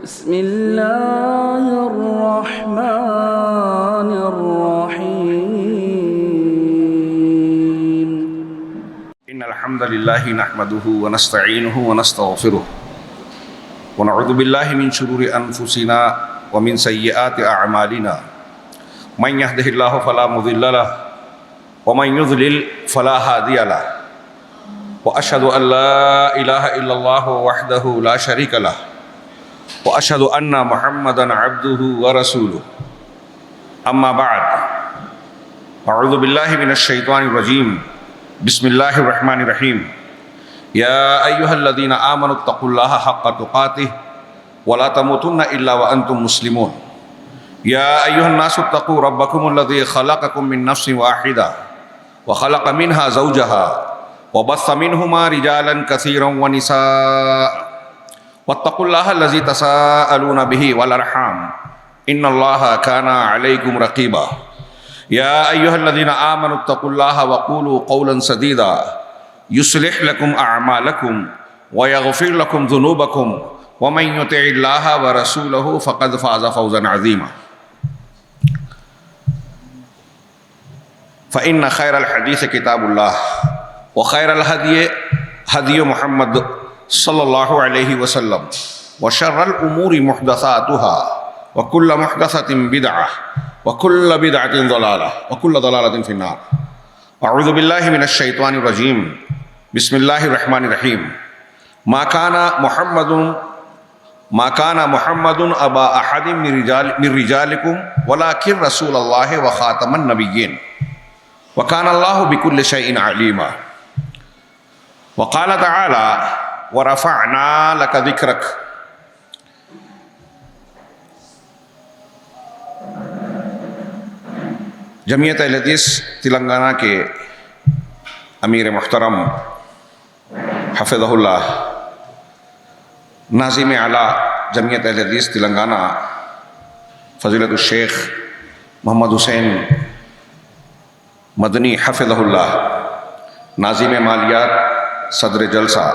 بسم الله الرحمن الرحيم إن الحمد لله نحمده ونستعينه ونستغفره ونعوذ بالله من شرور أنفسنا ومن سيئات أعمالنا من يهده الله فلا مضل له ومن يضلل فلا هادي له وأشهد أن لا إله إلا الله وحده لا شريك له وأشهد أن محمدًا عبده ورسوله أما بعد أعوذ بالله من الشيطان الرجيم بسم الله الرحمن الرحيم يا أيها الذين آمنوا اتقوا الله حق تقاته ولا تموتن إلا وأنتم مسلمون يا أيها الناس اتقوا ربكم الذي خلقكم من نفس واحدة وخلق منها زوجها وبث منهما رجالا كثيرا ونساء واتقوا الله الذي تساءلون به والأرحام إن الله كان عليكم رقيبا يا أيها الذين آمنوا اتقوا الله وقولوا قولا سديدا يصلح لكم أعمالكم ويغفر لكم ذنوبكم ومن يطع الله ورسوله فقد فاز فوزا عظيما فإن خير الحديث كتاب الله وخير الهدي هدي محمد صلی اللہ علیہ وسلم وشر الامور محدثاتها وكل محدثة بدعة وكل بدعة ضلالة وكل ضلالة في النار اعوذ باللہ من الشیطان الرجیم بسم اللہ الرحمن الرحیم ما كان محمد ابا احد من رجالكم ولكن رسول اللہ وخاتم النبیین وكان اللہ بكل شيء عليما وقال تعالی وَرَفَعْنَا لَكَ ذِكْرَكَ جمعیت اہل حدیث تلنگانہ کے امیر محترم حفظہ اللہ ناظم اعلیٰ جمعیت اہل حدیث تلنگانہ فضیلت الشیخ محمد حسین مدنی حفظہ اللہ ناظم مالیات صدر جلسہ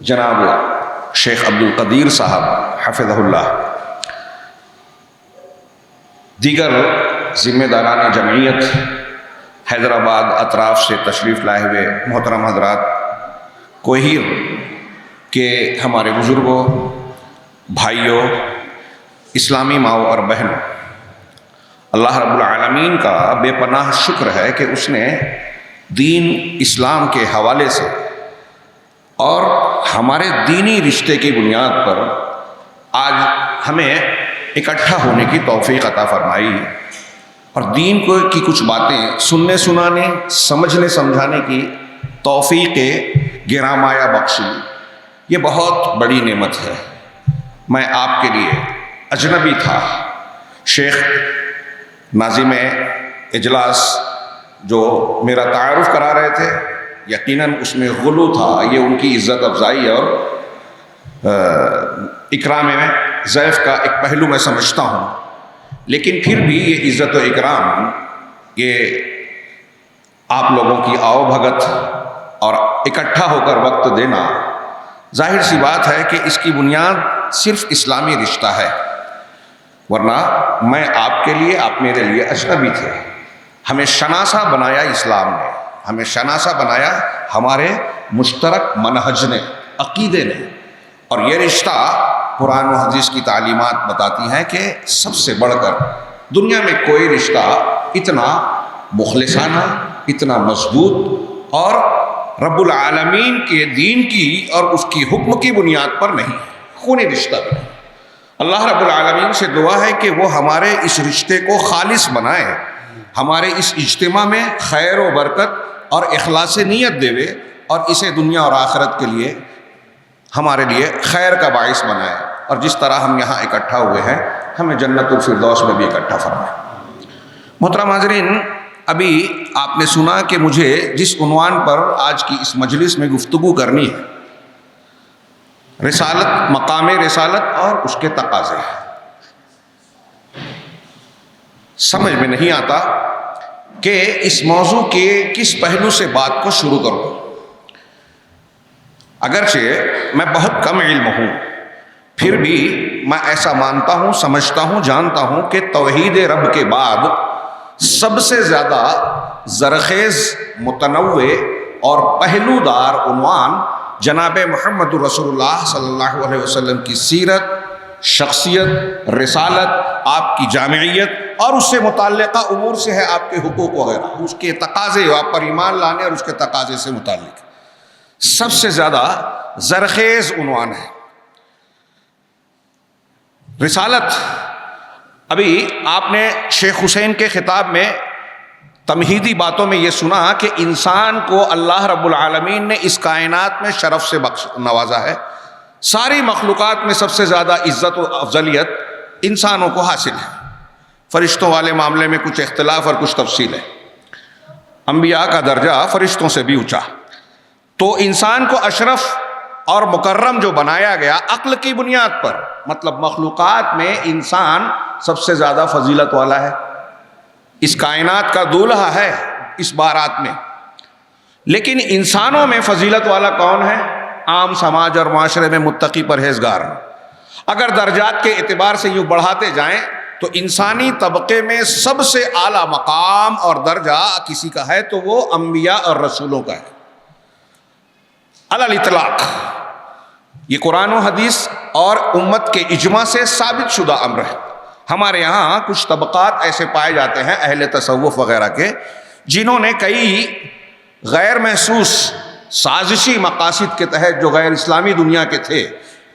جناب شیخ عبدالقدیر صاحب حفظہ اللہ دیگر ذمہ داران جمعیت حیدرآباد اطراف سے تشریف لائے ہوئے محترم حضرات کوہیر کے ہمارے بزرگوں بھائیوں اسلامی ماؤں اور بہنوں اللہ رب العالمین کا بے پناہ شکر ہے کہ اس نے دین اسلام کے حوالے سے اور ہمارے دینی رشتے کی بنیاد پر آج ہمیں اکٹھا ہونے کی توفیق عطا فرمائی اور دین کی کچھ باتیں سننے سنانے سمجھنے سمجھانے کی توفیق گرامایا بخشی یہ بہت بڑی نعمت ہے میں آپ کے لیے اجنبی تھا شیخ ناظم اجلاس جو میرا تعارف کرا رہے تھے یقیناً اس میں غلو تھا یہ ان کی عزت افزائی اور اکرام ضیف کا ایک پہلو میں سمجھتا ہوں لیکن پھر بھی یہ عزت و اکرام یہ آپ لوگوں کی آؤ بھگت اور اکٹھا ہو کر وقت دینا ظاہر سی بات ہے کہ اس کی بنیاد صرف اسلامی رشتہ ہے ورنہ میں آپ کے لیے آپ میرے لیے اجنبی تھے ہمیں شناسا بنایا اسلام نے ہمیں شناسا بنایا ہمارے مشترک منہج نے عقیدے نے اور یہ رشتہ قرآن و حدیث کی تعلیمات بتاتی ہیں کہ سب سے بڑھ کر دنیا میں کوئی رشتہ اتنا مخلصانہ اتنا مضبوط اور رب العالمین کے دین کی اور اس کی حکم کی بنیاد پر نہیں خونی رشتہ بھی نہیں اللہ رب العالمین سے دعا ہے کہ وہ ہمارے اس رشتے کو خالص بنائے ہمارے اس اجتماع میں خیر و برکت اور اخلاص نیت دے اور اسے دنیا اور آخرت کے لیے ہمارے لیے خیر کا باعث بنائے اور جس طرح ہم یہاں اکٹھا ہوئے ہیں ہمیں جنت الفردوس میں بھی اکٹھا فرمائے محترم حاضرین ابھی آپ نے سنا کہ مجھے جس عنوان پر آج کی اس مجلس میں گفتگو کرنی ہے رسالت مقام رسالت اور اس کے تقاضے سمجھ میں نہیں آتا کہ اس موضوع کے کس پہلو سے بات کو شروع کروں اگرچہ میں بہت کم علم ہوں، پھر بھی میں ایسا مانتا ہوں، سمجھتا ہوں، جانتا ہوں کہ توحید رب کے بعد سب سے زیادہ زرخیز، متنوع اور پہلو دار عنوان جناب محمد رسول اللہ صلی اللہ علیہ وسلم کی سیرت، شخصیت، رسالت، آپ کی جامعیت اور اس سے متعلقہ امور سے ہے، آپ کے حقوق وغیرہ، اس کے تقاضے، آپ پر ایمان لانے اور اس کے تقاضے سے متعلق سب سے زیادہ زرخیز عنوان ہے۔ رسالت، ابھی آپ نے شیخ حسین کے خطاب میں تمہیدی باتوں میں یہ سنا کہ انسان کو اللہ رب العالمین نے اس کائنات میں شرف سے نوازا ہے، ساری مخلوقات میں سب سے زیادہ عزت و افضلیت انسانوں کو حاصل ہے۔ فرشتوں والے معاملے میں کچھ اختلاف اور کچھ تفصیل ہے، انبیاء کا درجہ فرشتوں سے بھی اونچا، تو انسان کو اشرف اور مکرم جو بنایا گیا عقل کی بنیاد پر، مطلب مخلوقات میں انسان سب سے زیادہ فضیلت والا ہے، اس کائنات کا دولہا ہے اس بارات میں۔ لیکن انسانوں میں فضیلت والا کون ہے؟ عام سماج اور معاشرے میں متقی پرہیزگار۔ اگر درجات کے اعتبار سے یوں بڑھاتے جائیں تو انسانی طبقے میں سب سے اعلیٰ مقام اور درجہ کسی کا ہے تو وہ انبیاء اور رسولوں کا ہے علی الاطلاق۔ یہ قرآن و حدیث اور امت کے اجماع سے ثابت شدہ امر ہے۔ ہمارے یہاں کچھ طبقات ایسے پائے جاتے ہیں اہل تصوف وغیرہ کے، جنہوں نے کئی غیر محسوس سازشی مقاصد کے تحت جو غیر اسلامی دنیا کے تھے،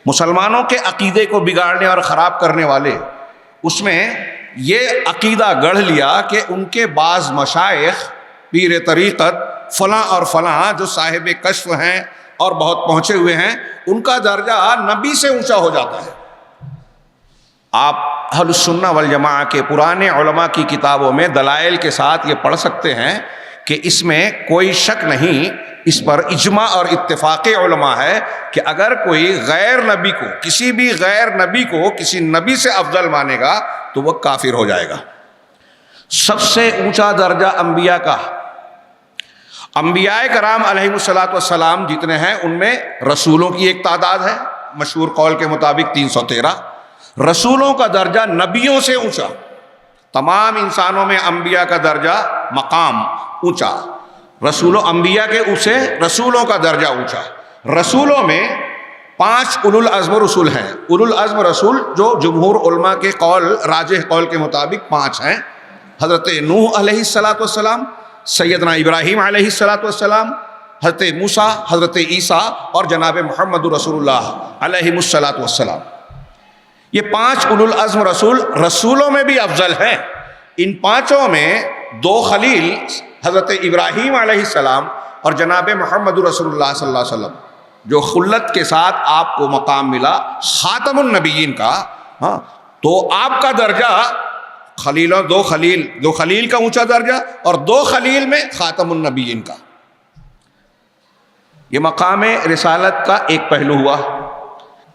مسلمانوں کے عقیدے کو بگاڑنے اور خراب کرنے والے، اس میں یہ عقیدہ گڑھ لیا کہ ان کے بعض مشائخ، پیر طریقت فلاں اور فلاں جو صاحب کشف ہیں اور بہت پہنچے ہوئے ہیں، ان کا درجہ نبی سے اونچا ہو جاتا ہے۔ آپ اہل السنہ والجماعہ کے پرانے علماء کی کتابوں میں دلائل کے ساتھ یہ پڑھ سکتے ہیں کہ اس میں کوئی شک نہیں، اس پر اجماع اور اتفاق علماء ہے کہ اگر کوئی غیر نبی کو، کسی بھی غیر نبی کو کسی نبی سے افضل مانے گا تو وہ کافر ہو جائے گا۔ سب سے اونچا درجہ انبیاء کا، انبیاء کرام علیہ السلام جتنے ہیں ان میں رسولوں کی ایک تعداد ہے، مشہور قول کے مطابق 313۔ رسولوں کا درجہ نبیوں سے اونچا، تمام انسانوں میں انبیاء کا درجہ مقام اونچا، انبیاء کے اسے رسولوں کا درجہ اونچا۔ رسولوں میں 5 اولو العزم رسول ہیں، اولو العزم رسول جو جمہور علماء کے قول، راجح قول کے مطابق 5 ہیں۔ حضرت نوح علیہ السلام، سیدنا ابراہیم علیہ السلام، حضرت موسیٰ، حضرت عیسیٰ اور جناب محمد رسول اللہ علیہ السلام۔ یہ 5 اولو العزم رسول رسولوں میں بھی افضل ہیں۔ ان 5 میں 2 خلیل حضرت ابراہیم علیہ السلام اور جناب محمد رسول اللہ صلی اللہ علیہ وسلم، جو خلت کے ساتھ آپ کو مقام ملا خاتم النبیین کا، تو آپ کا درجہ دو خلیل کا اونچا درجہ اور 2 خلیل میں خاتم النبیین کا۔ یہ مقام رسالت کا ایک پہلو ہوا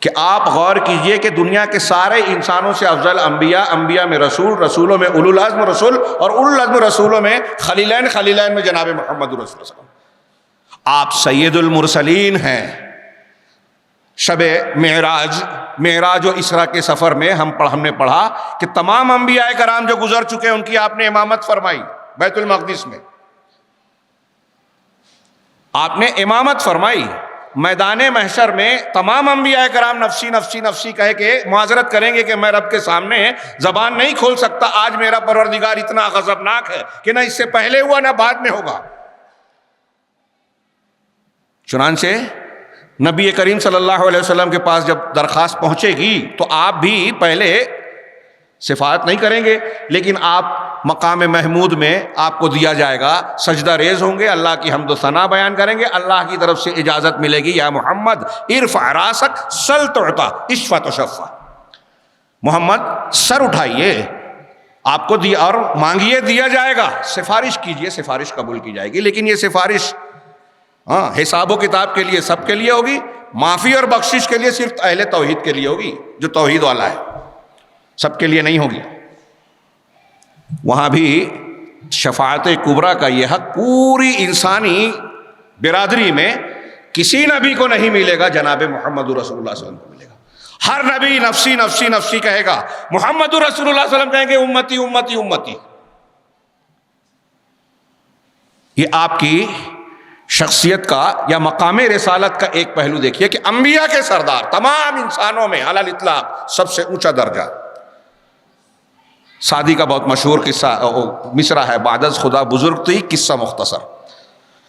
کہ آپ غور کیجئے کہ دنیا کے سارے انسانوں سے افضل انبیاء، انبیاء میں رسول، رسولوں میں اولو العزم رسول اور اولو العزم رسولوں میں خلیلین میں جناب محمد رسول اللہ صلی اللہ علیہ وسلم۔ آپ سید المرسلین ہیں۔ شب معراج و اسراء کے سفر میں ہم نے پڑھا کہ تمام انبیاء کرام جو گزر چکے ہیں ان کی آپ نے امامت فرمائی بیت المقدس میں، آپ نے امامت فرمائی۔ میدان محشر میں تمام انبیاء کرام نفسی نفسی نفسی کہہ کے معذرت کریں گے کہ میں رب کے سامنے زبان نہیں کھول سکتا، آج میرا پروردگار اتنا غضبناک ہے کہ نہ اس سے پہلے ہوا نہ بعد میں ہوگا۔ چنانچہ نبی کریم صلی اللہ علیہ وسلم کے پاس جب درخواست پہنچے گی تو آپ بھی پہلے شفاعت نہیں کریں گے، لیکن آپ مقام محمود میں آپ کو دیا جائے گا، سجدہ ریز ہوں گے، اللہ کی حمد و ثنا بیان کریں گے، اللہ کی طرف سے اجازت ملے گی، یا محمد ارفع راسک سل تعطا اشفع تشفع، محمد سر اٹھائیے، آپ کو دیا اور مانگیے دیا جائے گا، سفارش کیجئے سفارش قبول کی جائے گی۔ لیکن یہ سفارش حساب و کتاب کے لیے سب کے لیے ہوگی، معافی اور بخشش کے لیے صرف اہل توحید کے لیے ہوگی، جو توحید والا ہے، سب کے لیے نہیں ہوگی۔ وہاں بھی شفاعت کبریٰ کا یہ حق پوری انسانی برادری میں کسی نبی کو نہیں ملے گا، جناب محمد رسول اللہ صلی اللہ علیہ وسلم کو ملے گا۔ ہر نبی نفسی نفسی نفسی کہے گا، محمد رسول اللہ صلی اللہ علیہ وسلم کہیں گے امتی امتی امتی۔ یہ آپ کی شخصیت کا یا مقام رسالت کا ایک پہلو دیکھیے کہ انبیاء کے سردار، تمام انسانوں میں علی الاطلاق سب سے اونچا درجہ۔ سعدی کا بہت مشہور قصہ مصرع ہے، بعد از خدا بزرگ تھی قصہ مختصر،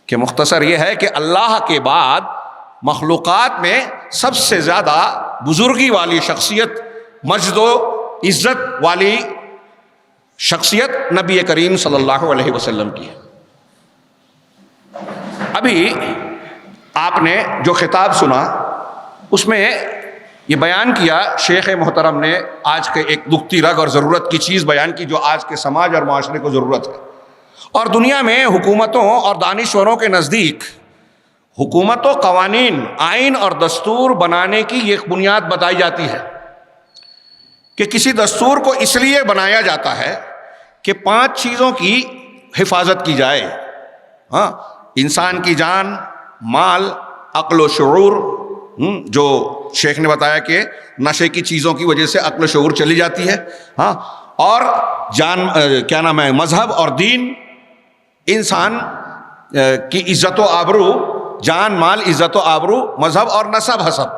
کہ مختصر یہ ہے کہ اللہ کے بعد مخلوقات میں سب سے زیادہ بزرگی والی شخصیت، مجد و عزت والی شخصیت نبی کریم صلی اللہ علیہ وسلم کی ہے۔ ابھی آپ نے جو خطاب سنا اس میں یہ بیان کیا شیخ محترم نے، آج کے ایک دکھتی رگ اور ضرورت کی چیز بیان کی جو آج کے سماج اور معاشرے کو ضرورت ہے۔ اور دنیا میں حکومتوں اور دانشوروں کے نزدیک حکومت و قوانین، آئین اور دستور بنانے کی یہ بنیاد بتائی جاتی ہے کہ کسی دستور کو اس لیے بنایا جاتا ہے کہ 5 چیزوں کی حفاظت کی جائے۔ ہاں، انسان کی جان، مال، عقل و شعور، جو شیخ نے بتایا کہ نشے کی چیزوں کی وجہ سے عقل و شعور چلی جاتی ہے، ہاں، اور جان کیا نام ہے، مذہب اور دین، انسان کی عزت و آبرو، جان مال عزت و آبرو، مذہب اور نسب حسب،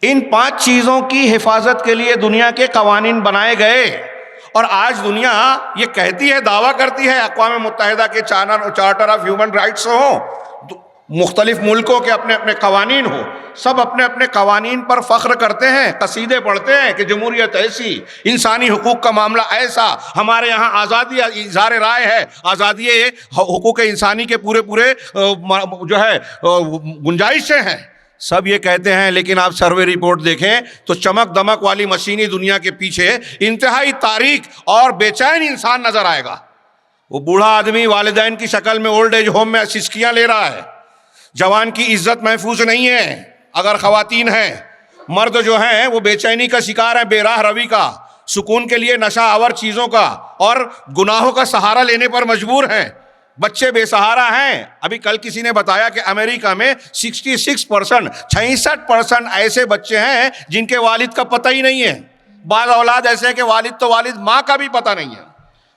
ان 5 چیزوں کی حفاظت کے لیے دنیا کے قوانین بنائے گئے۔ اور آج دنیا یہ کہتی ہے، دعویٰ کرتی ہے، اقوام متحدہ کے چارٹر آف ہیومن رائٹس ہوں، مختلف ملکوں کے اپنے اپنے قوانین ہوں، سب اپنے اپنے قوانین پر فخر کرتے ہیں، قصیدے پڑھتے ہیں کہ جمہوریت ایسی، انسانی حقوق کا معاملہ ایسا، ہمارے یہاں آزادی اظہار رائے ہے، آزادی حقوق انسانی کے پورے جو ہے گنجائشیں ہیں، سب یہ کہتے ہیں۔ لیکن آپ سروے رپورٹ دیکھیں تو چمک دمک والی مشینی دنیا کے پیچھے انتہائی تاریک اور بے چین انسان نظر آئے گا۔ وہ بوڑھا آدمی والدین کی شکل میں اولڈ ایج ہوم میں سسکیاں لے رہا ہے، جوان کی عزت محفوظ نہیں ہے، اگر خواتین ہیں، مرد جو ہیں وہ بے چینی کا شکار ہیں، بے راہ روی کا، سکون کے لیے نشہ آور چیزوں کا اور گناہوں کا سہارا لینے پر مجبور ہیں، بچے بے سہارا ہیں۔ ابھی کل کسی نے بتایا کہ امریکہ میں 66% ایسے بچے ہیں جن کے والد کا پتہ ہی نہیں ہے۔ بعض اولاد ایسے ہیں کہ والد تو والد، ماں کا بھی پتہ نہیں ہے،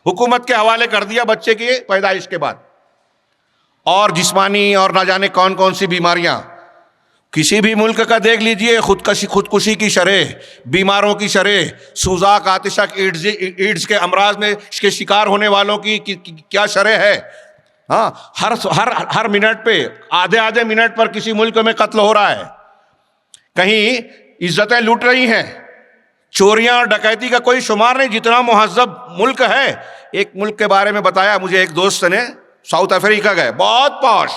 حکومت کے حوالے کر دیا بچے کی پیدائش کے بعد۔ اور جسمانی اور نہ جانے کون کون سی بیماریاں، کسی بھی ملک کا دیکھ لیجئے، خودکشی کی شرح، بیماروں کی شرح، سوزاک، آتشک، ایڈز کے امراض میں کے شکار ہونے والوں کی کیا شرح ہے۔ ہاں، ہر منٹ پہ، آدھے منٹ پر کسی ملک میں قتل ہو رہا ہے، کہیں عزتیں لوٹ رہی ہیں، چوریاں اور ڈکیتی کا کوئی شمار نہیں، جتنا مہذب ملک ہے۔ ایک ملک کے بارے میں بتایا مجھے ایک دوست نے، ساؤتھ افریقہ گئے، بہت پاش،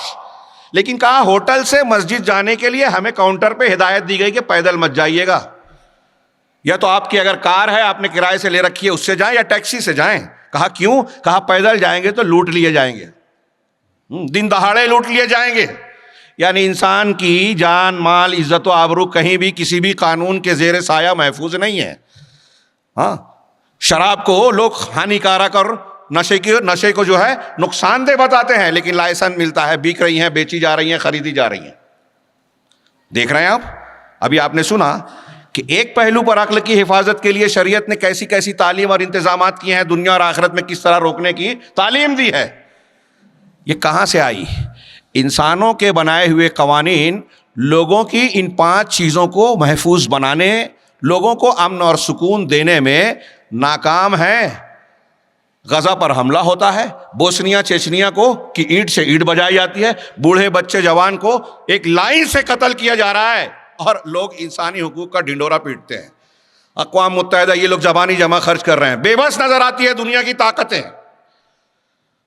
لیکن کہا ہوٹل سے مسجد جانے کے لیے ہمیں کاؤنٹر پہ ہدایت دی گئی کہ پیدل مت جائیے گا، یا تو آپ کی اگر کار ہے آپ نے کرائے سے لے رکھی ہے اس سے جائیں یا ٹیکسی سے جائیں۔ کہا کیوں؟ کہا پیدل جائیں گے تو لوٹ لیے جائیں گے، دن دہاڑے لوٹ لیے جائیں گے۔ یعنی انسان کی جان مال عزت و آبرو کہیں بھی کسی بھی قانون کے زیر سایہ محفوظ نہیں ہے۔ ہاں، شراب کو لوگ ہانیکارک اور نشے کو جو ہے نقصان دہ بتاتے ہیں، لیکن لائسنس ملتا ہے، بک رہی ہیں، بیچی جا رہی ہیں، خریدی جا رہی ہیں۔ دیکھ رہے ہیں آپ، ابھی آپ نے سنا کہ ایک پہلو پر عقل کی حفاظت کے لیے شریعت نے کیسی کیسی تعلیم اور انتظامات کیے ہیں، دنیا اور آخرت میں کس طرح روکنے کی تعلیم دی ہے۔ یہ کہاں سے آئی؟ انسانوں کے بنائے ہوئے قوانین لوگوں کی ان 5 چیزوں کو محفوظ بنانے، لوگوں کو امن اور سکون دینے میں ناکام ہیں۔ غزہ پر حملہ ہوتا ہے، بوسنیا چیچنیا کو کی اینٹ سے اینٹ بجائی جاتی ہے، بوڑھے بچے جوان کو ایک لائن سے قتل کیا جا رہا ہے، اور لوگ انسانی حقوق کا ڈھنڈورا پیٹتے ہیں۔ اقوام متحدہ یہ لوگ زبانی جمع خرچ کر رہے ہیں، بے بس نظر آتی ہے دنیا کی طاقتیں،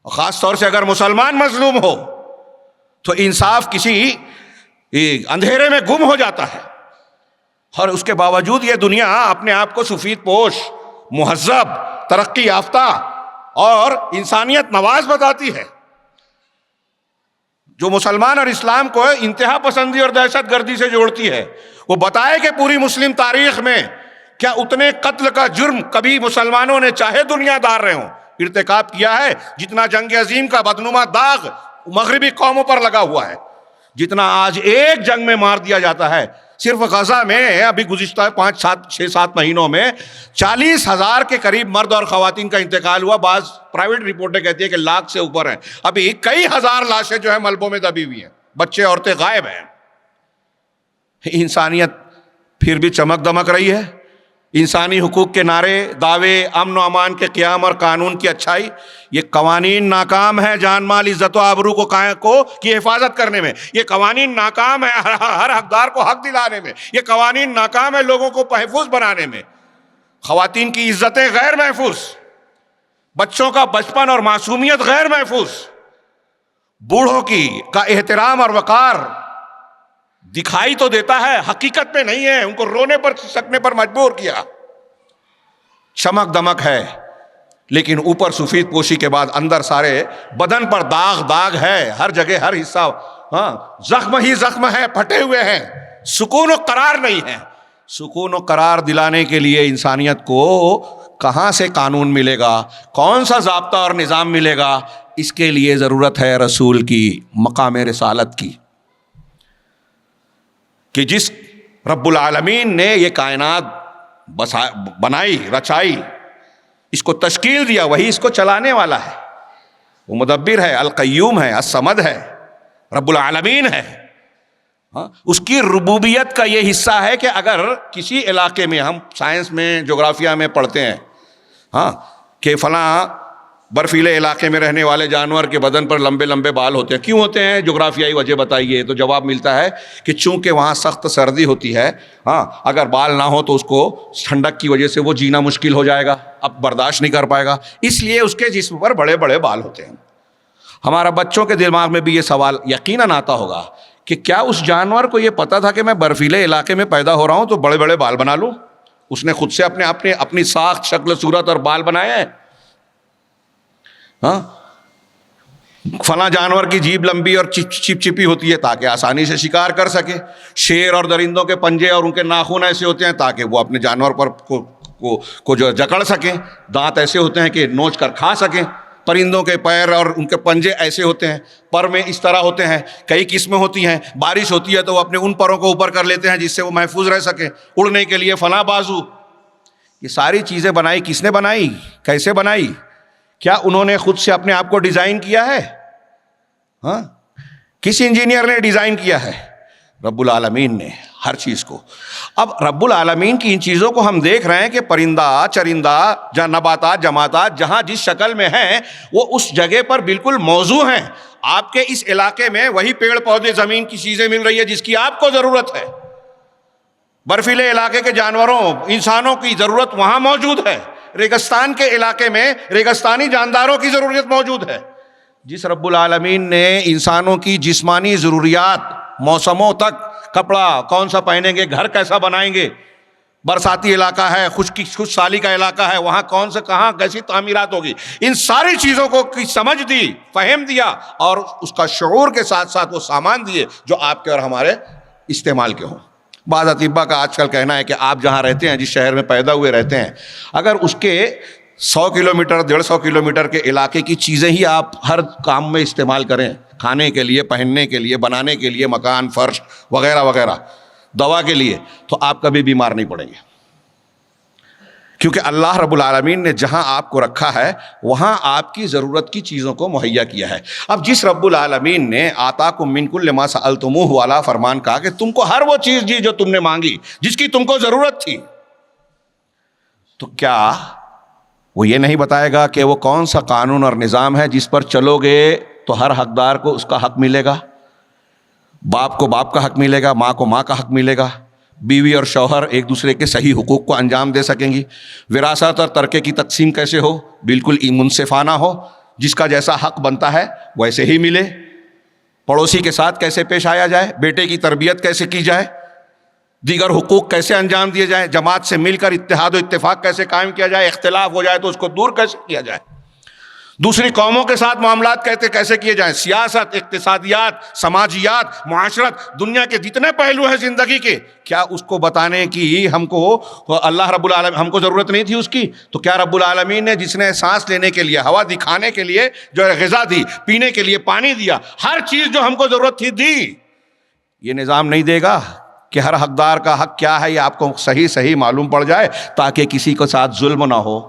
خاص طور سے اگر مسلمان مظلوم ہو تو انصاف کسی اندھیرے میں گم ہو جاتا ہے۔ اور اس کے باوجود یہ دنیا اپنے آپ کو سفید پوش، مہذب، ترقی یافتہ اور انسانیت نواز بتاتی ہے۔ جو مسلمان اور اسلام کو انتہا پسندی اور دہشت گردی سے جوڑتی ہے، وہ بتائے کہ پوری مسلم تاریخ میں کیا اتنے قتل کا جرم کبھی مسلمانوں نے چاہے دنیا دار رہے ہوں ارتکاب کیا ہے جتنا جنگ عظیم کا بدنما داغ مغربی قوموں پر لگا ہوا ہے. جتنا آج ایک جنگ میں مار دیا جاتا ہے، صرف غزہ میں ابھی گزشتہ 6-7 مہینوں میں 40,000 کے قریب مرد اور خواتین کا انتقال ہوا. بعض پرائیویٹ رپورٹیں کہتی ہیں کہ 1,00,000 سے اوپر ہیں. ابھی کئی ہزار لاشیں جو ہیں ملبوں میں دبی ہوئی ہیں، بچے عورتیں غائب ہیں. انسانیت پھر بھی چمک دمک رہی ہے. انسانی حقوق کے نعرے، دعوے، امن و امان کے قیام اور قانون کی اچھائی، یہ قوانین ناکام ہے جان مال عزت و آبرو کی حفاظت کرنے میں. یہ قوانین ناکام ہے ہر حقدار کو حق دلانے میں. یہ قوانین ناکام ہے لوگوں کو محفوظ بنانے میں. خواتین کی عزتیں غیر محفوظ، بچوں کا بچپن اور معصومیت غیر محفوظ، بوڑھوں کا احترام اور وقار دکھائی تو دیتا ہے، حقیقت میں نہیں ہے. ان کو رونے پر سکنے پر مجبور کیا. چمک دمک ہے لیکن اوپر سفید پوشی کے بعد اندر سارے بدن پر داغ ہے. ہر جگہ ہر حصہ زخم ہی زخم ہے، پھٹے ہوئے ہیں. سکون و قرار نہیں ہے. سکون و قرار دلانے کے لیے انسانیت کو کہاں سے قانون ملے گا، کون سا ضابطہ اور نظام ملے گا؟ اس کے لیے ضرورت ہے رسول کی، مقام رسالت کی، کہ جس رب العالمین نے یہ کائنات بنائی، رچائی، اس کو تشکیل دیا، وہی اس کو چلانے والا ہے. وہ مدبر ہے، القیوم ہے، الصمد ہے، رب العالمین ہے. اس کی ربوبیت کا یہ حصہ ہے کہ اگر کسی علاقے میں، ہم سائنس میں جغرافیہ میں پڑھتے ہیں کہ فلاں برفیلے علاقے میں رہنے والے جانور کے بدن پر لمبے لمبے بال ہوتے ہیں. کیوں ہوتے ہیں؟ جغرافیائی وجہ بتائیے. تو جواب ملتا ہے کہ چونکہ وہاں سخت سردی ہوتی ہے، اگر بال نہ ہو تو اس کو ٹھنڈک کی وجہ سے وہ جینا مشکل ہو جائے گا، اب برداشت نہیں کر پائے گا، اس لیے اس کے جسم پر بڑے بڑے بال ہوتے ہیں. ہمارا بچوں کے دماغ میں بھی یہ سوال یقیناً آتا ہوگا کہ کیا اس جانور کو یہ پتا تھا کہ میں برفیلے علاقے میں پیدا ہو رہا ہوں تو بڑے بڑے بال بنا لوں؟ اس نے خود سے اپنی ساخت، شکل، صورت اور بال بنائے ہیں. فلاں جانور کی جیب لمبی اور چپچپی ہوتی ہے تاکہ آسانی سے شکار کر سکے. شیر اور درندوں کے پنجے اور ان کے ناخن ایسے ہوتے ہیں تاکہ وہ اپنے جانور پر کو جو جکڑ سکیں. دانت ایسے ہوتے ہیں کہ نوچ کر کھا سکیں. پرندوں کے پیر اور ان کے پنجے ایسے ہوتے ہیں، پر میں اس طرح ہوتے ہیں. کئی قسمیں ہوتی ہیں. بارش ہوتی ہے تو وہ اپنے ان پروں کو اوپر کر لیتے ہیں جس سے وہ محفوظ رہ سکیں. اڑنے کے لیے فلاں بازو. یہ ساری چیزیں بنائی کس نے بنائی؟ کیسے بنائی؟ کیا انہوں نے خود سے اپنے آپ کو ڈیزائن کیا ہے؟ کس انجینئر نے ڈیزائن کیا ہے؟ رب العالمین نے ہر چیز کو. اب رب العالمین کی ان چیزوں کو ہم دیکھ رہے ہیں کہ پرندہ، چرندہ، نباتات، جماعتات جہاں جس شکل میں ہیں وہ اس جگہ پر بالکل موزوں ہیں. آپ کے اس علاقے میں وہی پیڑ پودے، زمین کی چیزیں مل رہی ہے جس کی آپ کو ضرورت ہے. برفیلے علاقے کے جانوروں، انسانوں کی ضرورت وہاں موجود ہے. ریگستان کے علاقے میں ریگستانی جانداروں کی ضرورت موجود ہے. جس رب العالمین نے انسانوں کی جسمانی ضروریات، موسموں تک کپڑا کون سا پہنیں گے، گھر کیسا بنائیں گے، برساتی علاقہ ہے، خشک سالی کا علاقہ ہے، وہاں کون سے کہاں کیسی تعمیرات ہوگی، ان ساری چیزوں کو سمجھ دی، فہم دیا، اور اس کا شعور کے ساتھ ساتھ وہ سامان دیے جو آپ کے اور ہمارے استعمال کے ہوں. بعض اطباء کا آج کل کہنا ہے کہ آپ جہاں رہتے ہیں، جس شہر میں پیدا ہوئے رہتے ہیں، اگر اس کے 100 کلومیٹر 150 کلومیٹر کے علاقے کی چیزیں ہی آپ ہر کام میں استعمال کریں، کھانے کے لیے، پہننے کے لیے، بنانے کے لیے، مکان، فرش وغیرہ وغیرہ، دوا کے لیے، تو آپ کبھی بیمار نہیں پڑیں گے. کیونکہ اللہ رب العالمین نے جہاں آپ کو رکھا ہے وہاں آپ کی ضرورت کی چیزوں کو مہیا کیا ہے. اب جس رب العالمین نے آتاکم من کل ما سألتموہ والا فرمان کہا کہ تم کو ہر وہ چیز دی جو تم نے مانگی، جس کی تم کو ضرورت تھی، تو کیا وہ یہ نہیں بتائے گا کہ وہ کون سا قانون اور نظام ہے جس پر چلو گے تو ہر حقدار کو اس کا حق ملے گا؟ باپ کو باپ کا حق ملے گا، ماں کو ماں کا حق ملے گا، بیوی اور شوہر ایک دوسرے کے صحیح حقوق کو انجام دے سکیں گی، وراثت اور ترکے کی تقسیم کیسے ہو، بالکل منصفانہ ہو، جس کا جیسا حق بنتا ہے ویسے ہی ملے، پڑوسی کے ساتھ کیسے پیش آیا جائے، بیٹے کی تربیت کیسے کی جائے، دیگر حقوق کیسے انجام دیے جائیں، جماعت سے مل کر اتحاد و اتفاق کیسے قائم کیا جائے، اختلاف ہو جائے تو اس کو دور کیسے کیا جائے. دوسری قوموں کے ساتھ معاملات کیسے کیے جائیں، سیاست، اقتصادیات، سماجیات، معاشرت، دنیا کے جتنے پہلو ہیں زندگی کے، کیا اس کو بتانے کی ہم کو اللہ رب العالمین ہم کو ضرورت نہیں تھی اس کی؟ تو کیا رب العالمین نے جس نے سانس لینے کے لیے، ہوا دی، کھانے کے لیے جو ہے غذا دی، پینے کے لیے پانی دیا، ہر چیز جو ہم کو ضرورت تھی دی، یہ نظام نہیں دے گا کہ ہر حقدار کا حق کیا ہے یہ آپ کو صحیح معلوم پڑ جائے، تاکہ کسی کے ساتھ ظلم نہ ہو؟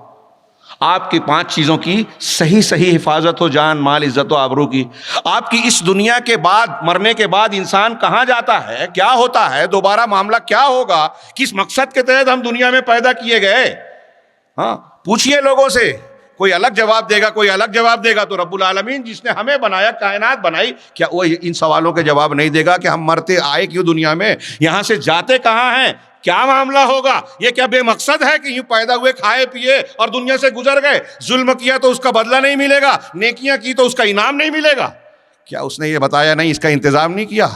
آپ کی 5 چیزوں کی صحیح حفاظت ہو، جان، مال، عزت و آبرو کی۔ آپ کی اس دنیا کے بعد، مرنے کے بعد انسان کہاں جاتا ہے، کیا ہوتا ہے، دوبارہ معاملہ کیا ہوگا، کس مقصد کے تحت ہم دنیا میں پیدا کیے گئے؟ ہاں، پوچھئے لوگوں سے، کوئی الگ جواب دے گا، کوئی الگ جواب دے گا۔ تو رب العالمین جس نے ہمیں بنایا، کائنات بنائی، کیا وہ ان سوالوں کے جواب نہیں دے گا کہ ہم مرتے آئے کیوں دنیا میں، یہاں سے جاتے کہاں ہیں، کیا معاملہ ہوگا؟ یہ کیا بے مقصد ہے کہ یوں پیدا ہوئے، کھائے پیے اور دنیا سے گزر گئے؟ ظلم کیا تو اس کا بدلہ نہیں ملے گا، نیکیاں کی تو اس کا انعام نہیں ملے گا؟ کیا اس نے یہ بتایا نہیں، اس کا انتظام نہیں کیا؟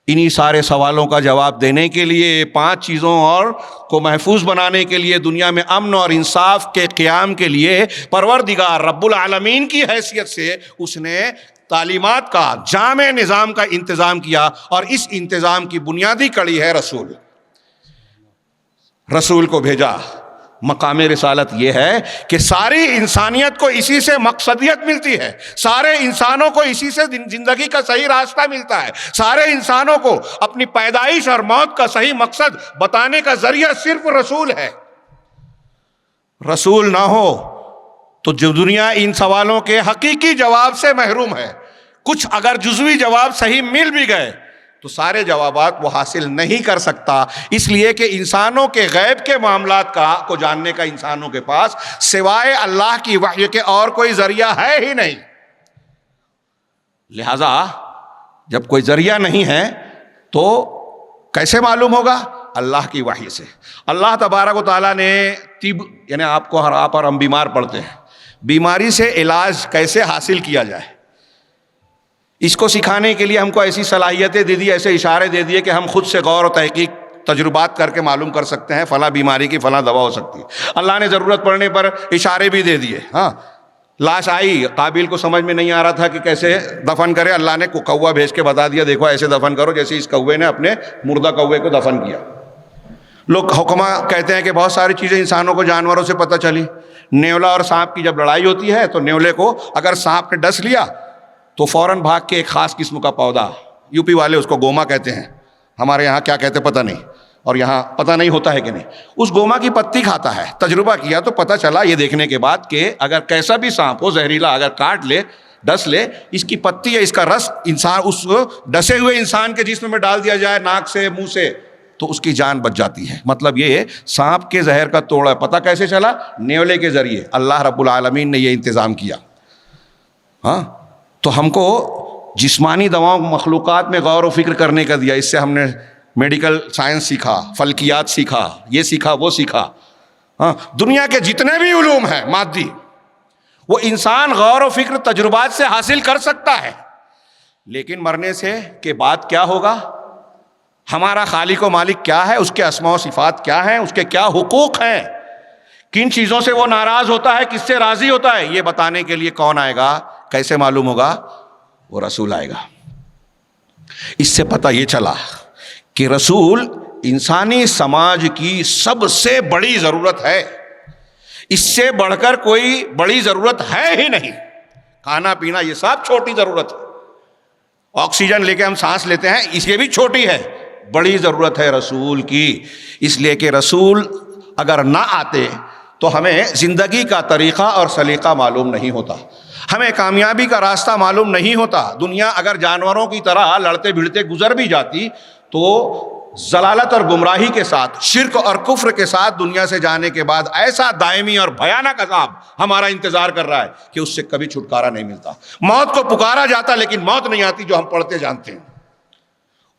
انہی سارے سوالوں کا جواب دینے کے لیے، 5 چیزوں اور کو محفوظ بنانے کے لیے، دنیا میں امن اور انصاف کے قیام کے لیے، پروردگار رب العالمین کی حیثیت سے اس نے تعلیمات کا جامع نظام کا انتظام کیا، اور اس انتظام کی بنیادی کڑی ہے رسول کو بھیجا۔ مقام رسالت یہ ہے کہ ساری انسانیت کو اسی سے مقصدیت ملتی ہے، سارے انسانوں کو اسی سے زندگی کا صحیح راستہ ملتا ہے، سارے انسانوں کو اپنی پیدائش اور موت کا صحیح مقصد بتانے کا ذریعہ صرف رسول ہے۔ رسول نہ ہو تو جو دنیا ان سوالوں کے حقیقی جواب سے محروم ہے۔ کچھ اگر جزوی جواب صحیح مل بھی گئے تو سارے جوابات وہ حاصل نہیں کر سکتا، اس لیے کہ انسانوں کے غیب کے معاملات کو جاننے کا انسانوں کے پاس سوائے اللہ کی وحی کے اور کوئی ذریعہ ہے ہی نہیں۔ لہذا جب کوئی ذریعہ نہیں ہے تو کیسے معلوم ہوگا؟ اللہ کی وحی سے۔ اللہ تبارک و تعالیٰ نے طب، یعنی آپ کو اور ہم بیمار پڑتے ہیں، بیماری سے علاج کیسے حاصل کیا جائے، اس کو سکھانے کے لیے ہم کو ایسی صلاحیتیں دے دی، ایسے اشارے دے دیے کہ ہم خود سے غور و تحقیق، تجربات کر کے معلوم کر سکتے ہیں فلاں بیماری کی فلاں دوا ہو سکتی ہے۔ اللہ نے ضرورت پڑنے پر اشارے بھی دے دیے۔ ہاں، لاش آئی، قابل کو سمجھ میں نہیں آ رہا تھا کہ کیسے دفن کرے، اللہ نے کوا بھیج کے بتا دیا، دیکھو ایسے دفن کرو جیسے اس کوے نے اپنے مردہ کوے کو دفن کیا۔ لوگ حکمہ کہتے ہیں کہ بہت ساری چیزیں انسانوں کو جانوروں سے پتہ چلی۔ نیولا اور سانپ کی جب لڑائی ہوتی ہے تو نیولے کو اگر سانپ نے ڈس لیا تو فوراً بھاگ کے ایک خاص قسم کا پودا، یو پی والے اس کو گوما کہتے ہیں، ہمارے یہاں کیا کہتے پتہ نہیں، اور یہاں پتہ نہیں ہوتا ہے کہ نہیں، اس گوما کی پتی کھاتا ہے۔ تجربہ کیا تو پتہ چلا یہ دیکھنے کے بعد کہ اگر کیسا بھی سانپ ہو زہریلا، اگر کاٹ لے، ڈس لے، اس کی پتی یا اس کا رس انسان اس ڈسے ہوئے انسان کے جسم میں ڈال دیا جائے ناک سے، منہ سے، تو اس کی جان بچ جاتی ہے۔ مطلب یہ سانپ کے زہر کا توڑا پتہ کیسے چلا؟ نیولے کے ذریعے اللہ رب العالمین نے یہ انتظام کیا۔ ہاں، تو ہم کو جسمانی دواؤں مخلوقات میں غور و فکر کرنے کا دیا، اس سے ہم نے میڈیکل سائنس سیکھا، فلکیات سیکھا، یہ سیکھا، وہ سیکھا۔ ہاں، دنیا کے جتنے بھی علوم ہیں مادی، وہ انسان غور و فکر تجربات سے حاصل کر سکتا ہے، لیکن مرنے سے کے بعد کیا ہوگا، ہمارا خالق و مالک کیا ہے، اس کے اسماء و صفات کیا ہیں، اس کے کیا حقوق ہیں، کن چیزوں سے وہ ناراض ہوتا ہے، کس سے راضی ہوتا ہے، یہ بتانے کے لیے کون آئے گا؟ کیسے معلوم ہوگا؟ وہ رسول آئے گا۔ اس سے پتہ یہ چلا کہ رسول انسانی سماج کی سب سے بڑی ضرورت ہے، اس سے بڑھ کر کوئی بڑی ضرورت ہے ہی نہیں۔ کھانا پینا یہ سب چھوٹی ضرورت ہے، آکسیجن لے کے ہم سانس لیتے ہیں، اس یہ بھی چھوٹی ہے، بڑی ضرورت ہے رسول کی، اس لیے کہ رسول اگر نہ آتے تو ہمیں زندگی کا طریقہ اور سلیقہ معلوم نہیں ہوتا، ہمیں کامیابی کا راستہ معلوم نہیں ہوتا۔ دنیا اگر جانوروں کی طرح لڑتے بھڑتے گزر بھی جاتی تو ضلالت اور گمراہی کے ساتھ، شرک اور کفر کے ساتھ دنیا سے جانے کے بعد ایسا دائمی اور بھیانک عذاب ہمارا انتظار کر رہا ہے کہ اس سے کبھی چھٹکارا نہیں ملتا۔ موت کو پکارا جاتا لیکن موت نہیں آتی، جو ہم پڑھتے جانتے ہیں۔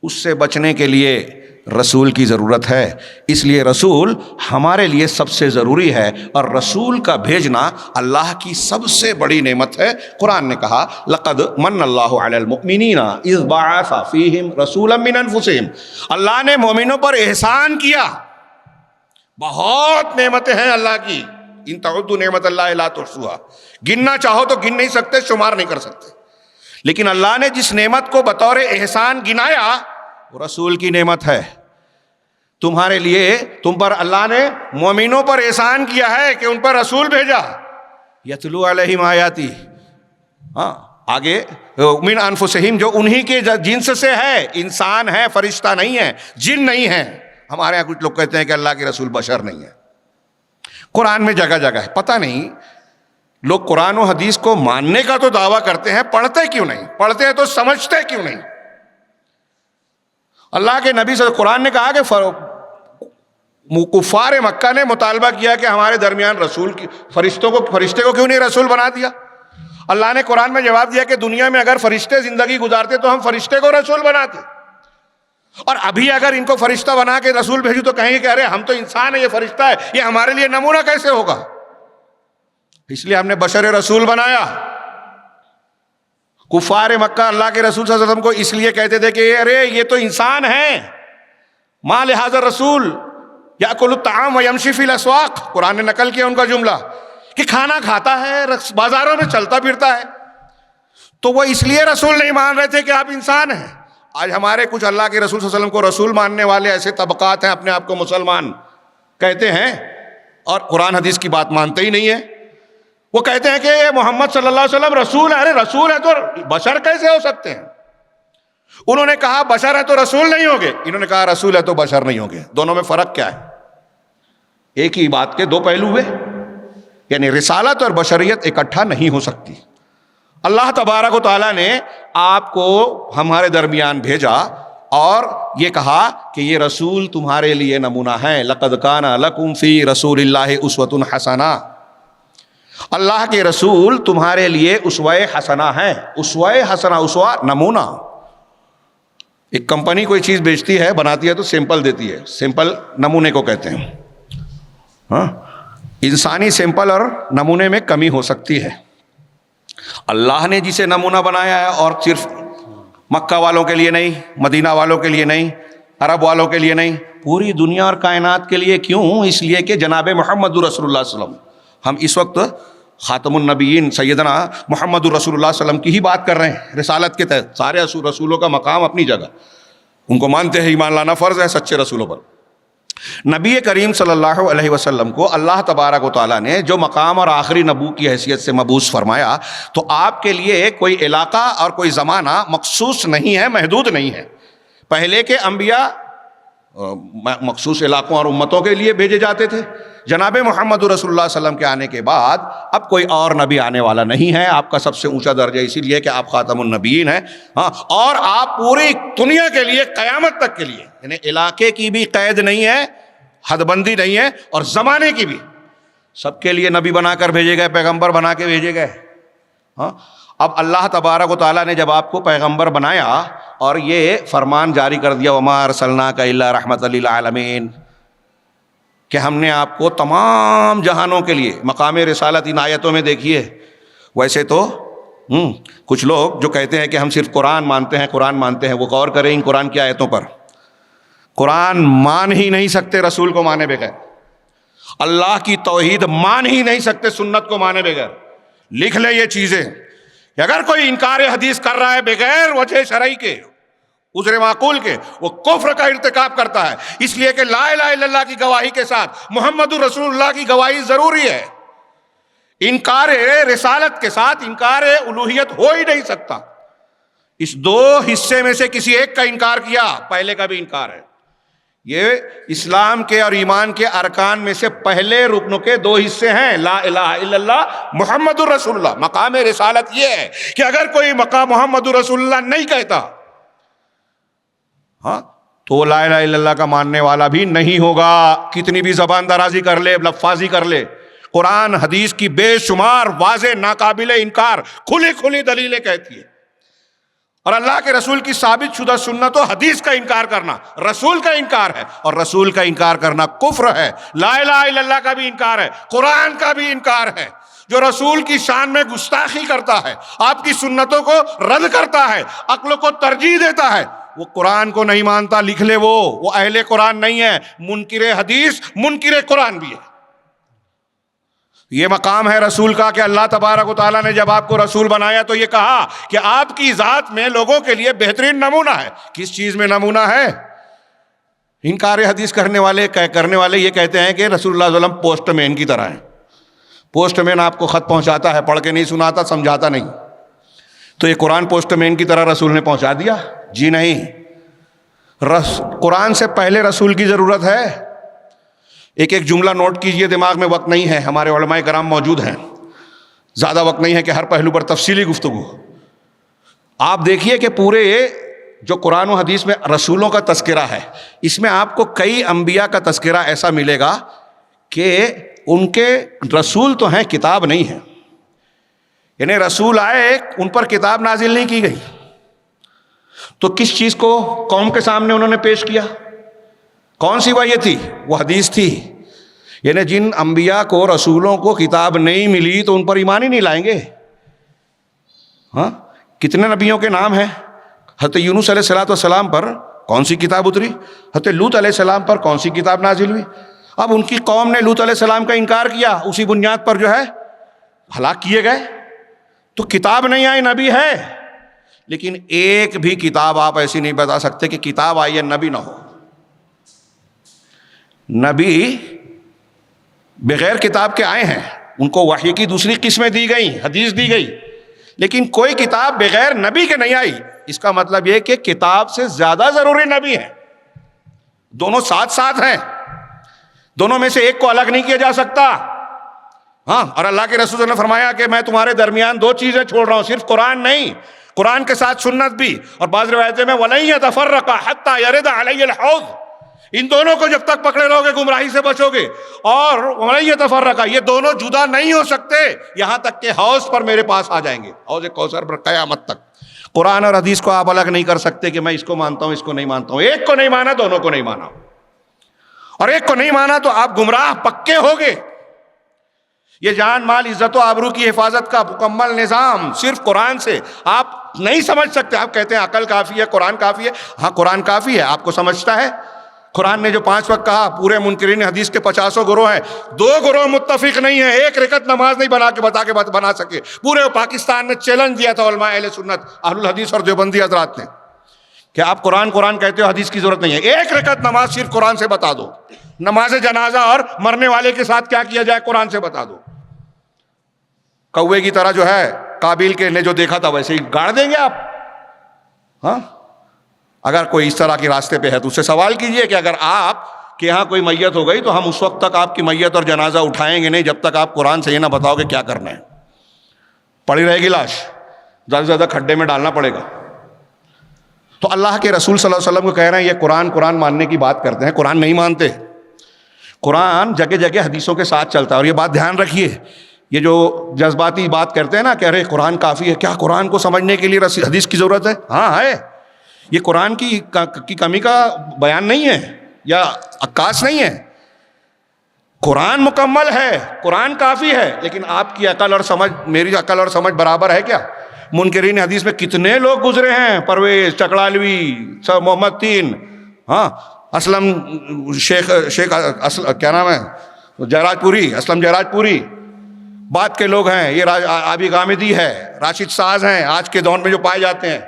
اس سے بچنے کے لیے رسول کی ضرورت ہے، اس لیے رسول ہمارے لیے سب سے ضروری ہے، اور رسول کا بھیجنا اللہ کی سب سے بڑی نعمت ہے۔ قرآن نے کہا لقد من اللہ علی المؤمنین اذ بعث فیہم رسولا من انفسہم، اللہ نے مومنوں پر احسان کیا، بہت نعمتیں ہیں اللہ کی، ان تعدوا نعمت اللہ لا تحصوها, گننا چاہو تو گن نہیں سکتے, شمار نہیں کر سکتے. لیکن اللہ نے جس نعمت کو بطور احسان گنایا وہ رسول کی نعمت ہے. تمہارے لیے, تم پر اللہ نے مومنوں پر احسان کیا ہے کہ ان پر رسول بھیجا, یتلو علیہم آیاتی. ہاں آگے من انفسہم, جو انہی کے جنس سے ہے, انسان ہے, فرشتہ نہیں ہے, جن نہیں ہے. ہمارے یہاں کچھ لوگ کہتے ہیں کہ اللہ کے رسول بشر نہیں ہے. قرآن میں جگہ جگہ ہے. پتہ نہیں لوگ قرآن و حدیث کو ماننے کا تو دعویٰ کرتے ہیں, پڑھتے کیوں نہیں؟ پڑھتے ہیں تو سمجھتے کیوں نہیں؟ اللہ کے نبی صلی اللہ علیہ وسلم, قرآن نے کہا کہ کفار مکہ نے مطالبہ کیا کہ ہمارے درمیان رسول کی, فرشتے کو کیوں نہیں رسول بنا دیا؟ اللہ نے قرآن میں جواب دیا کہ دنیا میں اگر فرشتے زندگی گزارتے تو ہم فرشتے کو رسول بناتے, اور ابھی اگر ان کو فرشتہ بنا کے رسول بھیجو تو کہیں کہ ارے ہم تو انسان ہیں, یہ فرشتہ ہے, یہ ہمارے لیے نمونہ کیسے ہوگا؟ اس لیے ہم نے بشر رسول بنایا. کفار مکہ اللہ کے رسول صلی اللہ علیہ وسلم کو اس لیے کہتے تھے کہ ارے یہ تو انسان ہے, ما لہذا رسول یاکل الطعام ویمشی فی الاسواق. قرآن نے نقل کیا ان کا جملہ کہ کھانا کھاتا ہے, بازاروں میں چلتا پھرتا ہے. تو وہ اس لیے رسول نہیں مان رہے تھے کہ آپ انسان ہیں. آج ہمارے کچھ اللہ کے رسول صلی اللہ علیہ وسلم کو رسول ماننے والے ایسے طبقات ہیں, اپنے آپ کو مسلمان کہتے ہیں اور قرآن حدیث کی بات مانتے ہی نہیں ہیں. وہ کہتے ہیں کہ محمد صلی اللہ علیہ وسلم رسول ہے. ارے رسول ہے تو بشر کیسے ہو سکتے ہیں؟ انہوں نے کہا بشر ہے تو رسول نہیں ہوگے, انہوں نے کہا رسول ہے تو بشر نہیں ہوگے. دونوں میں فرق کیا ہے؟ ایک ہی بات کے دو پہلو ہوئے, یعنی رسالت اور بشریت اکٹھا نہیں ہو سکتی. اللہ تبارک و تعالیٰ نے آپ کو ہمارے درمیان بھیجا اور یہ کہا کہ یہ رسول تمہارے لیے نمونہ ہے. لقد کان لکم فی رسول اللہ اسوۃ حسنہ. اللہ کے رسول تمہارے لیے اسوہ حسنہ ہے. اسوہ حسنہ, اسوہ نمونہ. ایک کمپنی کوئی چیز بیچتی ہے, بناتی ہے تو سیمپل دیتی ہے, سیمپل نمونے کو کہتے ہیں. ہاں, انسانی سیمپل اور نمونے میں کمی ہو سکتی ہے. اللہ نے جسے نمونہ بنایا ہے, اور صرف مکہ والوں کے لیے نہیں, مدینہ والوں کے لیے نہیں, عرب والوں کے لیے نہیں, پوری دنیا اور کائنات کے لیے. کیوں؟ اس لیے کہ جناب محمد رسول اللہ صلی اللہ علیہ وسلم, ہم اس وقت خاتم النبیین سیدنا محمد رسول اللہ صلی اللہ علیہ وسلم کی ہی بات کر رہے ہیں. رسالت کے تحت سارے رسولوں کا مقام اپنی جگہ, ان کو مانتے ہیں, ایمان لانا فرض ہے سچے رسولوں پر. نبی کریم صلی اللہ علیہ وسلم کو اللہ تبارک و تعالیٰ نے جو مقام اور آخری نبو کی حیثیت سے مبعوث فرمایا, تو آپ کے لیے کوئی علاقہ اور کوئی زمانہ مخصوص نہیں ہے, محدود نہیں ہے. پہلے کے انبیاء مخصوص علاقوں اور امتوں کے لیے بھیجے جاتے تھے. جناب محمد رسول اللہ صلی اللہ علیہ وسلم کے آنے کے بعد اب کوئی اور نبی آنے والا نہیں ہے. آپ کا سب سے اونچا درجہ اسی لیے کہ آپ خاتم النبیین ہیں. ہاں, اور آپ پوری دنیا کے لیے قیامت تک کے لیے, یعنی علاقے کی بھی قید نہیں ہے, حد بندی نہیں ہے, اور زمانے کی بھی, سب کے لیے نبی بنا کر بھیجے گئے, پیغمبر بنا کے بھیجے گئے. ہاں, اب اللہ تبارک و تعالیٰ نے جب آپ کو پیغمبر بنایا اور یہ فرمان جاری کر دیا, وما ارسلناک الا رحمۃ للعالمین, کہ ہم نے آپ کو تمام جہانوں کے لیے, مقام رسالت ان آیتوں میں دیکھیے. ویسے تو کچھ لوگ جو کہتے ہیں کہ ہم صرف قرآن مانتے ہیں, قرآن مانتے ہیں, وہ غور کریں ان قرآن کی آیتوں پر. قرآن مان ہی نہیں سکتے رسول کو مانے بغیر, اللہ کی توحید مان ہی نہیں سکتے سنت کو مانے بغیر. لکھ لے یہ چیزیں کہ اگر کوئی انکار حدیث کر رہا ہے بغیر وجہ شرعی کے, عذر معقول کے, وہ کفر کا ارتکاب کرتا ہے. اس لیے کہ لا الہ الا اللہ کی گواہی کے ساتھ محمد رسول اللہ کی گواہی ضروری ہے. انکار رسالت کے ساتھ انکار الوہیت ہو ہی نہیں سکتا. اس دو حصے میں سے کسی ایک کا انکار کیا, پہلے کا بھی انکار ہے. یہ اسلام کے اور ایمان کے ارکان میں سے پہلے رکنوں کے دو حصے ہیں, لا الہ الا اللہ, محمد الرسول اللہ. مقام رسالت یہ ہے کہ اگر کوئی مقام محمد الرسول اللہ نہیں کہتا, ہاں, تو لا الہ الا اللہ کا ماننے والا بھی نہیں ہوگا, کتنی بھی زبان درازی کر لے, لفاظی کر لے. قرآن حدیث کی بے شمار واضح ناقابل انکار کھلی کھلی دلیلیں کہتی ہے. اور اللہ کے رسول کی ثابت شدہ سنت و حدیث کا انکار کرنا رسول کا انکار ہے, اور رسول کا انکار کرنا کفر ہے. لا الہ الا اللہ کا بھی انکار ہے, قرآن کا بھی انکار ہے. جو رسول کی شان میں گستاخی کرتا ہے, آپ کی سنتوں کو رد کرتا ہے, عقل کو ترجیح دیتا ہے, وہ قرآن کو نہیں مانتا. لکھ لے, وہ اہل قرآن نہیں ہے, منکر حدیث منکر قرآن بھی ہے. یہ مقام ہے رسول کا کہ اللہ تبارک و تعالیٰ نے جب آپ کو رسول بنایا تو یہ کہا کہ آپ کی ذات میں لوگوں کے لیے بہترین نمونہ ہے. کس چیز میں نمونہ ہے؟ انکار حدیث کرنے والے یہ کہتے ہیں کہ رسول اللہ صلی اللہ علیہ وسلم پوسٹ مین کی طرح ہیں. پوسٹ مین آپ کو خط پہنچاتا ہے، پڑھ کے نہیں سناتا، سمجھاتا نہیں. تو یہ قرآن پوسٹ مین کی طرح رسول نے پہنچا دیا؟ جی نہیں. قرآن سے پہلے رسول کی ضرورت ہے. ایک ایک جملہ نوٹ کیجئے، دماغ میں وقت نہیں ہے، ہمارے علماء کرام موجود ہیں، زیادہ وقت نہیں ہے کہ ہر پہلو پر تفصیلی گفتگو. آپ دیکھیے کہ پورے جو قرآن و حدیث میں رسولوں کا تذکرہ ہے، اس میں آپ کو کئی انبیاء کا تذکرہ ایسا ملے گا کہ ان کے رسول تو ہیں، کتاب نہیں ہے. یعنی رسول آئے، ان پر کتاب نازل نہیں کی گئی. تو کس چیز کو قوم کے سامنے انہوں نے پیش کیا؟ کون سی وحی تھی؟ وہ حدیث تھی. یعنی جن انبیاء کو، رسولوں کو کتاب نہیں ملی تو ان پر ایمان ہی نہیں لائیں گے. ہاں، کتنے نبیوں کے نام ہیں؟ حضرت یونس علیہ السلام پر کون سی کتاب اتری؟ حضرت لوط علیہ السلام پر کون سی کتاب نازل ہوئی؟ اب ان کی قوم نے لوط علیہ السلام کا انکار کیا، اسی بنیاد پر جو ہے ہلاک کیے گئے. تو کتاب نہیں آئی، نبی ہے. لیکن ایک بھی کتاب آپ ایسی نہیں بتا سکتے کہ کتاب آئی ہے نبی نہ ہو. نبی بغیر کتاب کے آئے ہیں، ان کو وحی کی دوسری قسمیں دی گئیں، حدیث دی گئی، لیکن کوئی کتاب بغیر نبی کے نہیں آئی. اس کا مطلب یہ کہ کتاب سے زیادہ ضروری نبی ہے. دونوں ساتھ ساتھ ہیں، دونوں میں سے ایک کو الگ نہیں کیا جا سکتا. ہاں، اور اللہ کے رسول نے فرمایا کہ میں تمہارے درمیان دو چیزیں چھوڑ رہا ہوں، صرف قرآن نہیں، قرآن کے ساتھ سنت بھی. اور بعض روایتیں میں وَلَن يَتَفَرَّقَا حَتَّى يَرِدَ عَلَيَّ الْحَوْض، ان دونوں کو جب تک پکڑے رہو گے گمراہی سے بچو گے. اور وَلَن يَتَفَرَّقَا، یہ دونوں جدا نہیں ہو سکتے یہاں تک کہ حوض پر میرے پاس آ جائیں گے، حوض کوثر پر قیامت تک. قرآن اور حدیث کو آپ الگ نہیں کر سکتے کہ میں اس کو مانتا ہوں، اس کو نہیں مانتا ہوں. ایک کو نہیں مانا، دونوں کو نہیں مانا. اور ایک کو نہیں مانا تو آپ گمراہ پکے ہوگے. یہ جان مال عزت و آبرو کی حفاظت کا مکمل نظام صرف قرآن سے آپ نہیں سمجھ سکتے. آپ کہتے ہیں عقل کافی ہے، قرآن کافی ہے. ہاں، قرآن کافی ہے، آپ کو سمجھتا ہے. قرآن نے جو 5 وقت کہا، پورے منکرین حدیث کے 50 گروہ ہیں، 2 گروہ متفق نہیں ہیں، ایک رکعت نماز نہیں بنا سکے. پورے پاکستان نے چیلنج دیا تھا علماء اہل سنت، اہل الحدیث اور دیوبندی حضرات نے کہ آپ قرآن کہتے ہو، حدیث کی ضرورت نہیں ہے، ایک رکعت نماز صرف قرآن سے بتا دو. نماز جنازہ اور مرنے والے کے ساتھ کیا کیا جائے قرآن سے بتا دو. کوے کی طرح جو ہے قابیل کے نے جو دیکھا تھا ویسے ہی گاڑ دیں گے آپ. ہاں، اگر کوئی اس طرح کے راستے پہ ہے تو اس سے سوال کیجئے کہ اگر آپ کے یہاں کوئی میت ہو گئی تو ہم اس وقت تک آپ کی میت اور جنازہ اٹھائیں گے نہیں جب تک آپ قرآن سے یہ نہ بتاؤ گے کیا کرنا ہے. پڑی رہے گی لاش، زیادہ سے زیادہ کھڈے میں ڈالنا پڑے گا. تو اللہ کے رسول صلی اللہ علیہ وسلم کو کہہ رہے ہیں یہ قرآن ماننے کی بات کرتے ہیں، قرآن نہیں مانتے. قرآن جگہ جگہ حدیثوں کے ساتھ چلتا ہے. اور یہ بات دھیان رکھیے، یہ جو جذباتی بات کرتے ہیں نا، کہہ رہے قرآن کافی ہے، کیا قرآن کو سمجھنے کے لیے حدیث کی ضرورت ہے؟ ہاں ہے. یہ قرآن کی کمی کا بیان نہیں ہے یا عکاس نہیں ہے. قرآن مکمل ہے، قرآن کافی ہے، لیکن آپ کی عقل اور سمجھ، میری عقل اور سمجھ برابر ہے کیا؟ منکرین حدیث میں کتنے لوگ گزرے ہیں، پرویز چکڑالوی، محمد تین، ہاں، اسلم شیخ کیا نام ہے، جیراج پوری، اسلم جیراج پوری بات کے لوگ ہیں. یہ آبی غامدی ہے، راشد ساز ہیں آج کے دور میں جو پائے جاتے ہیں.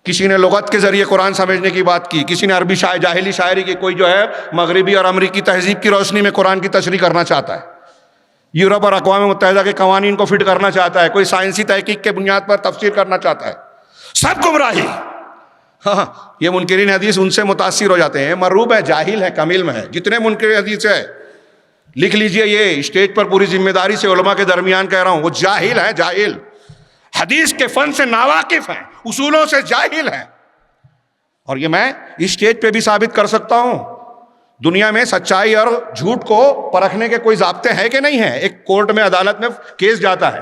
کسی نے لغت کے ذریعے قرآن سمجھنے کی بات کی، کسی نے عربی جاہلی شاعری کی، کوئی جو ہے مغربی اور امریکی تہذیب کی روشنی میں قرآن کی تشریح کرنا چاہتا ہے، یورپ اور اقوام متحدہ کے قوانین کو فٹ کرنا چاہتا ہے، کوئی سائنسی تحقیق کے بنیاد پر تفسیر کرنا چاہتا ہے. سب گمراہی. ہاں، یہ منکرین حدیث ان سے متاثر ہو جاتے ہیں، مرعوب ہے، جاہل ہے، کم علم ہے. جتنے منکرین حدیث ہے لکھ لیجئے، یہ اسٹیج پر پوری ذمہ داری سے علماء کے درمیان کہہ رہا ہوں، وہ جاہل ہے، جاہل. حدیث کے فن سے ناواقف ہیں، اصولوں سے جاہل ہیں. اور یہ میں اس اسٹیج پہ بھی ثابت کر سکتا ہوں. دنیا میں سچائی اور جھوٹ کو پرکھنے کے کوئی ضابطے ہیں کہ نہیں ہیں؟ ایک کورٹ میں، عدالت میں کیس جاتا ہے،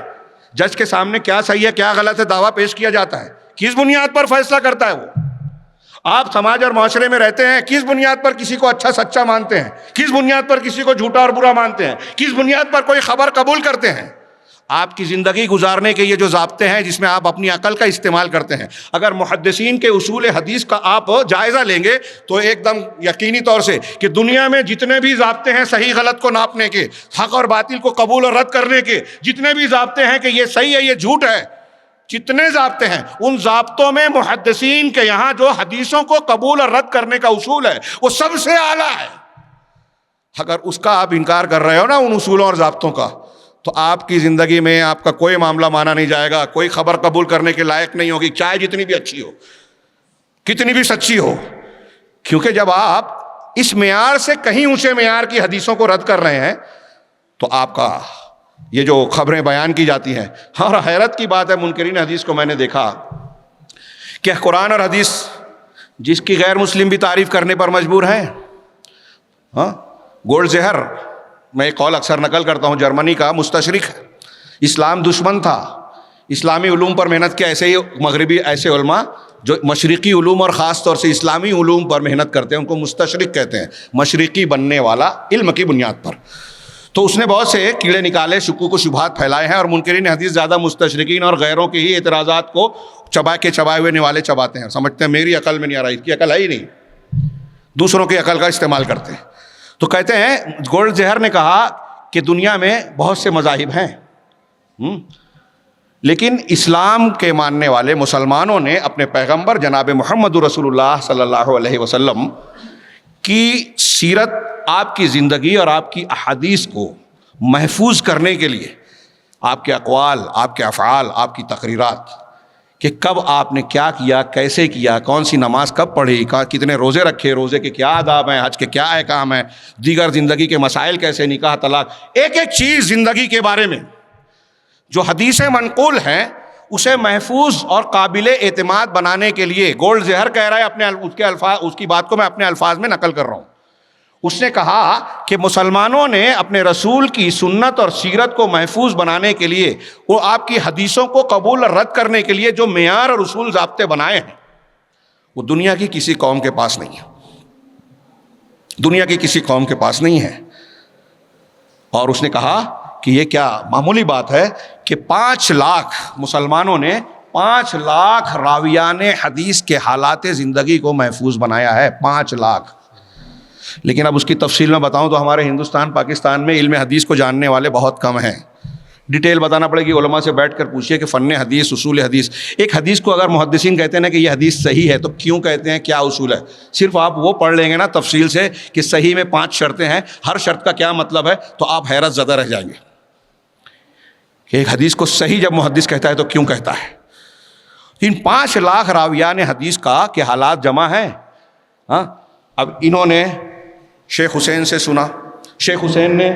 جج کے سامنے کیا صحیح ہے کیا غلط ہے دعویٰ پیش کیا جاتا ہے. کس بنیاد پر فیصلہ کرتا ہے وہ؟ آپ سماج اور معاشرے میں رہتے ہیں، کس بنیاد پر کسی کو اچھا سچا مانتے ہیں؟ کس بنیاد پر کسی کو جھوٹا اور برا مانتے ہیں؟ کس بنیاد پر کوئی خبر قبول کرتے ہیں؟ آپ کی زندگی گزارنے کے یہ جو ضابطے ہیں جس میں آپ اپنی عقل کا استعمال کرتے ہیں، اگر محدثین کے اصول حدیث کا آپ جائزہ لیں گے تو ایک دم یقینی طور سے کہ دنیا میں جتنے بھی ضابطے ہیں صحیح غلط کو ناپنے کے، حق اور باطل کو قبول اور رد کرنے کے، جتنے بھی ضابطے ہیں کہ یہ صحیح ہے یہ جھوٹ ہے، جتنے ضابطے ہیں ان ضابطوں میں محدثین کے یہاں جو حدیثوں کو قبول اور رد کرنے کا اصول ہے وہ سب سے اعلیٰ ہے۔ اگر اس کا آپ انکار کر رہے ہو نا ان اصولوں اور ضابطوں کا، تو آپ کی زندگی میں آپ کا کوئی معاملہ مانا نہیں جائے گا، کوئی خبر قبول کرنے کے لائق نہیں ہوگی، چاہے جتنی بھی اچھی ہو، کتنی بھی سچی ہو، کیونکہ جب آپ اس معیار سے کہیں اونچے معیار کی حدیثوں کو رد کر رہے ہیں تو آپ کا یہ جو خبریں بیان کی جاتی ہیں، اور حیرت کی بات ہے منکرین حدیث کو میں نے دیکھا کہ قرآن اور حدیث جس کی غیر مسلم بھی تعریف کرنے پر مجبور ہیں۔ گولڈ زہر، میں ایک قول اکثر نقل کرتا ہوں، جرمنی کا مستشرق ہے، اسلام دشمن تھا، اسلامی علوم پر محنت کیا، ایسے ہی مغربی ایسے علماء جو مشرقی علوم اور خاص طور سے اسلامی علوم پر محنت کرتے ہیں ان کو مستشرق کہتے ہیں، مشرقی بننے والا علم کی بنیاد پر۔ تو اس نے بہت سے کیڑے نکالے، شکوک و شبہات پھیلائے ہیں، اور منکرین حدیث زیادہ مستشرقین اور غیروں کے ہی اعتراضات کو چبائے ہوئے نوالے چباتے ہیں، سمجھتے ہیں میری عقل میں نہیں آ رہا، اس کی عقل ہے ہی نہیں، دوسروں کی عقل کا استعمال کرتے ہیں۔ تو کہتے ہیں گولڈ زہر نے کہا کہ دنیا میں بہت سے مذاہب ہیں، لیکن اسلام کے ماننے والے مسلمانوں نے اپنے پیغمبر جناب محمد رسول اللہ صلی اللہ علیہ وسلم کی سیرت، آپ کی زندگی اور آپ کی احادیث کو محفوظ کرنے کے لیے آپ کے اقوال، آپ کے افعال، آپ کی تقریرات، کہ کب آپ نے کیا کیا، کیسے کیا، کون سی نماز کب پڑھی، کتنے روزے رکھے، روزے کے کیا آداب ہیں، حج کے کیا احکام ہیں، دیگر زندگی کے مسائل کیسے، نکاح طلاق، ایک ایک چیز زندگی کے بارے میں جو حدیثیں منقول ہیں اسے محفوظ اور قابل اعتماد بنانے کے لیے گولڈ زہر کہہ رہا ہے، اس کی بات کو میں اپنے الفاظ میں نقل کر رہا ہوں۔ اس نے کہا کہ مسلمانوں نے اپنے رسول کی سنت اور سیرت کو محفوظ بنانے کے لیے، وہ آپ کی حدیثوں کو قبول اور رد کرنے کے لیے جو معیار اور اصول ضابطے بنائے ہیں وہ دنیا کی کسی قوم کے پاس نہیں ہے، دنیا کی کسی قوم کے پاس نہیں ہے۔ اور اس نے کہا کہ یہ کیا معمولی بات ہے کہ 5 لاکھ مسلمانوں نے 5 لاکھ راویان حدیث کے حالات زندگی کو محفوظ بنایا ہے، 5 لاکھ۔ لیکن اب اس کی تفصیل میں بتاؤں تو ہمارے ہندوستان پاکستان میں علم حدیث کو جاننے والے بہت کم ہیں، ڈیٹیل بتانا پڑے گی، علماء سے بیٹھ کر پوچھئے کہ فن حدیث، اصول حدیث، ایک حدیث کو اگر محدثین کہتے ہیں نا کہ یہ حدیث صحیح ہے تو کیوں کہتے ہیں، کیا اصول ہے؟ صرف آپ وہ پڑھ لیں گے نا تفصیل سے کہ صحیح میں 5 شرطیں ہیں، ہر شرط کا کیا مطلب ہے، تو آپ حیرت زدہ رہ جائیں گے کہ ایک حدیث کو صحیح جب محدث کہتا ہے تو کیوں کہتا ہے۔ ان 5 لاکھ راویان حدیث کا کہ حالات جمع ہیں۔ اب انہوں نے شیخ حسین سے سنا، شیخ حسین نے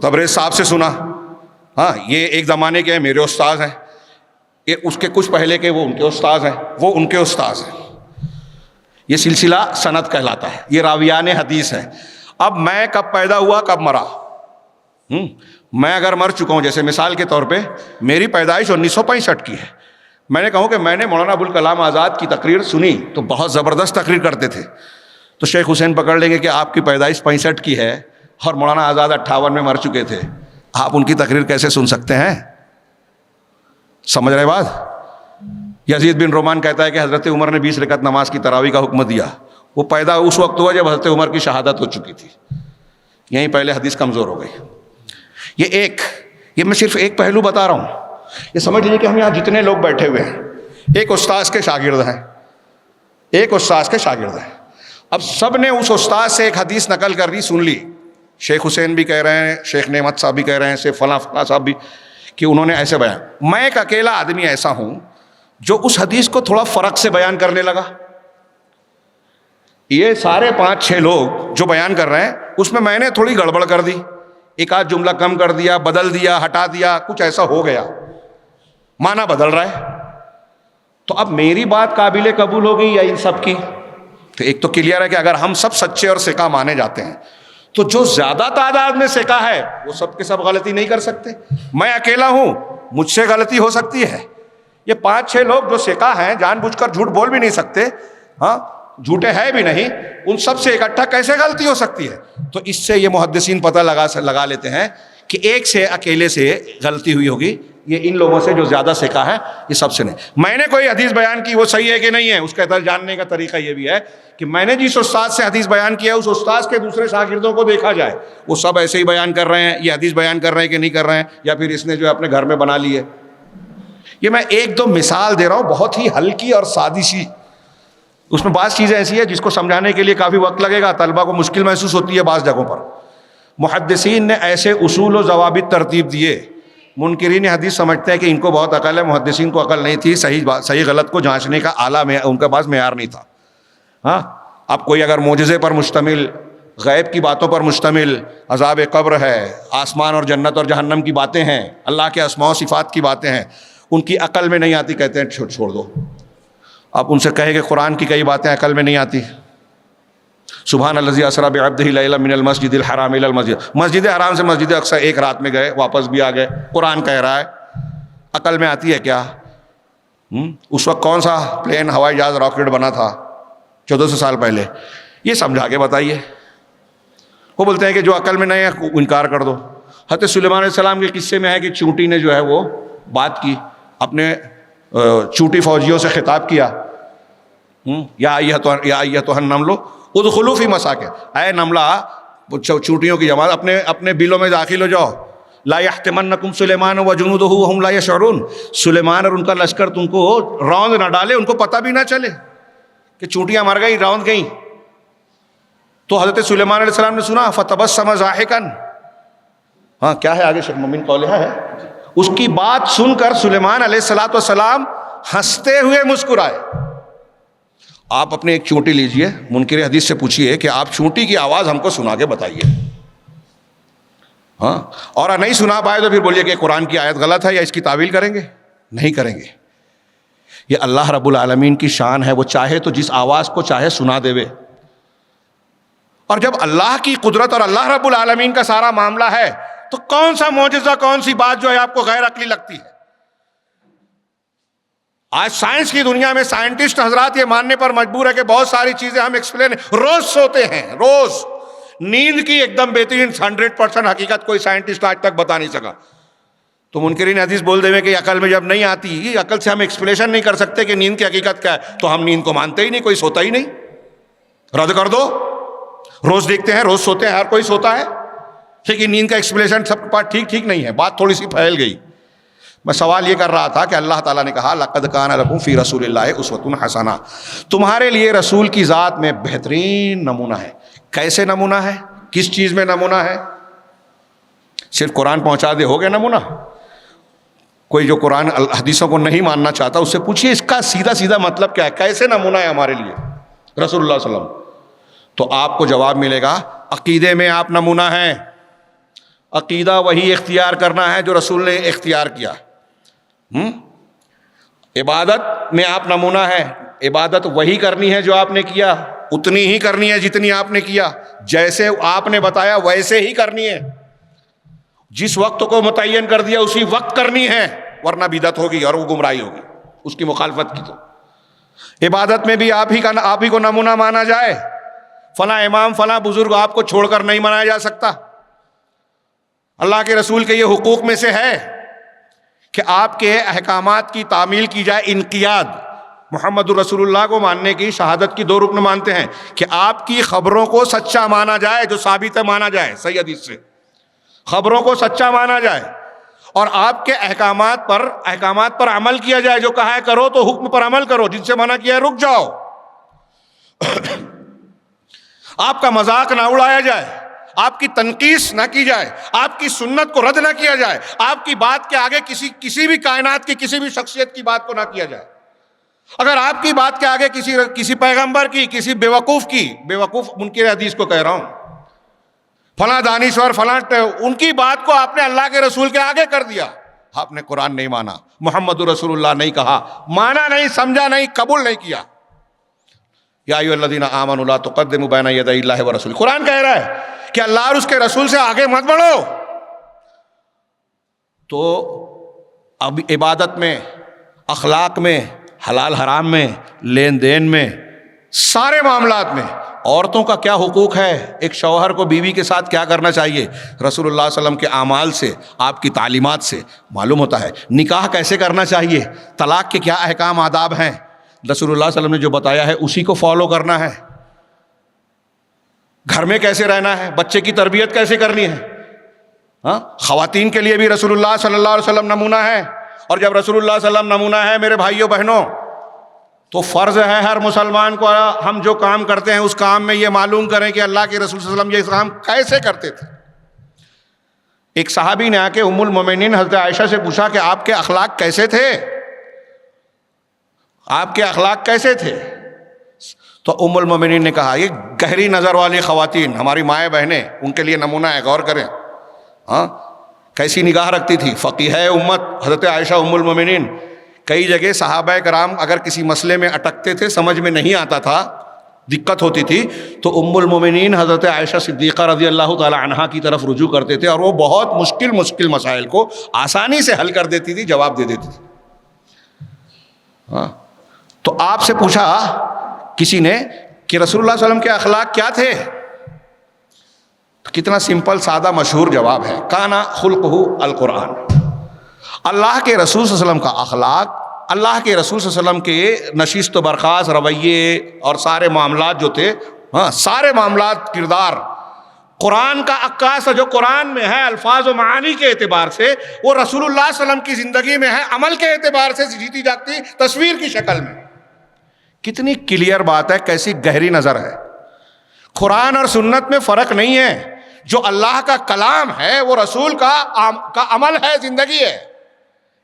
تبریز صاحب سے سنا، یہ ایک زمانے کے میرے استاذ ہیں، یہ اس کے کچھ پہلے کے وہ ان کے استاذ ہیں، وہ ان کے استاذ ہیں، یہ سلسلہ سند کہلاتا ہے، یہ راویان حدیث ہے۔ اب میں کب پیدا ہوا کب مرا، میں اگر مر چکا ہوں، جیسے مثال کے طور پہ میری پیدائش 1965 کی ہے، میں نے کہوں کہ میں نے مولانا ابوالکلام آزاد کی تقریر سنی تو بہت زبردست تقریر کرتے تھے، تو شیخ حسین پکڑ لیں گے کہ آپ کی پیدائش 65 کی ہے اور مولانا آزاد 58 میں مر چکے تھے، آپ ان کی تقریر کیسے سن سکتے ہیں؟ سمجھ رہے بات؟ یزید بن رومان کہتا ہے کہ حضرت عمر نے 20 رکعت نماز کی تراویح کا حکم دیا، وہ پیدا اس وقت ہوا جب حضرت عمر کی شہادت ہو چکی تھی، یہیں پہلے حدیث کمزور ہو گئی۔ یہ میں صرف ایک پہلو بتا رہا ہوں، یہ سمجھ لیجیے کہ ہم یہاں جتنے لوگ بیٹھے ہوئے ہیں ایک استاذ کے شاگرد ہیں، ایک استاذ کے شاگرد ہیں، اب سب نے اس استاذ سے ایک حدیث نقل کر لی، سن لی، شیخ حسین بھی کہہ رہے ہیں، شیخ نعمت صاحب بھی کہہ رہے ہیں، شیخ فلاں صاحب بھی، کہ انہوں نے ایسے بیان، میں ایک اکیلا آدمی ایسا ہوں جو اس حدیث کو تھوڑا فرق سے بیان کرنے لگا۔ یہ سارے 5-6 لوگ جو بیان کر رہے ہیں اس میں میں نے تھوڑی گڑبڑ کر دی، ایک آدھ جملہ کم کر دیا، بدل دیا، ہٹا دیا، کچھ ایسا ہو گیا، معنی بدل رہا ہے، تو اب میری بات قابل قبول ہوگی یا ان سب کی؟ تو ایک تو کلیئر ہے کہ اگر ہم سب سچے اور ثقہ مانے جاتے ہیں تو جو زیادہ تعداد میں ثقہ ہے وہ سب کے سب غلطی نہیں کر سکتے، میں اکیلا ہوں مجھ سے غلطی ہو سکتی ہے، یہ 5-6 لوگ جو ثقہ ہیں جان بوجھ کر جھوٹ بول بھی نہیں سکتے، جھوٹے ہیں بھی نہیں، ان سب سے اکٹھا کیسے غلطی ہو سکتی ہے؟ تو اس سے یہ محدثین پتہ لگا لیتے ہیں کہ ایک سے اکیلے سے غلطی ہوئی ہوگی، یہ ان لوگوں سے جو زیادہ سیکھا ہے یہ سب سے نہیں. میں نے کوئی حدیث بیان کی وہ صحیح ہے کہ نہیں ہے، اس کا جاننے کا طریقہ یہ بھی ہے کہ میں نے جس استاد سے حدیث بیان کیا اس استاد کے دوسرے شاگردوں کو دیکھا جائے، وہ سب ایسے ہی بیان کر رہے ہیں، یہ حدیث بیان کر رہے ہیں کہ نہیں کر رہے ہیں، یا پھر اس نے جو اپنے گھر میں بنا لی ہے. یہ میں ایک دو مثال دے رہا ہوں بہت ہی ہلکی اور سادی سی. اس میں بعض چیزیں ایسی ہیں جس کو سمجھانے کے لیے کافی وقت لگے گا، طلبہ کو مشکل محسوس ہوتی ہے بعض جگہوں پر. محدثین نے ایسے اصول و ضوابط ترتیب دیے، منکرین حدیث سمجھتے ہیں کہ ان کو بہت عقل ہے، محدثین کو عقل نہیں تھی، صحیح غلط کو جانچنے کا اعلیٰ ان کے پاس معیار نہیں تھا. ہاں، اب کوئی اگر معجزے پر مشتمل، غیب کی باتوں پر مشتمل، عذاب قبر ہے، آسمان اور جنت اور جہنم کی باتیں ہیں، اللہ کے اسماء و صفات کی باتیں ہیں، ان کی عقل میں نہیں آتی، کہتے ہیں چھوڑ دو. آپ ان سے کہیں کہ قرآن کی کئی باتیں عقل میں نہیں آتی. سبحان الذی اسری بعبدہ لیلا من المسجد الحرام الی المسجد، مسجد حرام سے مسجد اقصی ایک رات میں گئے، واپس بھی آ گئے، قرآن کہہ رہا ہے. عقل میں آتی ہے کیا؟ اس وقت کون سا پلین، ہوائی جہاز، راکٹ بنا تھا 1400 سال پہلے؟ یہ سمجھا کے بتائیے. وہ بولتے ہیں کہ جو عقل میں نہیں ہے انکار کر دو. حضرت سلیمان علیہ السلام کے قصے میں ہے کہ چونٹی نے جو ہے وہ بات کی، اپنے چونٹی فوجیوں سے خطاب کیا، یا ایھا النمل ادخلوا فی مساکن، اے نملہ، چونٹیوں کی جماعت، اپنے بلوں میں داخل ہو جاؤ. لا یحطمنکم سلیمان وجنودہ وہم لا یشعرون، سلیمان اور ان کا لشکر تم کو روند نہ ڈالے، ان کو پتہ بھی نہ چلے کہ چونٹیاں مر گئی، روند گئیں. تو حضرت سلیمان علیہ السلام نے سنا، فتبسم ضاحکا. ہاں کیا ہے آگے؟ شیخ مومن قولہ ہے، اس کی بات سن کر سلیمان علیہ السلام ہنستے ہوئے مسکرائے. آپ اپنے ایک چونٹی لیجئے، منکر حدیث سے پوچھئے کہ آپ چونٹی کی آواز ہم کو سنا کے بتائیے. ہاں، اور نہیں سنا پائے تو پھر بولیے کہ قرآن کی آیت غلط ہے یا اس کی تعویل کریں گے. نہیں کریں گے. یہ اللہ رب العالمین کی شان ہے، وہ چاہے تو جس آواز کو چاہے سنا دے وے. اور جب اللہ کی قدرت اور اللہ رب العالمین کا سارا معاملہ ہے تو کون سا معجزہ، کون سی بات جو ہے آپ کو غیر عقلی لگتی ہے؟ آج سائنس کی دنیا میں سائنٹسٹ حضرات یہ ماننے پر مجبور ہے کہ بہت ساری چیزیں ہم ایکسپلین، روز سوتے ہیں، روز نیند کی ایک دم بہترین 100% حقیقت کوئی سائنٹسٹ آج تک بتا نہیں سکا. تو منکرین حدیث بول دے کہ عقل میں جب نہیں آتی، عقل سے ہم ایکسپلیشن نہیں کر سکتے کہ نیند کی حقیقت کیا ہے، تو ہم نیند کو مانتے ہی نہیں، کوئی سوتا ہی نہیں، رد کر دو. روز دیکھتے ہیں، روز سوتے ہیں، ہر کوئی سوتا ہے، لیکن نیند کا ایکسپلیشن سب کے پاس ٹھیک نہیں ہے. بات تھوڑی سی پھیل گئی. میں سوال یہ کر رہا تھا کہ اللہ تعالیٰ نے کہا لَقَدْ كَانَ لَكُمْ فِي رَسُولِ اللَّهِ أُسْوَةٌ حَسَنَةٌ، تمہارے لیے رسول کی ذات میں بہترین نمونہ ہے. کیسے نمونہ ہے؟ کس چیز میں نمونہ ہے؟ صرف قرآن پہنچا دے ہو گیا نمونہ؟ کوئی جو قرآن حدیثوں کو نہیں ماننا چاہتا اس سے پوچھئے اس کا سیدھا مطلب کیا ہے، کیسے نمونہ ہے ہمارے لیے رسول اللہ صلی اللہ علیہ وسلم؟ تو آپ کو جواب ملے گا عقیدے میں آپ نمونہ ہیں. عقیدہ وہی اختیار کرنا ہے جو رسول نے اختیار کیا. عبادت میں آپ نمونہ ہے، عبادت وہی کرنی ہے جو آپ نے کیا، اتنی ہی کرنی ہے جتنی آپ نے کیا، جیسے آپ نے بتایا ویسے ہی کرنی ہے. جس وقت کو متعین کر دیا اسی وقت کرنی ہے، ورنہ بدعت ہوگی اور وہ گمراہی ہوگی اس کی مخالفت کی. تو عبادت میں بھی آپ ہی کو نمونہ مانا جائے. فلاں امام، فلاں بزرگ آپ کو چھوڑ کر نہیں منایا جا سکتا. اللہ کے رسول کے یہ حقوق میں سے ہے کہ آپ کے احکامات کی تعمیل کی جائے. انقیاد، محمد رسول اللہ کو ماننے کی شہادت کی 2 رکن مانتے ہیں کہ آپ کی خبروں کو سچا مانا جائے، جو ثابت ہے مانا جائے صحیح حدیث سے، خبروں کو سچا مانا جائے، اور آپ کے احکامات پر عمل کیا جائے. جو کہا ہے کرو تو حکم پر عمل کرو، جن سے منع کیا ہے رک جاؤ. آپ کا مذاق نہ اڑایا جائے، آپ کی تنقیص نہ کی جائے، آپ کی سنت کو رد نہ کیا جائے، آپ کی بات کے آگے کسی بھی کائنات کی کسی بھی شخصیت کی بات کو نہ کیا جائے. اگر آپ کی بات کے آگے کسی پیغمبر کی، کسی بیوقوف منکر حدیث کو کہہ رہا ہوں، فلاں دانشور، فلاں، ان کی بات کو آپ نے اللہ کے رسول کے آگے کر دیا، آپ نے قرآن نہیں مانا، محمد رسول اللہ نہیں کہا، مانا نہیں، سمجھا نہیں، قبول نہیں کیا. یا ایھا الذین آمنوا لا تقدموا بین یدی اللہ ورسولہ، قرآن کہہ رہا ہے کہ اللہ اور اس کے رسول سے آگے مت بڑھو. تو اب عبادت میں، اخلاق میں، حلال حرام میں، لین دین میں، سارے معاملات میں عورتوں کا کیا حقوق ہے، ایک شوہر کو بیوی کے ساتھ کیا کرنا چاہیے، رسول اللہ صلی اللہ علیہ وسلم کے اعمال سے، آپ کی تعلیمات سے معلوم ہوتا ہے۔ نکاح کیسے کرنا چاہیے، طلاق کے کیا احکام آداب ہیں، رسول اللہ صلی اللہ علیہ وسلم نے جو بتایا ہے اسی کو فالو کرنا ہے۔ گھر میں کیسے رہنا ہے، بچے کی تربیت کیسے کرنی ہے، ہاں، خواتین کے لیے بھی رسول اللہ صلی اللہ علیہ وسلم نمونہ ہے۔ اور جب رسول اللہ صلی اللہ علیہ وسلم نمونہ ہے میرے بھائیوں بہنوں، تو فرض ہے ہر مسلمان کو ہم جو کام کرتے ہیں اس کام میں یہ معلوم کریں کہ اللہ کے رسول صلی اللہ علیہ وسلم یہ کام کیسے کرتے تھے۔ ایک صحابی نے آ کے ام المومنین حضرت عائشہ سے پوچھا کہ آپ کے اخلاق کیسے تھے، آپ کے اخلاق کیسے تھے؟ تو ام المومنین نے کہا، یہ گہری نظر والی خواتین ہماری مائیں بہنیں، ان کے لیے نمونہ ہے، غور کریں، ہاں کیسی نگاہ رکھتی تھی فقیہ امت حضرت عائشہ ام المومنین۔ کئی جگہ صحابہ کرام اگر کسی مسئلے میں اٹکتے تھے، سمجھ میں نہیں آتا تھا، دقت ہوتی تھی، تو ام المومنین حضرت عائشہ صدیقہ رضی اللہ تعالی عنہا کی طرف رجوع کرتے تھے، اور وہ بہت مشکل مسائل کو آسانی سے حل کر دیتی تھی، جواب دے دیتی تھی۔ ہاں تو آپ سے پوچھا کسی نے کہ رسول اللہ صلی اللہ علیہ وسلم کے اخلاق کیا تھے، تو کتنا سمپل سادہ مشہور جواب ہے، کانا خلقہ القرآن۔ اللہ کے رسول صلی اللہ علیہ وسلم کا اخلاق، اللہ کے رسول صلی اللہ علیہ وسلم کے نشست و برخاست رویے اور سارے معاملات جو تھے، ہاں سارے معاملات، کردار، قرآن کا عکاس جو قرآن میں ہے الفاظ و معانی کے اعتبار سے، وہ رسول اللہ صلی اللہ علیہ وسلم کی زندگی میں ہے عمل کے اعتبار سے جیتی جاتی تصویر کی شکل میں۔ کتنی کلیئر بات ہے، کیسی گہری نظر ہے۔ قرآن اور سنت میں فرق نہیں ہے، جو اللہ کا کلام ہے وہ رسول کا عمل ہے، زندگی ہے۔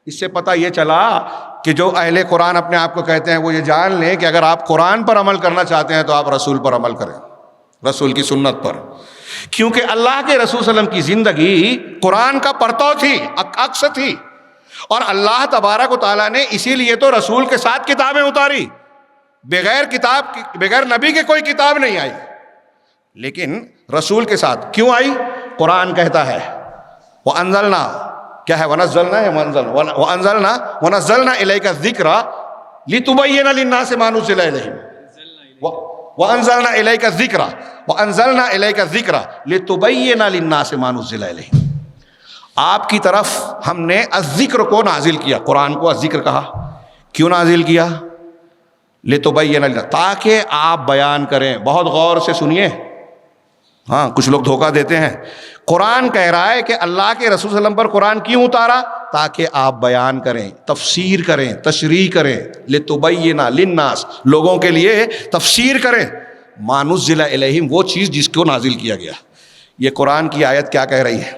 اس سے پتہ یہ چلا کہ جو اہل قرآن اپنے آپ کو کہتے ہیں وہ یہ جان لیں کہ اگر آپ قرآن پر عمل کرنا چاہتے ہیں تو آپ رسول پر عمل کریں، رسول کی سنت پر، کیونکہ اللہ کے رسول صلی اللہ علیہ وسلم کی زندگی قرآن کا پرتو تھی، عکس تھی، اور اللہ تبارک و تعالیٰ نے اسی لیے تو رسول کے ساتھ کتابیں اتاری۔ بغیر کتاب، بغیر نبی کے کوئی کتاب نہیں آئی، لیکن رسول کے ساتھ کیوں آئی؟ قرآن کہتا ہے وَأَنزَلْنَا، کیا ہے وَنَزَّلْنَا ہے وَأَنزَلْنَا وَنَزَّلْنَا إِلَيْكَ الذِّكْرَ لِتُبَيِّنَ لِلنَّاسِ مَا نُزِّلَ إِلَيْهِمْ وَأَنزَلْنَا إِلَيْكَ الذِّكْرَ وَأَنزَلْنَا إِلَيْكَ الذِّكْرَ لِتُبَيِّنَ لِلنَّاسِ مَا نُزِّلَ إِلَيْهِمْ، آپ کی طرف ہم نے الذکر کو نازل کیا، قرآن کو الذکر کہا، کیوں نازل کیا؟ لِتُبَيِّنَ لِلنَّاسِ، تاکہ آپ بیان کریں۔ بہت غور سے سنیے، ہاں کچھ لوگ دھوکہ دیتے ہیں۔ قرآن کہہ رہا ہے کہ اللہ کے رسول صلی اللہ علیہ وسلم پر قرآن کیوں اتارا؟ تاکہ آپ بیان کریں، تفسیر کریں، تشریح کریں، لِتُبَيِّنَ لِلنَّاسِ، لوگوں کے لیے تفسیر کریں، مَا نُزِّلَ إِلَيْهِمْ، وہ چیز جس کو نازل کیا گیا۔ یہ قرآن کی آیت کیا کہہ رہی ہے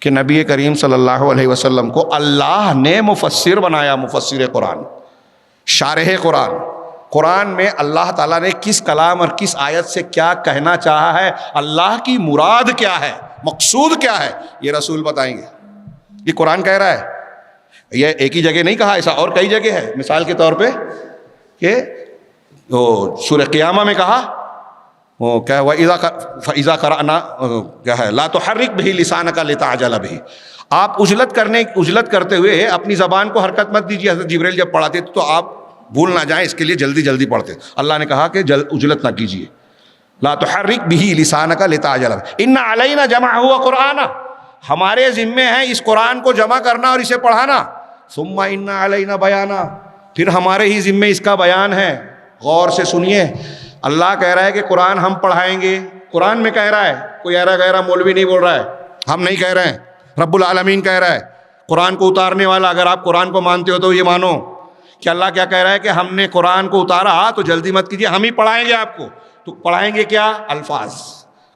کہ نبی کریم صلی اللہ علیہ وسلم کو اللہ نے مفسر بنایا، مفسر قرآن، شارح قرآن۔ قرآن میں اللہ تعالیٰ نے کس کلام اور کس آیت سے کیا کہنا چاہا ہے، اللہ کی مراد کیا ہے، مقصود کیا ہے، یہ رسول بتائیں گے۔ یہ قرآن کہہ رہا ہے، یہ ایک ہی جگہ نہیں کہا، ایسا اور کئی جگہ ہے۔ مثال کے طور پہ کہ سورہ قیامہ میں کہا وہ کیا ہے، فَإِذَا قَرَأْنَا کیا ہے، لَا تُحَرِّكْ بِهِ لِسَانَكَ لِتَعْجَلَ بِهِ، آپ اجلت کرتے ہوئے اپنی زبان کو حرکت مت دیجیے۔ حضرت جبریل جب پڑھاتے تھے تو آپ بھول نہ جائیں، اس کے لیے جلدی جلدی پڑھتے۔ اللہ نے کہا کہ اجلت نہ کیجیے، لا تحرک بہ لسانک لتعجل بہ، ان علینا جمعہ وقرآنہ، ہمارے ذمے ہے اس قرآن کو جمع کرنا اور اسے پڑھانا، ثم ان علینا بیانہ، پھر ہمارے ہی ذمے اس کا بیان ہے۔ غور سے سنیے، اللہ کہہ رہا ہے کہ قرآن ہم پڑھائیں گے، قرآن میں کہہ رہا ہے، کوئی ایرا غیرہ مولوی نہیں بول رہا ہے، ہم نہیں کہہ رہے ہیں، رب العالمین کہہ رہا ہے، قرآن کو اتارنے والا۔ اگر آپ قرآن کو مانتے ہو تو یہ مانو کہ اللہ کیا کہہ رہا ہے کہ ہم نے قرآن کو اتارا تو جلدی مت کیجیے، ہم ہی پڑھائیں گے آپ کو۔ تو پڑھائیں گے کیا؟ الفاظ،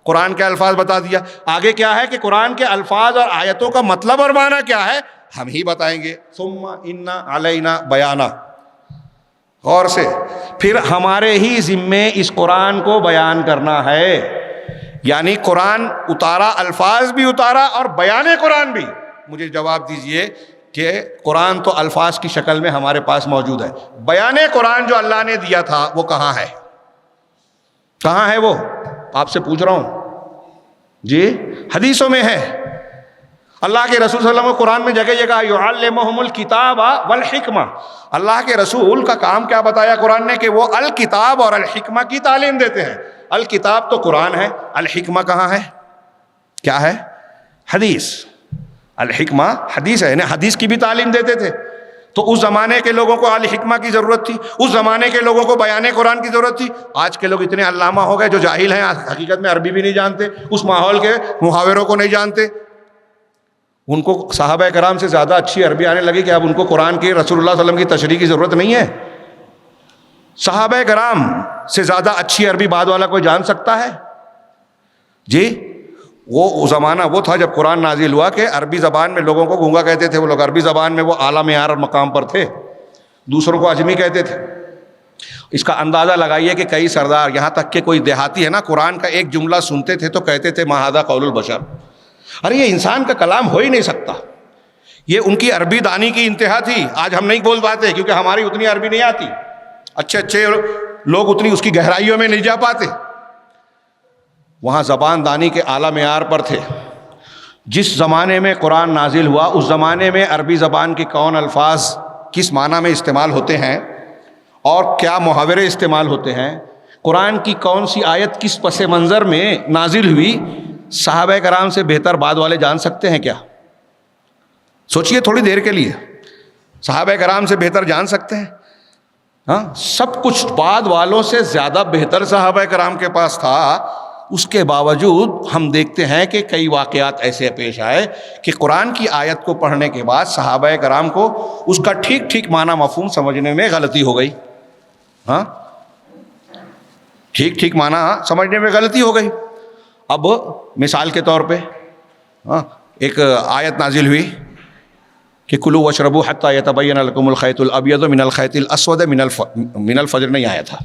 قرآن کے الفاظ بتا دیا۔ آگے کیا ہے کہ قرآن کے الفاظ اور آیتوں کا مطلب اور معنی کیا ہے ہم ہی بتائیں گے۔ ثم ان علینا بیانہ، غور سے، پھر ہمارے ہی ذمے اس قرآن کو بیان کرنا ہے، یعنی قرآن اتارا، الفاظ بھی اتارا اور بیان قرآن بھی۔ مجھے جواب دیجئے کہ قرآن تو الفاظ کی شکل میں ہمارے پاس موجود ہے، بیان قرآن جو اللہ نے دیا تھا وہ کہاں ہے؟ کہاں ہے وہ؟ آپ سے پوچھ رہا ہوں جی، حدیثوں میں ہے۔ اللہ کے رسول صلی اللہ علیہ وسلم کو قرآن میں جگہ جگہ یعلمہم الکتاب والحکمہ، اللہ کے رسول کا کام کیا بتایا قرآن نے کہ وہ الکتاب اور الحکمہ کی تعلیم دیتے ہیں۔ الکتاب تو قرآن ہے، الحکمہ کہاں ہے؟ کیا ہے؟ حدیث۔ الحکمہ حدیث ہے، یعنی حدیث کی بھی تعلیم دیتے تھے۔ تو اس زمانے کے لوگوں کو الحکمہ کی ضرورت تھی، اس زمانے کے لوگوں کو بیان قرآن کی ضرورت تھی۔ آج کے لوگ اتنے علامہ ہو گئے جو جاہل ہیں، حقیقت میں عربی بھی نہیں جانتے، اس ماحول کے محاوروں کو نہیں جانتے۔ ان کو صحابہ کرام سے زیادہ اچھی عربی آنے لگی کہ اب ان کو قرآن کی، رسول اللہ صلی اللہ علیہ وسلم کی تشریح کی ضرورت نہیں ہے۔ صحابہ کرام سے زیادہ اچھی عربی بعد والا کوئی جان سکتا ہے؟ جی، وہ زمانہ وہ تھا جب قرآن نازل ہوا کہ عربی زبان میں لوگوں کو گونگا کہتے تھے، وہ لوگ عربی زبان میں وہ اعلیٰ معیار اور مقام پر تھے، دوسروں کو اجمی کہتے تھے۔ اس کا اندازہ لگائیے کہ کئی سردار، یہاں تک کہ کوئی دیہاتی ہے نا، قرآن کا ایک جملہ سنتے تھے تو کہتے تھے ما ھذا قول البشر، ارے یہ انسان کا کلام ہو ہی نہیں سکتا۔ یہ ان کی عربی دانی کی انتہا تھی۔ آج ہم نہیں بول پاتے کیونکہ ہماری اتنی عربی نہیں آتی، اچھے لوگ اتنی اس کی گہرائیوں میں نہیں جا پاتے۔ وہاں زبان دانی کے اعلیٰ معیار پر تھے۔ جس زمانے میں قرآن نازل ہوا اس زمانے میں عربی زبان کے کون الفاظ کس معنی میں استعمال ہوتے ہیں اور کیا محاورے استعمال ہوتے ہیں، قرآن کی کون سی آیت کس پس منظر میں نازل ہوئی، صحابہ کرام سے بہتر بعد والے جان سکتے ہیں کیا؟ سوچئے تھوڑی دیر کے لیے، صحابہ کرام سے بہتر جان سکتے ہیں؟ ہاں، سب کچھ بعد والوں سے زیادہ بہتر صحابہ کرام کے پاس تھا۔ اس کے باوجود ہم دیکھتے ہیں کہ کئی واقعات ایسے پیش آئے کہ قرآن کی آیت کو پڑھنے کے بعد صحابہ کرام کو اس کا ٹھیک ٹھیک معنی مفہوم سمجھنے میں غلطی ہو گئی۔ ہاں، ٹھیک ٹھیک معنی سمجھنے میں غلطی ہو گئی۔ اب مثال کے طور پہ ایک آیت نازل ہوئی کہ کلوا واشربوا حتی یتبین لکم الخیط الابیض من الخیط الاسود من الفجر، نہیں آیا تھا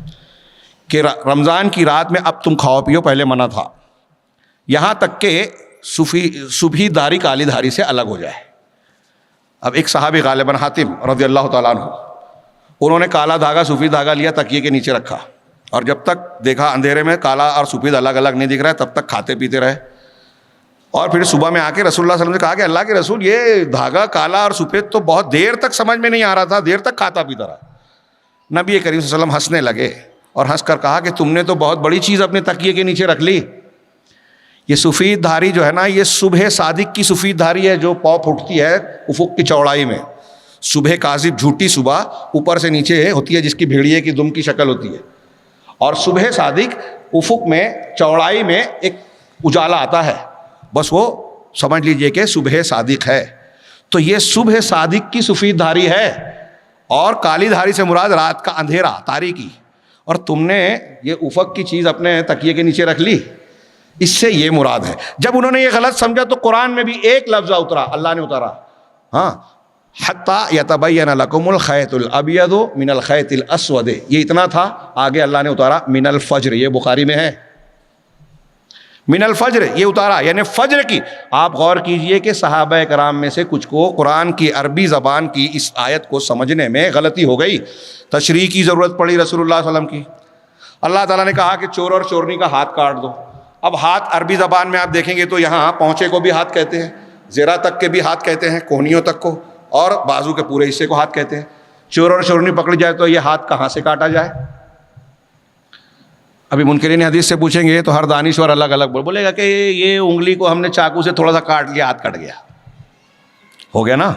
کہ رمضان کی رات میں اب تم کھاؤ پیو، پہلے منع تھا، یہاں تک کہ صبحی دھاری کالی دھاری سے الگ ہو جائے۔ اب ایک صحابی غالباً حاتم رضی اللہ تعالیٰ عنہ، انہوں نے کالا دھاگا سفید دھاگا لیا، تکیے کے نیچے رکھا، اور جب تک دیکھا اندھیرے میں کالا اور سفید الگ الگ نہیں دکھ رہا ہے تب تک کھاتے پیتے رہے۔ اور پھر صبح میں آ کے رسول اللہ صلی اللہ علیہ وسلم نے کہا کہ اللہ کے رسول، یہ دھاگا کالا اور سفید تو بہت دیر تک سمجھ میں نہیں آ رہا تھا، دیر تک کھاتا پیتا رہا۔ نبی کریم صلی اللہ علیہ وسلم ہنسنے لگے اور ہنس کر کہا کہ تم نے تو بہت بڑی چیز اپنے تکیے کے نیچے رکھ لی۔ یہ سفید دھاری جو ہے نا، یہ صبح صادق کی سفید دھاری ہے جو پاؤ پھوٹتی ہے افق کی چوڑائی میں۔ صبح کاذب جھوٹی صبح اوپر سے نیچے ہوتی ہے، جس کی بھیڑیے کی دم کی شکل ہوتی ہے، اور صبح صادق افق میں چوڑائی میں ایک اجالا آتا ہے، بس وہ سمجھ لیجئے کہ صبح صادق ہے۔ تو یہ صبح صادق کی سفید دھاری ہے، اور کالی دھاری سے مراد رات کا اندھیرا، تاریکی، اور تم نے یہ افق کی چیز اپنے تکیے کے نیچے رکھ لی، اس سے یہ مراد ہے۔ جب انہوں نے یہ غلط سمجھا تو قرآن میں بھی ایک لفظ اترا، اللہ نے اتارا، ہاں، حتی یتبین لکم الخیط الابیض من الخیط الاسود، یہ اتنا تھا، آگے اللہ نے اتارا من الفجر، یہ بخاری میں ہے، من الفجر یہ اتارا، یعنی فجر کی۔ آپ غور کیجئے کہ صحابہ کرام میں سے کچھ کو قرآن کی عربی زبان کی اس آیت کو سمجھنے میں غلطی ہو گئی، تشریح کی ضرورت پڑی رسول اللہ صلی اللہ علیہ وسلم کی۔ اللہ تعالیٰ نے کہا کہ چور اور چورنی کا ہاتھ کاٹ دو۔ اب ہاتھ عربی زبان میں آپ دیکھیں گے تو یہاں پہنچے کو بھی ہاتھ کہتے ہیں، زیرہ تک کے بھی ہاتھ کہتے ہیں، کوہنیوں تک کو، اور بازو کے پورے حصے کو ہاتھ کہتے ہیں۔ چور اور چورنی پکڑ جائے تو یہ ہاتھ کہاں سے کاٹا جائے؟ ابھی منکرین حدیث سے پوچھیں گے تو ہر دانشور الگ الگ بولے گا کہ یہ انگلی کو ہم نے چاقو سے تھوڑا سا کاٹ لیا، ہاتھ کٹ گیا، ہو گیا نا۔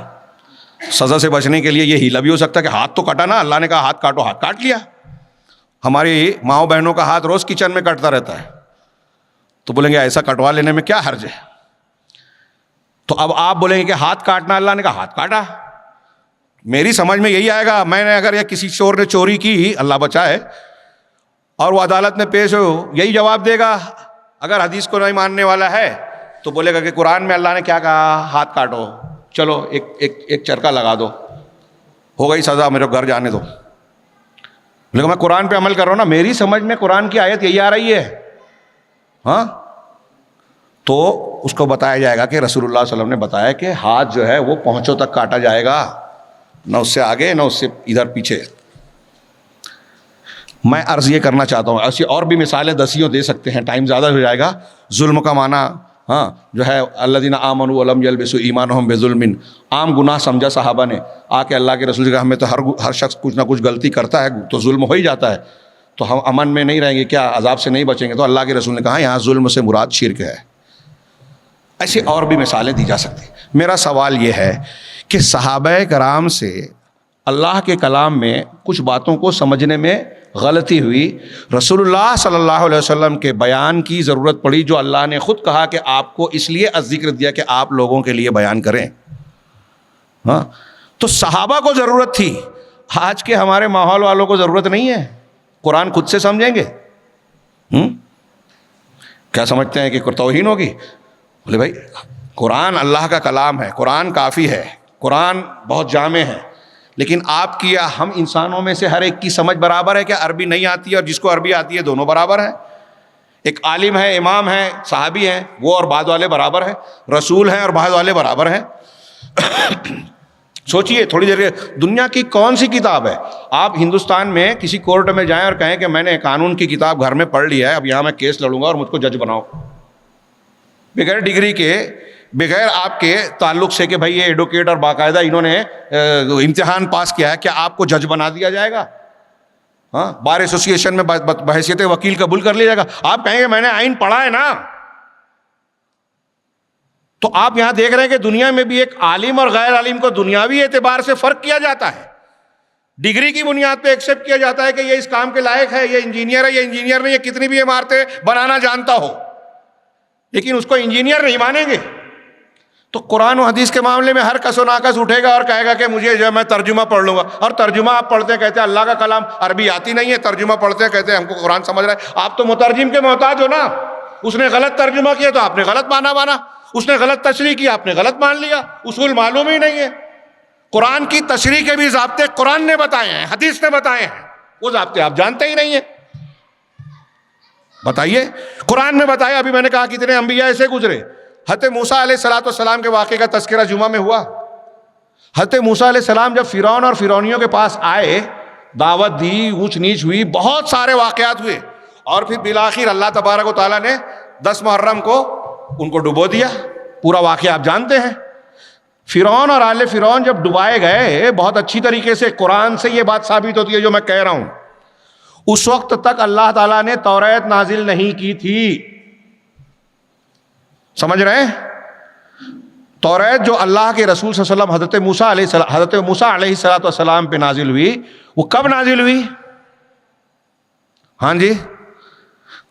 سزا سے بچنے کے لیے یہ ہیلا بھی ہو سکتا ہے کہ ہاتھ تو کٹا نا، اللہ نے کہا ہاتھ کاٹو، ہاتھ کاٹ لیا۔ ہماری ماؤں بہنوں کا ہاتھ روز کچن میں کٹتا رہتا ہے، تو بولیں گے ایسا کٹوا لینے میں کیا حرج ہے؟ تو اب آپ بولیں گے کہ ہاتھ کاٹنا، اللہ نے کہا ہاتھ کاٹا۔ میری سمجھ میں یہی آئے گا، میں نے اگر یا کسی چور نے چوری کی، اللہ بچائے، اور وہ عدالت میں پیش ہو، یہی جواب دے گا۔ اگر حدیث کو نہیں ماننے والا ہے تو بولے گا کہ قرآن میں اللہ نے کیا کہا، ہاتھ کاٹو، چلو ایک چرکا لگا دو، ہو گئی سزا، میرے کو گھر جانے دو۔ لیکن میں قرآن پہ عمل کر رہا ہوں نا، میری سمجھ میں قرآن کی آیت یہی آ رہی ہے، ہاں، تو اس کو بتایا جائے گا کہ رسول اللہ صلی اللہ علیہ وسلم نے بتایا کہ ہاتھ جو ہے وہ پہنچوں تک کاٹا جائے گا، نہ اس سے آگے نہ اس سے ادھر پیچھے۔ میں عرض یہ کرنا چاہتا ہوں، ایسی اور بھی مثالیں دسیوں دے سکتے ہیں، ٹائم زیادہ ہو جائے گا۔ ظلم کا معنی ہاں جو ہے الذین آمنوا ولم یلبسوا ایمانہم بظلم، عام گناہ سمجھا صحابہ نے، آ کے اللہ کے رسول سے کہا ہمیں تو ہر شخص کچھ نہ کچھ غلطی کرتا ہے تو ظلم ہو ہی جاتا ہے، تو ہم امن میں نہیں رہیں گے کیا، عذاب سے نہیں بچیں گے؟ تو اللہ کے رسول نے کہا یہاں ظلم سے مراد شرک ہے۔ ایسی اور بھی مثالیں دی جا سکتی۔ میرا سوال یہ ہے کہ صحابہ کرام سے اللہ کے کلام میں کچھ باتوں کو سمجھنے میں غلطی ہوئی، رسول اللہ صلی اللہ علیہ وسلم کے بیان کی ضرورت پڑی، جو اللہ نے خود کہا کہ آپ کو اس لیے ذکر دیا کہ آپ لوگوں کے لیے بیان کریں۔ ہاں تو صحابہ کو ضرورت تھی، آج کے ہمارے ماحول والوں کو ضرورت نہیں ہے۔ قرآن خود سے سمجھیں گے؟ کیا سمجھتے ہیں کہ توہین ہوگی؟ بولے بھائی قرآن اللہ کا کلام ہے، قرآن کافی ہے، قرآن بہت جامع ہے، لیکن آپ کی یا ہم انسانوں میں سے ہر ایک کی سمجھ برابر ہے کہ عربی نہیں آتی ہے، اور جس کو عربی آتی ہے دونوں برابر ہیں۔ ایک عالم ہے، امام ہے، صحابی ہیں، وہ اور بعد والے برابر ہیں، رسول ہیں اور بعد والے برابر ہیں۔ سوچئے تھوڑی دیر، دنیا کی کون سی کتاب ہے؟ آپ ہندوستان میں کسی کورٹ میں جائیں اور کہیں کہ میں نے قانون کی کتاب گھر میں پڑھ لی ہے، اب یہاں میں کیس لڑوں گا اور مجھ کو جج بناؤ، بغیر ڈگری کے، بغیر آپ کے تعلق سے کہ بھائی یہ ایڈوکیٹ اور باقاعدہ انہوں نے امتحان پاس کیا ہے، کیا آپ کو جج بنا دیا جائے گا؟ ہاں بار ایسوسی ایشن میں بحیثیت وکیل قبول کر لیا جائے گا؟ آپ کہیں گے میں نے آئین پڑھا ہے نا۔ تو آپ یہاں دیکھ رہے ہیں کہ دنیا میں بھی ایک عالم اور غیر عالم کو دنیاوی اعتبار سے فرق کیا جاتا ہے، ڈگری کی بنیاد پہ ایکسیپٹ کیا جاتا ہے کہ یہ اس کام کے لائق ہے، یہ انجینئر ہے، یہ انجینئر نہیں، یہ کتنی بھی عمارتیں بنانا جانتا ہو، لیکن اس کو انجینئر نہیں مانیں گے۔ تو قرآن و حدیث کے معاملے میں ہر کس و ناکس اٹھے گا اور کہے گا کہ مجھے جو ہے میں ترجمہ پڑھ لوں گا، اور ترجمہ آپ پڑھتے ہیں کہتے ہیں اللہ کا کلام عربی آتی نہیں ہے، ترجمہ پڑھتے ہیں کہتے ہیں ہم کو قرآن سمجھ رہا ہے۔ آپ تو مترجم کے محتاج ہو نا، اس نے غلط ترجمہ کیا تو آپ نے غلط مانا، اس نے غلط تشریح کی آپ نے غلط مان لیا، اصول معلوم ہی نہیں ہے۔ قرآن کی تشریح کے بھی ضابطے قرآن نے بتائے ہیں، حدیث نے بتائے ہیں، وہ ضابطے آپ جانتے ہی نہیں ہیں۔ بتائیے، قرآن نے بتایا، ابھی میں نے کہا کتنے انبیاء ایسے گزرے۔ حضرت موسیٰ علیہ السلام کے واقعے کا تذکرہ جمعہ میں ہوا۔ حضرت موسیٰ علیہ السلام جب فرعون اور فرعونیوں کے پاس آئے، دعوت دی، اونچ نیچ ہوئی، بہت سارے واقعات ہوئے، اور پھر بالآخر اللہ تبارک و تعالیٰ نے 10 محرم کو ان کو ڈبو دیا۔ پورا واقعہ آپ جانتے ہیں۔ فرعون اور آل فرعون جب ڈبائے گئے، بہت اچھی طریقے سے قرآن سے یہ بات ثابت ہوتی ہے جو میں کہہ رہا ہوں، اس وقت تک اللہ تعالیٰ نے توریت نازل نہیں کی تھی۔ سمجھ رہے ہیں؟ توریت جو اللہ کے رسول صلی اللہ علیہ وسلم حضرت موسیٰ علیہ السلام پہ نازل ہوئی، وہ کب نازل ہوئی؟ ہاں جی،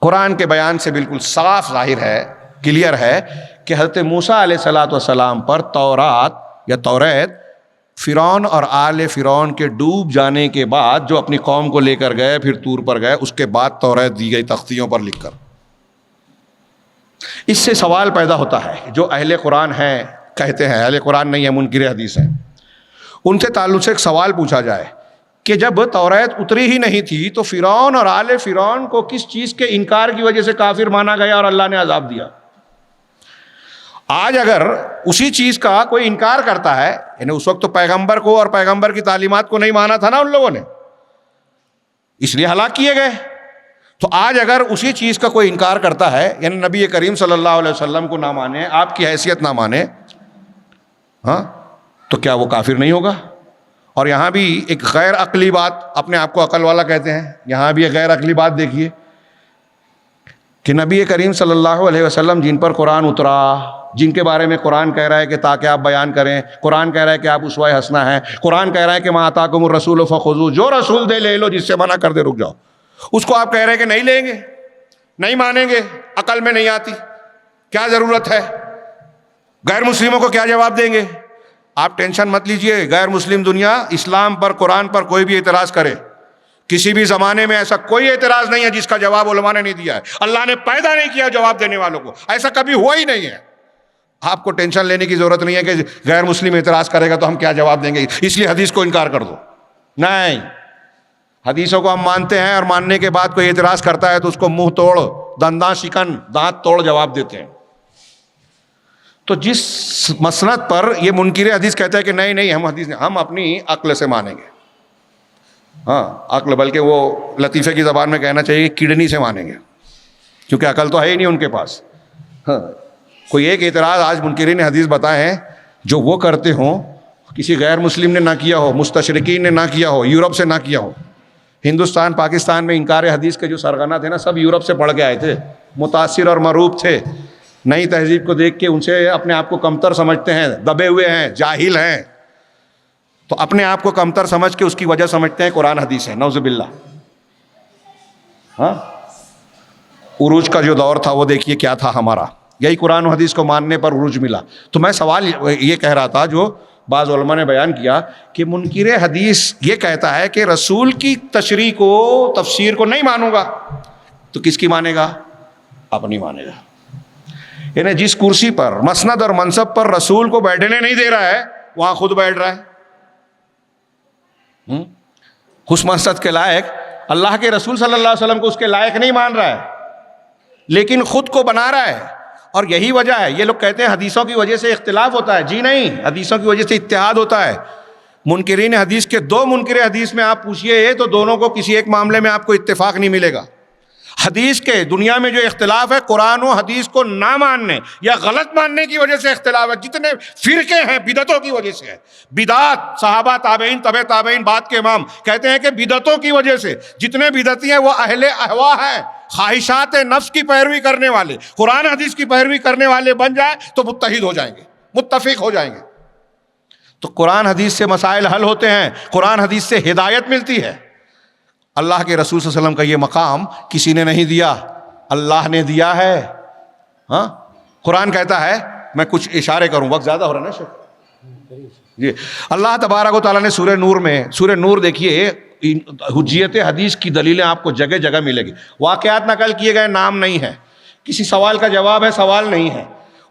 قرآن کے بیان سے بالکل صاف ظاہر ہے، کلیئر ہے کہ حضرت موسیٰ علیہ السلام پر تورات یا توریت فرعون اور آل فرعون کے ڈوب جانے کے بعد جو اپنی قوم کو لے کر گئے، پھر طور پر گئے، اس کے بعد توریت دی گئی تختیوں پر لکھ کر۔ اس سے سوال پیدا ہوتا ہے، جو اہل قرآن ہیں، کہتے ہیں اہل قرآن نہیں ہے، منکر حدیث ہیں، ان سے تعلق سے ایک سوال پوچھا جائے کہ جب توریت اتری ہی نہیں تھی تو فرعون اور آل فرعون کو کس چیز کے انکار کی وجہ سے کافر مانا گیا اور اللہ نے عذاب دیا؟ آج اگر اسی چیز کا کوئی انکار کرتا ہے، یعنی اس وقت تو پیغمبر کو اور پیغمبر کی تعلیمات کو نہیں مانا تھا نا ان لوگوں نے، اس لیے ہلاک کیے گئے، تو آج اگر اسی چیز کا کوئی انکار کرتا ہے، یعنی نبی کریم صلی اللہ علیہ وسلم کو نہ مانے، آپ کی حیثیت نہ مانے، ہاں تو کیا وہ کافر نہیں ہوگا؟ اور یہاں بھی ایک غیر عقلی بات، اپنے آپ کو عقل والا کہتے ہیں، یہاں بھی ایک غیر عقلی بات دیکھیے کہ نبی کریم صلی اللہ علیہ وسلم جن پر قرآن اترا، جن کے بارے میں قرآن کہہ رہا ہے کہ تاکہ آپ بیان کریں، قرآن کہہ رہا ہے کہ آپ اسوہ حسنہ ہیں، قرآن کہہ رہا ہے کہ ما آتاکم الرسول فخذوہ، جو رسول دے لے لو، جس سے منع کر دے رک جاؤ، اس کو آپ کہہ رہے ہیں کہ نہیں لیں گے، نہیں مانیں گے، عقل میں نہیں آتی، کیا ضرورت ہے؟ غیر مسلموں کو کیا جواب دیں گے؟ آپ ٹینشن مت لیجئے، غیر مسلم دنیا اسلام پر، قرآن پر کوئی بھی اعتراض کرے، کسی بھی زمانے میں ایسا کوئی اعتراض نہیں ہے جس کا جواب علماء نے نہیں دیا ہے، اللہ نے پیدا نہیں کیا جواب دینے والوں کو، ایسا کبھی ہوا ہی نہیں ہے۔ آپ کو ٹینشن لینے کی ضرورت نہیں ہے کہ غیر مسلم اعتراض کرے گا تو ہم کیا جواب دیں گے، اس لیے حدیث کو انکار کر دو، نہیں، حدیثوں کو ہم مانتے ہیں، اور ماننے کے بعد کوئی اعتراض کرتا ہے تو اس کو منہ توڑ، دنداں شکن، دانت توڑ جواب دیتے ہیں۔ تو جس مسند پر یہ منکر حدیث کہتا ہے کہ نہیں نہیں ہم حدیث نہیں، ہم اپنی عقل سے مانیں گے، ہاں عقل، بلکہ وہ لطیفے کی زبان میں کہنا چاہیے کہ کڈنی سے مانیں گے، کیونکہ عقل تو ہے ہی نہیں ان کے پاس، ہاں کوئی ایک اعتراض آج منکرین حدیث بتائیں جو وہ کرتے ہوں، کسی غیر مسلم نے نہ کیا ہو، مستشرقین نے نہ کیا ہو، یورپ سے نہ کیا ہو. ہندوستان پاکستان میں انکار حدیث کے جو سرغنہ تھے نا، سب یورپ سے پڑھ کے آئے تھے، متاثر اور مروب تھے. نئی تہذیب کو دیکھ کے ان سے اپنے آپ کو کمتر سمجھتے ہیں، دبے ہوئے ہیں، جاہل ہیں. تو اپنے آپ کو کمتر سمجھ کے اس کی وجہ سمجھتے ہیں قرآن حدیث ہے. نعوذ باللہ. ہاں، عروج کا جو دور تھا وہ دیکھیے کیا تھا ہمارا، یہی قرآن و حدیث کو ماننے پر عروج ملا. تو میں سوال یہ کہہ رہا تھا جو بعض علماء نے بیان کیا کہ منکر حدیث یہ کہتا ہے کہ رسول کی تشریح کو، تفسیر کو نہیں مانوں گا، تو کس کی مانے گا؟ اپنی مانے گا. یعنی جس کرسی پر، مسند اور منصب پر رسول کو بیٹھنے نہیں دے رہا ہے، وہاں خود بیٹھ رہا ہے. اس منصب کے لائق اللہ کے رسول صلی اللہ علیہ وسلم کو اس کے لائق نہیں مان رہا ہے، لیکن خود کو بنا رہا ہے. اور یہی وجہ ہے، یہ لوگ کہتے ہیں حدیثوں کی وجہ سے اختلاف ہوتا ہے. جی نہیں، حدیثوں کی وجہ سے اتحاد ہوتا ہے. منکرین حدیث کے دو منکر حدیث میں آپ پوچھئے تو دونوں کو کسی ایک معاملے میں آپ کو اتفاق نہیں ملے گا. حدیث کے دنیا میں جو اختلاف ہے، قرآن و حدیث کو نہ ماننے یا غلط ماننے کی وجہ سے اختلاف ہے. جتنے فرقے ہیں بدعتوں کی وجہ سے ہے. بدعت صحابہ، تابعین، تبع تابعین، بعد کے امام کہتے ہیں کہ بدعتوں کی وجہ سے جتنے بدعتی ہیں وہ اہل اہوا ہیں، خواہشات نفس کی پیروی کرنے والے. قرآن حدیث کی پیروی کرنے والے بن جائیں تو متحد ہو جائیں گے، متفق ہو جائیں گے. تو قرآن حدیث سے مسائل حل ہوتے ہیں، قرآن حدیث سے ہدایت ملتی ہے. اللہ کے رسول صلی اللہ علیہ وسلم کا یہ مقام کسی نے نہیں دیا، اللہ نے دیا ہے. ہاں، قرآن کہتا ہے، میں کچھ اشارے کروں، وقت زیادہ ہو رہا ہے نا شیخ جی. اللہ تبارک و تعالیٰ نے سورہ نور میں، سورہ نور دیکھیے، حجیت حدیث کی دلیلیں آپ کو جگہ جگہ ملے گی. واقعات نقل کیے گئے، نام نہیں ہے، کسی سوال کا جواب ہے، سوال نہیں ہے.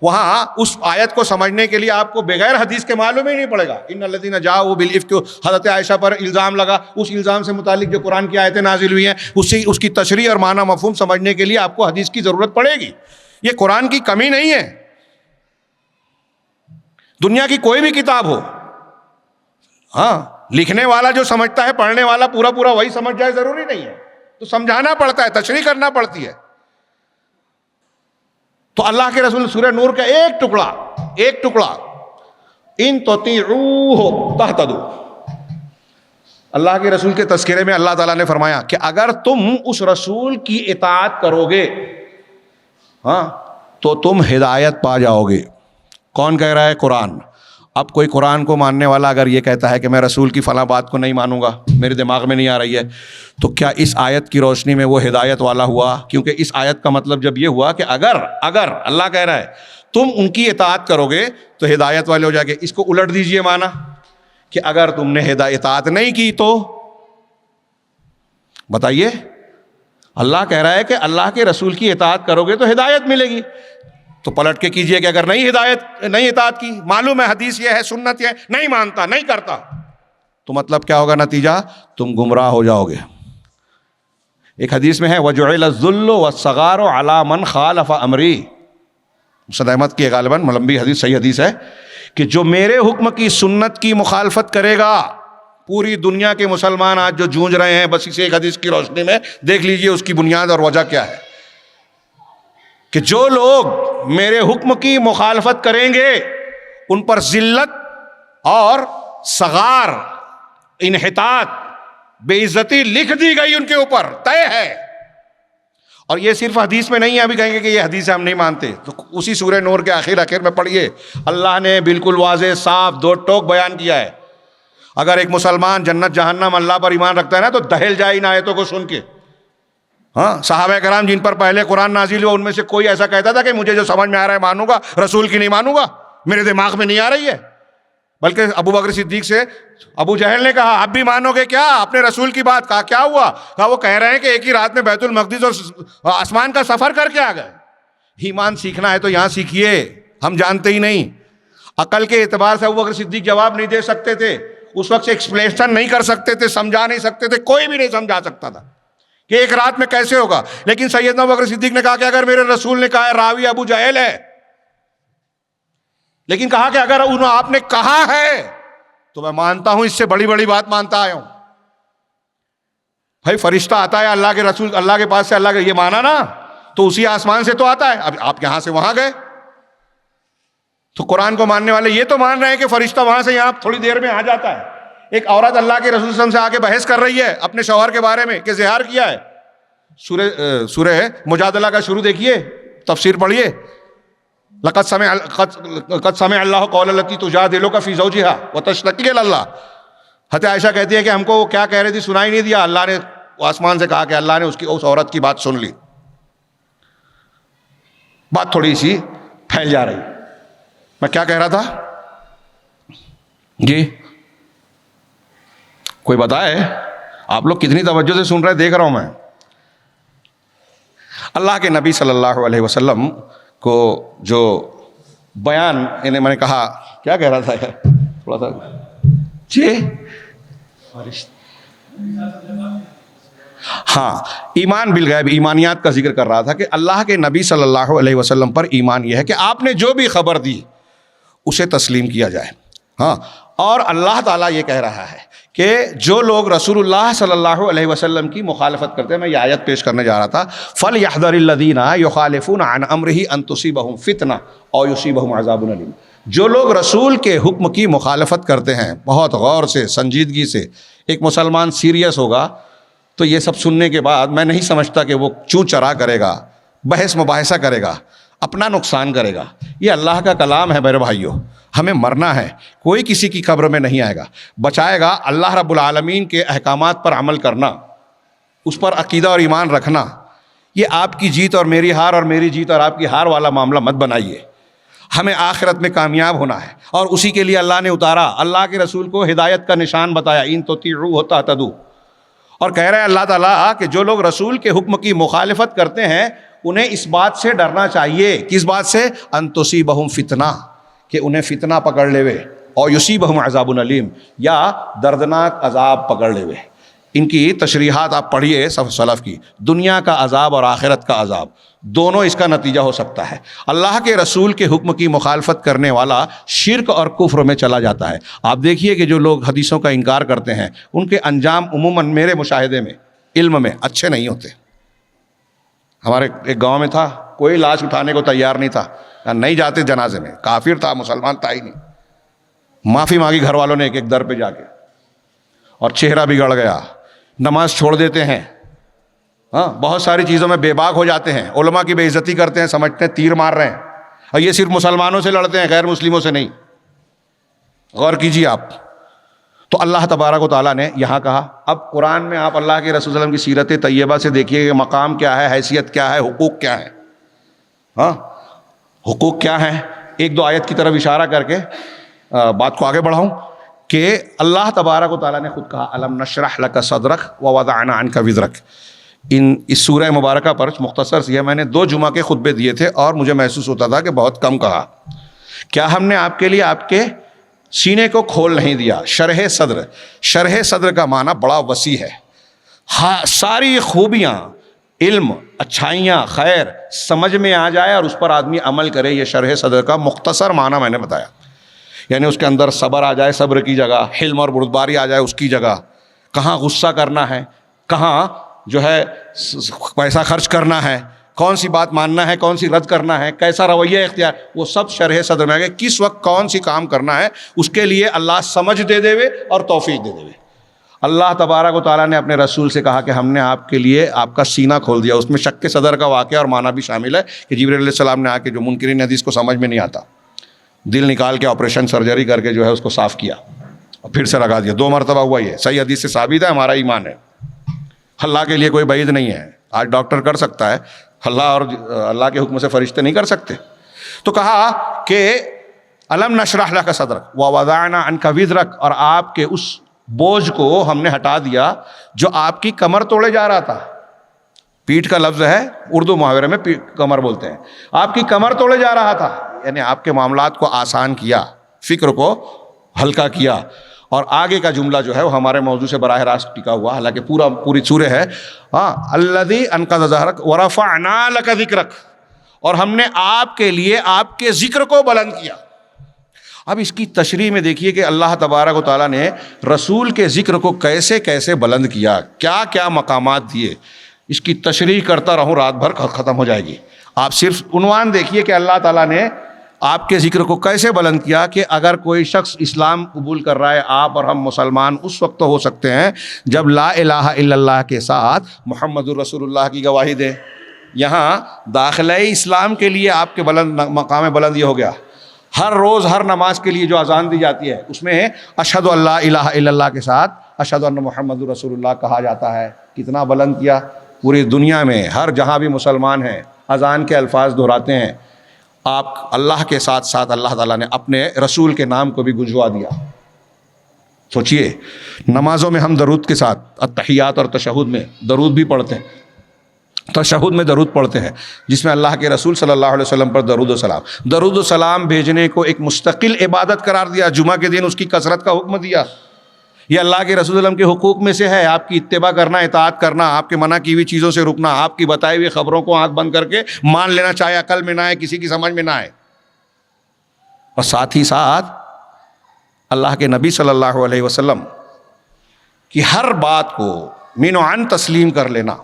وہاں اس آیت کو سمجھنے کے لیے آپ کو بغیر حدیث کے معلوم ہی نہیں پڑے گا. ان الذین جاؤوا بالافک، حضرت عائشہ پر الزام لگا، اس الزام سے متعلق جو قرآن کی آیتیں نازل ہوئی ہیں، اس کی تشریح اور معنی مفہوم سمجھنے کے لیے آپ کو حدیث کی ضرورت پڑے گی. یہ قرآن کی کمی نہیں ہے. دنیا کی کوئی بھی کتاب ہو، ہاں، لکھنے والا جو سمجھتا ہے، پڑھنے والا پورا پورا وہی سمجھ جائے ضروری نہیں ہے. تو سمجھانا پڑتا ہے، تشریح کرنا پڑتی ہے. تو اللہ کے رسول سورہ نور کا ایک ٹکڑا ان تطیعوہ تہتدوا، اللہ کے رسول کے تذکرے میں اللہ تعالیٰ نے فرمایا کہ اگر تم اس رسول کی اطاعت کرو گے، ہاں، تو تم ہدایت پا جاؤ گے. کون کہہ رہا ہے؟ قرآن. اب کوئی قرآن کو ماننے والا اگر یہ کہتا ہے کہ میں رسول کی فلاں بات کو نہیں مانوں گا، میرے دماغ میں نہیں آ رہی ہے، تو کیا اس آیت کی روشنی میں وہ ہدایت والا ہوا؟ کیونکہ اس آیت کا مطلب جب یہ ہوا کہ اگر اللہ کہہ رہا ہے تم ان کی اطاعت کرو گے تو ہدایت والے ہو جائے گے. اس کو الٹ دیجئے معنی کہ اگر تم نے اطاعت نہیں کی تو بتائیے. اللہ کہہ رہا ہے کہ اللہ کے رسول کی اطاعت کرو گے تو ہدایت ملے گی. تو پلٹ کے کیجئے کہ اگر نہیں اطاعت کی، معلوم ہے حدیث یہ ہے، سنت یہ ہے، نہیں مانتا، نہیں کرتا، تو مطلب کیا ہوگا نتیجہ؟ تم گمراہ ہو جاؤ گے. ایک حدیث میں ہے وَجُعِلَ الذُّلُّ وَالصَّغَارُ عَلَى مَنْ خَالَفَ أَمْرِي، مسند احمد کی غالباً لمبی حدیث، صحیح حدیث ہے کہ جو میرے حکم کی، سنت کی مخالفت کرے گا. پوری دنیا کے مسلمان آج جو جونج رہے ہیں، بس اسی ایک حدیث کی روشنی میں دیکھ لیجئے اس کی بنیاد اور وجہ کیا ہے کہ جو لوگ میرے حکم کی مخالفت کریں گے ان پر ذلت اور صغار، انحطاط، بے عزتی لکھ دی گئی، ان کے اوپر طے ہے. اور یہ صرف حدیث میں نہیں ہے. ابھی کہیں گے کہ یہ حدیث ہم نہیں مانتے، تو اسی سورہ نور کے آخر میں پڑھیے، اللہ نے بالکل واضح، صاف، دو ٹوک بیان کیا ہے. اگر ایک مسلمان جنت جہنم اللہ پر ایمان رکھتا ہے نا، تو دہل جائے ان آیتوں کو سن کے. ہاں، صحابہ کرام جن پر پہلے قرآن نازل ہوا، ان میں سے کوئی ایسا کہتا تھا کہ مجھے جو سمجھ میں آ رہا ہے مانوں گا، رسول کی نہیں مانوں گا، میرے دماغ میں نہیں آ رہی ہے. بلکہ ابو بکر صدیق سے ابو جہل نے کہا آپ بھی مانو گے کیا اپنے رسول کی بات؟ کہا کیا ہوا؟ کہا وہ کہہ رہے ہیں کہ ایک ہی رات میں بیت المقدس اور آسمان کا سفر کر کے آ گئے. ایمان سیکھنا ہے تو یہاں سیکھیے، ہم جانتے ہی نہیں. عقل کے اعتبار سے ابو بکر صدیق جواب نہیں دے سکتے تھے، اس وقت سے ایکسپلینیشن نہیں کر سکتے تھے، سمجھا نہیں سکتے تھے، کوئی بھی نہیں سمجھا سکتا تھا کہ ایک رات میں کیسے ہوگا. لیکن سیدنا ابو بکر صدیق نے کہا کہ اگر میرے رسول نے کہا ہے، راوی ابو جہل ہے، لیکن کہا کہ اگر آپ نے کہا ہے تو میں مانتا ہوں، اس سے بڑی بڑی بات مانتا آیا ہوں. بھائی فرشتہ آتا ہے اللہ کے رسول، اللہ کے پاس سے، اللہ کا یہ مانا نا، تو اسی آسمان سے تو آتا ہے. اب آپ یہاں سے وہاں گئے، تو قرآن کو ماننے والے یہ تو مان رہے ہیں کہ فرشتہ وہاں سے یہاں تھوڑی دیر میں آ جاتا ہے. ایک عورت اللہ کے رسول صلی اللہ علیہ وسلم سے آ کے بحث کر رہی ہے اپنے شوہر کے بارے میں کہ زہار کیا ہے. سورہ مجادلہ کا شروع دیکھیے, تفسیر پڑھیے. قد سمع اللہ قول التی تجادلک فی زوجہا وتشتکی الی اللہ. حضرت عائشہ کہتی ہے کہ ہم کو وہ کیا کہہ رہی تھی سنائی نہیں دیا, اللہ نے آسمان سے کہا کہ اللہ نے اس عورت کی بات سن لی. بات تھوڑی سی پھیل جا رہی. میں کیا کہہ رہا تھا جی, کوئی بتائے؟ آپ لوگ کتنی توجہ سے سن رہے دیکھ رہا ہوں میں. اللہ کے نبی صلی اللہ علیہ وسلم کو جو بیان میں نے کہا کیا کہہ رہا تھا یار تھوڑا سا جی, ہاں ایمان بالغیب, ایمانیات کا ذکر کر رہا تھا کہ اللہ کے نبی صلی اللہ علیہ وسلم پر ایمان یہ ہے کہ آپ نے جو بھی خبر دی اسے تسلیم کیا جائے. ہاں, اور اللہ تعالیٰ یہ کہہ رہا ہے کہ جو لوگ رسول اللہ صلی اللہ علیہ وسلم کی مخالفت کرتے ہیں, میں یہ آیت پیش کرنے جا رہا تھا, فَلْيَحْذَرِ الَّذِينَ يُخَالِفُونَ عَنْ أَمْرِهِ أَن تُصِيبَهُمْ فِتْنَةٌ أَوْ يُصِيبَهُمْ عَذَابٌ أَلِيمٌ. جو لوگ رسول کے حکم کی مخالفت کرتے ہیں بہت غور سے سنجیدگی سے, ایک مسلمان سیریس ہوگا تو یہ سب سننے کے بعد میں نہیں سمجھتا کہ وہ چوں چرا کرے گا, بحث مباحثہ کرے گا, اپنا نقصان کرے گا. یہ اللہ کا کلام ہے میرے بھائیوں, ہمیں مرنا ہے, کوئی کسی کی قبر میں نہیں آئے گا. بچائے گا اللہ رب العالمین کے احکامات پر عمل کرنا, اس پر عقیدہ اور ایمان رکھنا. یہ آپ کی جیت اور میری ہار اور میری جیت اور آپ کی ہار والا معاملہ مت بنائیے. ہمیں آخرت میں کامیاب ہونا ہے اور اسی کے لیے اللہ نے اتارا, اللہ کے رسول کو ہدایت کا نشان بتایا, ان تطیعوہ تہتدوا. اور کہہ رہے ہیں اللہ تعالیٰ کہ جو لوگ رسول کے حکم کی مخالفت کرتے ہیں انہیں اس بات سے ڈرنا چاہیے. کس بات سے؟ ان تصیبہم فتنہ, کہ انہیں فتنہ پکڑ لے وے, اور یصیبہم عذاب علیم, یا دردناک عذاب پکڑ لے وے. ان کی تشریحات آپ پڑھیے سلف کی, دنیا کا عذاب اور آخرت کا عذاب دونوں اس کا نتیجہ ہو سکتا ہے. اللہ کے رسول کے حکم کی مخالفت کرنے والا شرک اور کفر میں چلا جاتا ہے. آپ دیکھیے کہ جو لوگ حدیثوں کا انکار کرتے ہیں ان کے انجام عموماً میرے مشاہدے میں علم میں اچھے نہیں ہوتے. ہمارے ایک گاؤں میں تھا, کوئی لاش اٹھانے کو تیار نہیں تھا, نہیں جاتے جنازے میں, کافر تھا, مسلمان تھا ہی نہیں. معافی مانگی گھر والوں نے ایک ایک در پہ جا کے, اور چہرہ بگڑ گیا, نماز چھوڑ دیتے ہیں, ہاں بہت ساری چیزوں میں بے باک ہو جاتے ہیں, علماء کی بے عزتی کرتے ہیں, سمجھتے ہیں تیر مار رہے ہیں, اور یہ صرف مسلمانوں سے لڑتے ہیں, غیر مسلموں سے نہیں. غور کیجیے آپ. تو اللہ تبارک و تعالیٰ نے یہاں کہا. اب قرآن میں آپ اللہ کے رسول صلی اللہ علیہ وسلم کی سیرت طیبہ سے دیکھیے کہ مقام کیا ہے, حیثیت کیا ہے, حقوق کیا ہے. ہاں حقوق کیا ہیں, ایک دو آیت کی طرف اشارہ کر کے بات کو آگے بڑھاؤں کہ اللہ تبارک و تعالیٰ نے خود کہا الم نشرح لک صدرک ووضعنا عنک وزرک. اس سورہ مبارکہ پر مختصر سی ہے, میں نے 2 جمعہ کے خطبے دیے تھے اور مجھے محسوس ہوتا تھا کہ بہت کم کہا. کیا ہم نے آپ کے لیے آپ کے سینے کو کھول نہیں دیا؟ شرح صدر, شرح صدر کا معنی بڑا وسیع ہے. ہاں ساری خوبیاں, علم, اچھائیاں, خیر سمجھ میں آ جائے اور اس پر آدمی عمل کرے, یہ شرح صدر کا مختصر معنی میں نے بتایا. یعنی اس کے اندر صبر آ جائے, صبر کی جگہ حلم اور بردباری آ جائے, اس کی جگہ کہاں غصہ کرنا ہے, کہاں جو ہے پیسہ خرچ کرنا ہے, کون سی بات ماننا ہے, کون سی رد کرنا ہے, کیسا رویہ اختیار, وہ سب شرح صدر میں آ گئے. کس وقت کون سی کام کرنا ہے اس کے لیے اللہ سمجھ دے دے اور توفیق دے دے. اللہ تبارک و تعالیٰ نے اپنے رسول سے کہا کہ ہم نے آپ کے لیے آپ کا سینہ کھول دیا. اس میں شق صدر کا واقعہ اور معنی بھی شامل ہے کہ جبرائیل علیہ السلام نے آ کے جو منکرین حدیث کو سمجھ میں نہیں آتا, دل نکال کے آپریشن سرجری کر کے جو ہے اس کو صاف کیا اور پھر سے لگا دیا. 2 مرتبہ ہوا. یہ صحیح حدیث سے ثابت ہے, ہمارا ایمان ہے. اللہ کے لیے کوئی بعید نہیں ہے. آج ڈاکٹر کر سکتا ہے, اللہ اور اللہ کے حکم سے فرشتے نہیں کر سکتے. تو کہا کہ الم نشرح لک صدرک ووضعنا عنک وزرک, اور آپ کے اس بوجھ کو ہم نے ہٹا دیا جو آپ کی کمر توڑے جا رہا تھا. پیٹھ کا لفظ ہے, اردو محاورے میں کمر بولتے ہیں. آپ کی کمر توڑے جا رہا تھا, یعنی آپ کے معاملات کو آسان کیا, فکر کو ہلکا کیا. اور آگے کا جملہ جو ہے وہ ہمارے موضوع سے براہ راست ٹکا ہوا, حالانکہ پوری سورہ ہے. ہاں الذی انقض ظہرک ورفعنا لک ذکرک, اور ہم نے آپ کے لیے آپ کے ذکر کو بلند کیا. اب اس کی تشریح میں دیکھیے کہ اللہ تبارک و تعالیٰ نے رسول کے ذکر کو کیسے کیسے بلند کیا, کیا کیا مقامات دیے. اس کی تشریح کرتا رہوں رات بھر ختم ہو جائے گی. آپ صرف عنوان دیکھیے کہ اللہ تعالیٰ نے آپ کے ذکر کو کیسے بلند کیا کہ اگر کوئی شخص اسلام قبول کر رہا ہے، آپ اور ہم مسلمان اس وقت تو ہو سکتے ہیں جب لا الہ الا اللہ کے ساتھ محمد الرسول اللہ کی گواہی دیں۔ یہاں داخلہ اسلام کے لیے آپ کے بلند مقام بلند یہ ہو گیا، ہر روز ہر نماز کے لیے جو اذان دی جاتی ہے اس میں اشہد ان لا الہ الا اللہ کے ساتھ اشہد ان محمد رسول اللہ کہا جاتا ہے۔ کتنا بلند کیا! پوری دنیا میں ہر جہاں بھی مسلمان ہیں اذان کے الفاظ دہراتے ہیں، آپ اللہ کے ساتھ ساتھ اللہ تعالیٰ نے اپنے رسول کے نام کو بھی گنجوا دیا۔ سوچئے، نمازوں میں ہم درود کے ساتھ التحیات اور تشہد میں درود بھی پڑھتے ہیں، تشہد میں درود پڑھتے ہیں جس میں اللہ کے رسول صلی اللہ علیہ وسلم پر درود و سلام بھیجنے کو ایک مستقل عبادت قرار دیا۔ جمعہ کے دن اس کی کثرت کا حکم دیا۔ یہ اللہ کے رسول صلی اللہ علیہ وسلم کے حقوق میں سے ہے، آپ کی اتباع کرنا، اطاعت کرنا، آپ کے منع کی ہوئی چیزوں سے رکنا، آپ کی بتائی ہوئی خبروں کو آنکھ بند کر کے مان لینا، چاہے عقل میں نہ آئے، کسی کی سمجھ میں نہ آئے۔ اور ساتھ ہی ساتھ اللہ کے نبی صلی اللہ علیہ وسلم کی ہر بات کو من و عن تسلیم کر لینا،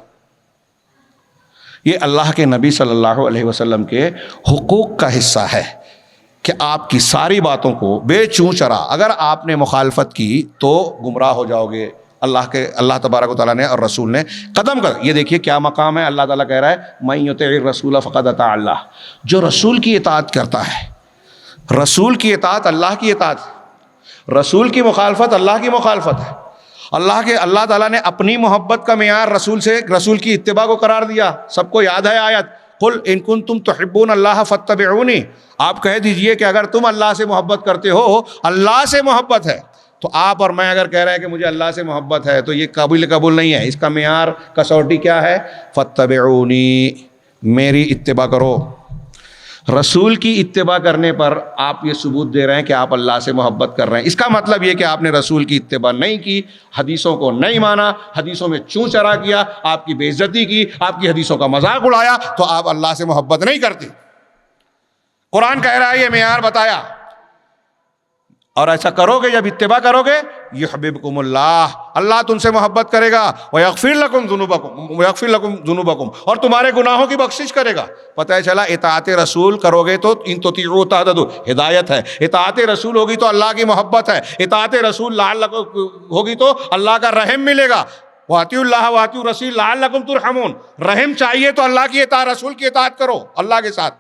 یہ اللہ کے نبی صلی اللہ علیہ وسلم کے حقوق کا حصہ ہے کہ آپ کی ساری باتوں کو بے چوں چرا اگر آپ نے مخالفت کی تو گمراہ ہو جاؤ گے۔ اللہ تبارک و تعالیٰ نے اور رسول نے قدم کر، یہ دیکھیے کیا مقام ہے، اللہ تعالیٰ کہہ رہا ہے من یطع الرسول فقد اطاع اللہ، جو رسول کی اطاعت کرتا ہے۔ رسول کی اطاعت اللہ کی اطاعت ہے، رسول کی مخالفت اللہ کی مخالفت ہے۔ اللہ تعالیٰ نے اپنی محبت کا معیار رسول کی اتباع کو قرار دیا۔ سب کو یاد ہے آیت قل ان کنتم تحبون اللہ فاتبعونی، آپ کہہ دیجئے کہ اگر تم اللہ سے محبت کرتے ہو، اللہ سے محبت ہے تو آپ اور میں اگر کہہ رہے ہیں کہ مجھے اللہ سے محبت ہے تو یہ قبول نہیں ہے۔ اس کا معیار کسوٹی کیا ہے؟ فاتبعونی، میری اتباع کرو۔ رسول کی اتباع کرنے پر آپ یہ ثبوت دے رہے ہیں کہ آپ اللہ سے محبت کر رہے ہیں۔ اس کا مطلب یہ کہ آپ نے رسول کی اتباع نہیں کی، حدیثوں کو نہیں مانا، حدیثوں میں چوں چرا کیا، آپ کی بے عزتی کی، آپ کی حدیثوں کا مذاق اڑایا، تو آپ اللہ سے محبت نہیں کرتے۔ قرآن کہہ رہا ہے یہ معیار بتایا، اور ایسا کرو گے، جب اتباع کرو گے یحببکم اللہ، اللہ تم سے محبت کرے گا، ویغفر لکم ذنوبکم، اور تمہارے گناہوں کی بخشش کرے گا۔ پتہ ہے چلا اطاعت رسول کرو گے تو ان تطیعوا تہتدوا، ہدایت ہے۔ اطاعت رسول ہوگی تو اللہ کی محبت ہے، اطاعت رسول لعلکم ہوگی تو اللہ کا رحم ملے گا۔ واطیعوا اللہ واطیعوا الرسول لعلکم ترحمون، رحم چاہیے تو اللہ کی اطاعت، رسول کی اطاعت کرو اللہ کے ساتھ۔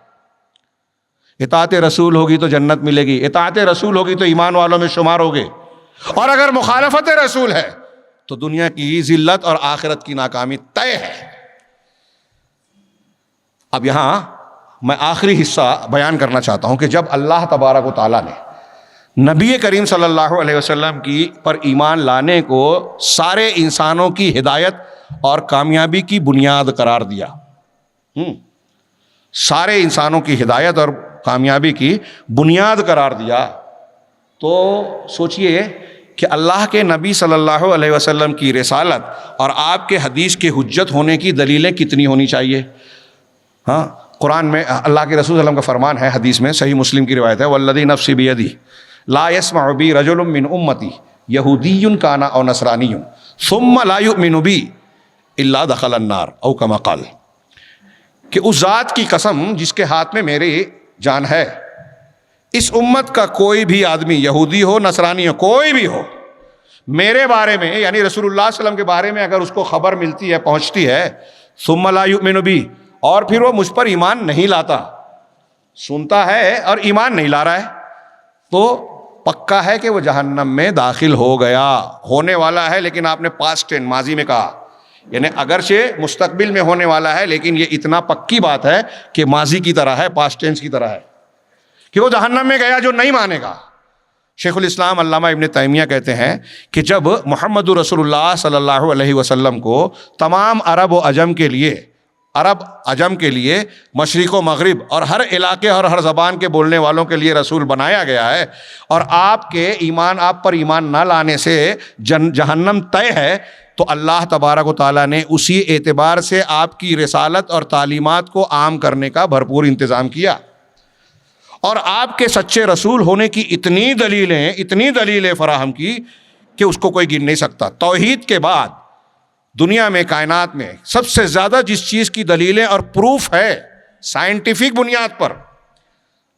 اطاعت رسول ہوگی تو جنت ملے گی، اطاعت رسول ہوگی تو ایمان والوں میں شمار ہوگے، اور اگر مخالفت رسول ہے تو دنیا کی ذلت اور آخرت کی ناکامی طے ہے۔ اب یہاں میں آخری حصہ بیان کرنا چاہتا ہوں کہ جب اللہ تبارک و تعالیٰ نے نبی کریم صلی اللہ علیہ وسلم کی پر ایمان لانے کو سارے انسانوں کی ہدایت اور کامیابی کی بنیاد قرار دیا، سارے انسانوں کی ہدایت اور کامیابی کی بنیاد قرار دیا، تو سوچئے کہ اللہ کے نبی صلی اللہ علیہ وسلم کی رسالت اور آپ کے حدیث کے حجت ہونے کی دلیلیں کتنی ہونی چاہیے۔ ہاں، قرآن میں اللہ کے رسول صلی اللہ علیہ وسلم کا فرمان ہے، حدیث میں صحیح مسلم کی روایت ہے والذی نفسی بیدی لا یسمع بی رجل من امتی یہودی کان او نصرانی ثم لا یؤمن بی الا دخل النار او کما قال، کہ اس ذات کی قسم جس کے ہاتھ میں میری جان ہے، اس امت کا کوئی بھی آدمی، یہودی ہو نصرانی ہو، کوئی بھی ہو، میرے بارے میں یعنی رسول اللہ صلی اللہ علیہ وسلم کے بارے میں اگر اس کو خبر ملتی ہے، پہنچتی ہے، ثم لا یؤمن بی، اور پھر وہ مجھ پر ایمان نہیں لاتا، سنتا ہے اور ایمان نہیں لا رہا ہے، تو پکا ہے کہ وہ جہنم میں داخل ہو گیا، ہونے والا ہے، لیکن آپ نے پاسٹ ٹینس ماضی میں کہا، یعنی اگرچہ مستقبل میں ہونے والا ہے لیکن یہ اتنا پکی بات ہے کہ ماضی کی طرح ہے، پاسٹ ٹینس کی طرح ہے، کہ وہ جہنم میں گیا جو نہیں مانے گا۔ شیخ الاسلام علامہ ابن تیمیہ کہتے ہیں کہ جب محمد رسول اللہ صلی اللہ علیہ وسلم کو تمام عرب و عجم کے لیے مشرق و مغرب اور ہر علاقے اور ہر زبان کے بولنے والوں کے لیے رسول بنایا گیا ہے، اور آپ پر ایمان نہ لانے سے جہنم طے ہے، تو اللہ تبارک و تعالیٰ نے اسی اعتبار سے آپ کی رسالت اور تعلیمات کو عام کرنے کا بھرپور انتظام کیا، اور آپ کے سچے رسول ہونے کی اتنی دلیلیں فراہم کی کہ اس کو کوئی گن نہیں سکتا۔ توحید کے بعد دنیا میں، کائنات میں سب سے زیادہ جس چیز کی دلیلیں اور پروف ہے سائنٹیفک بنیاد پر،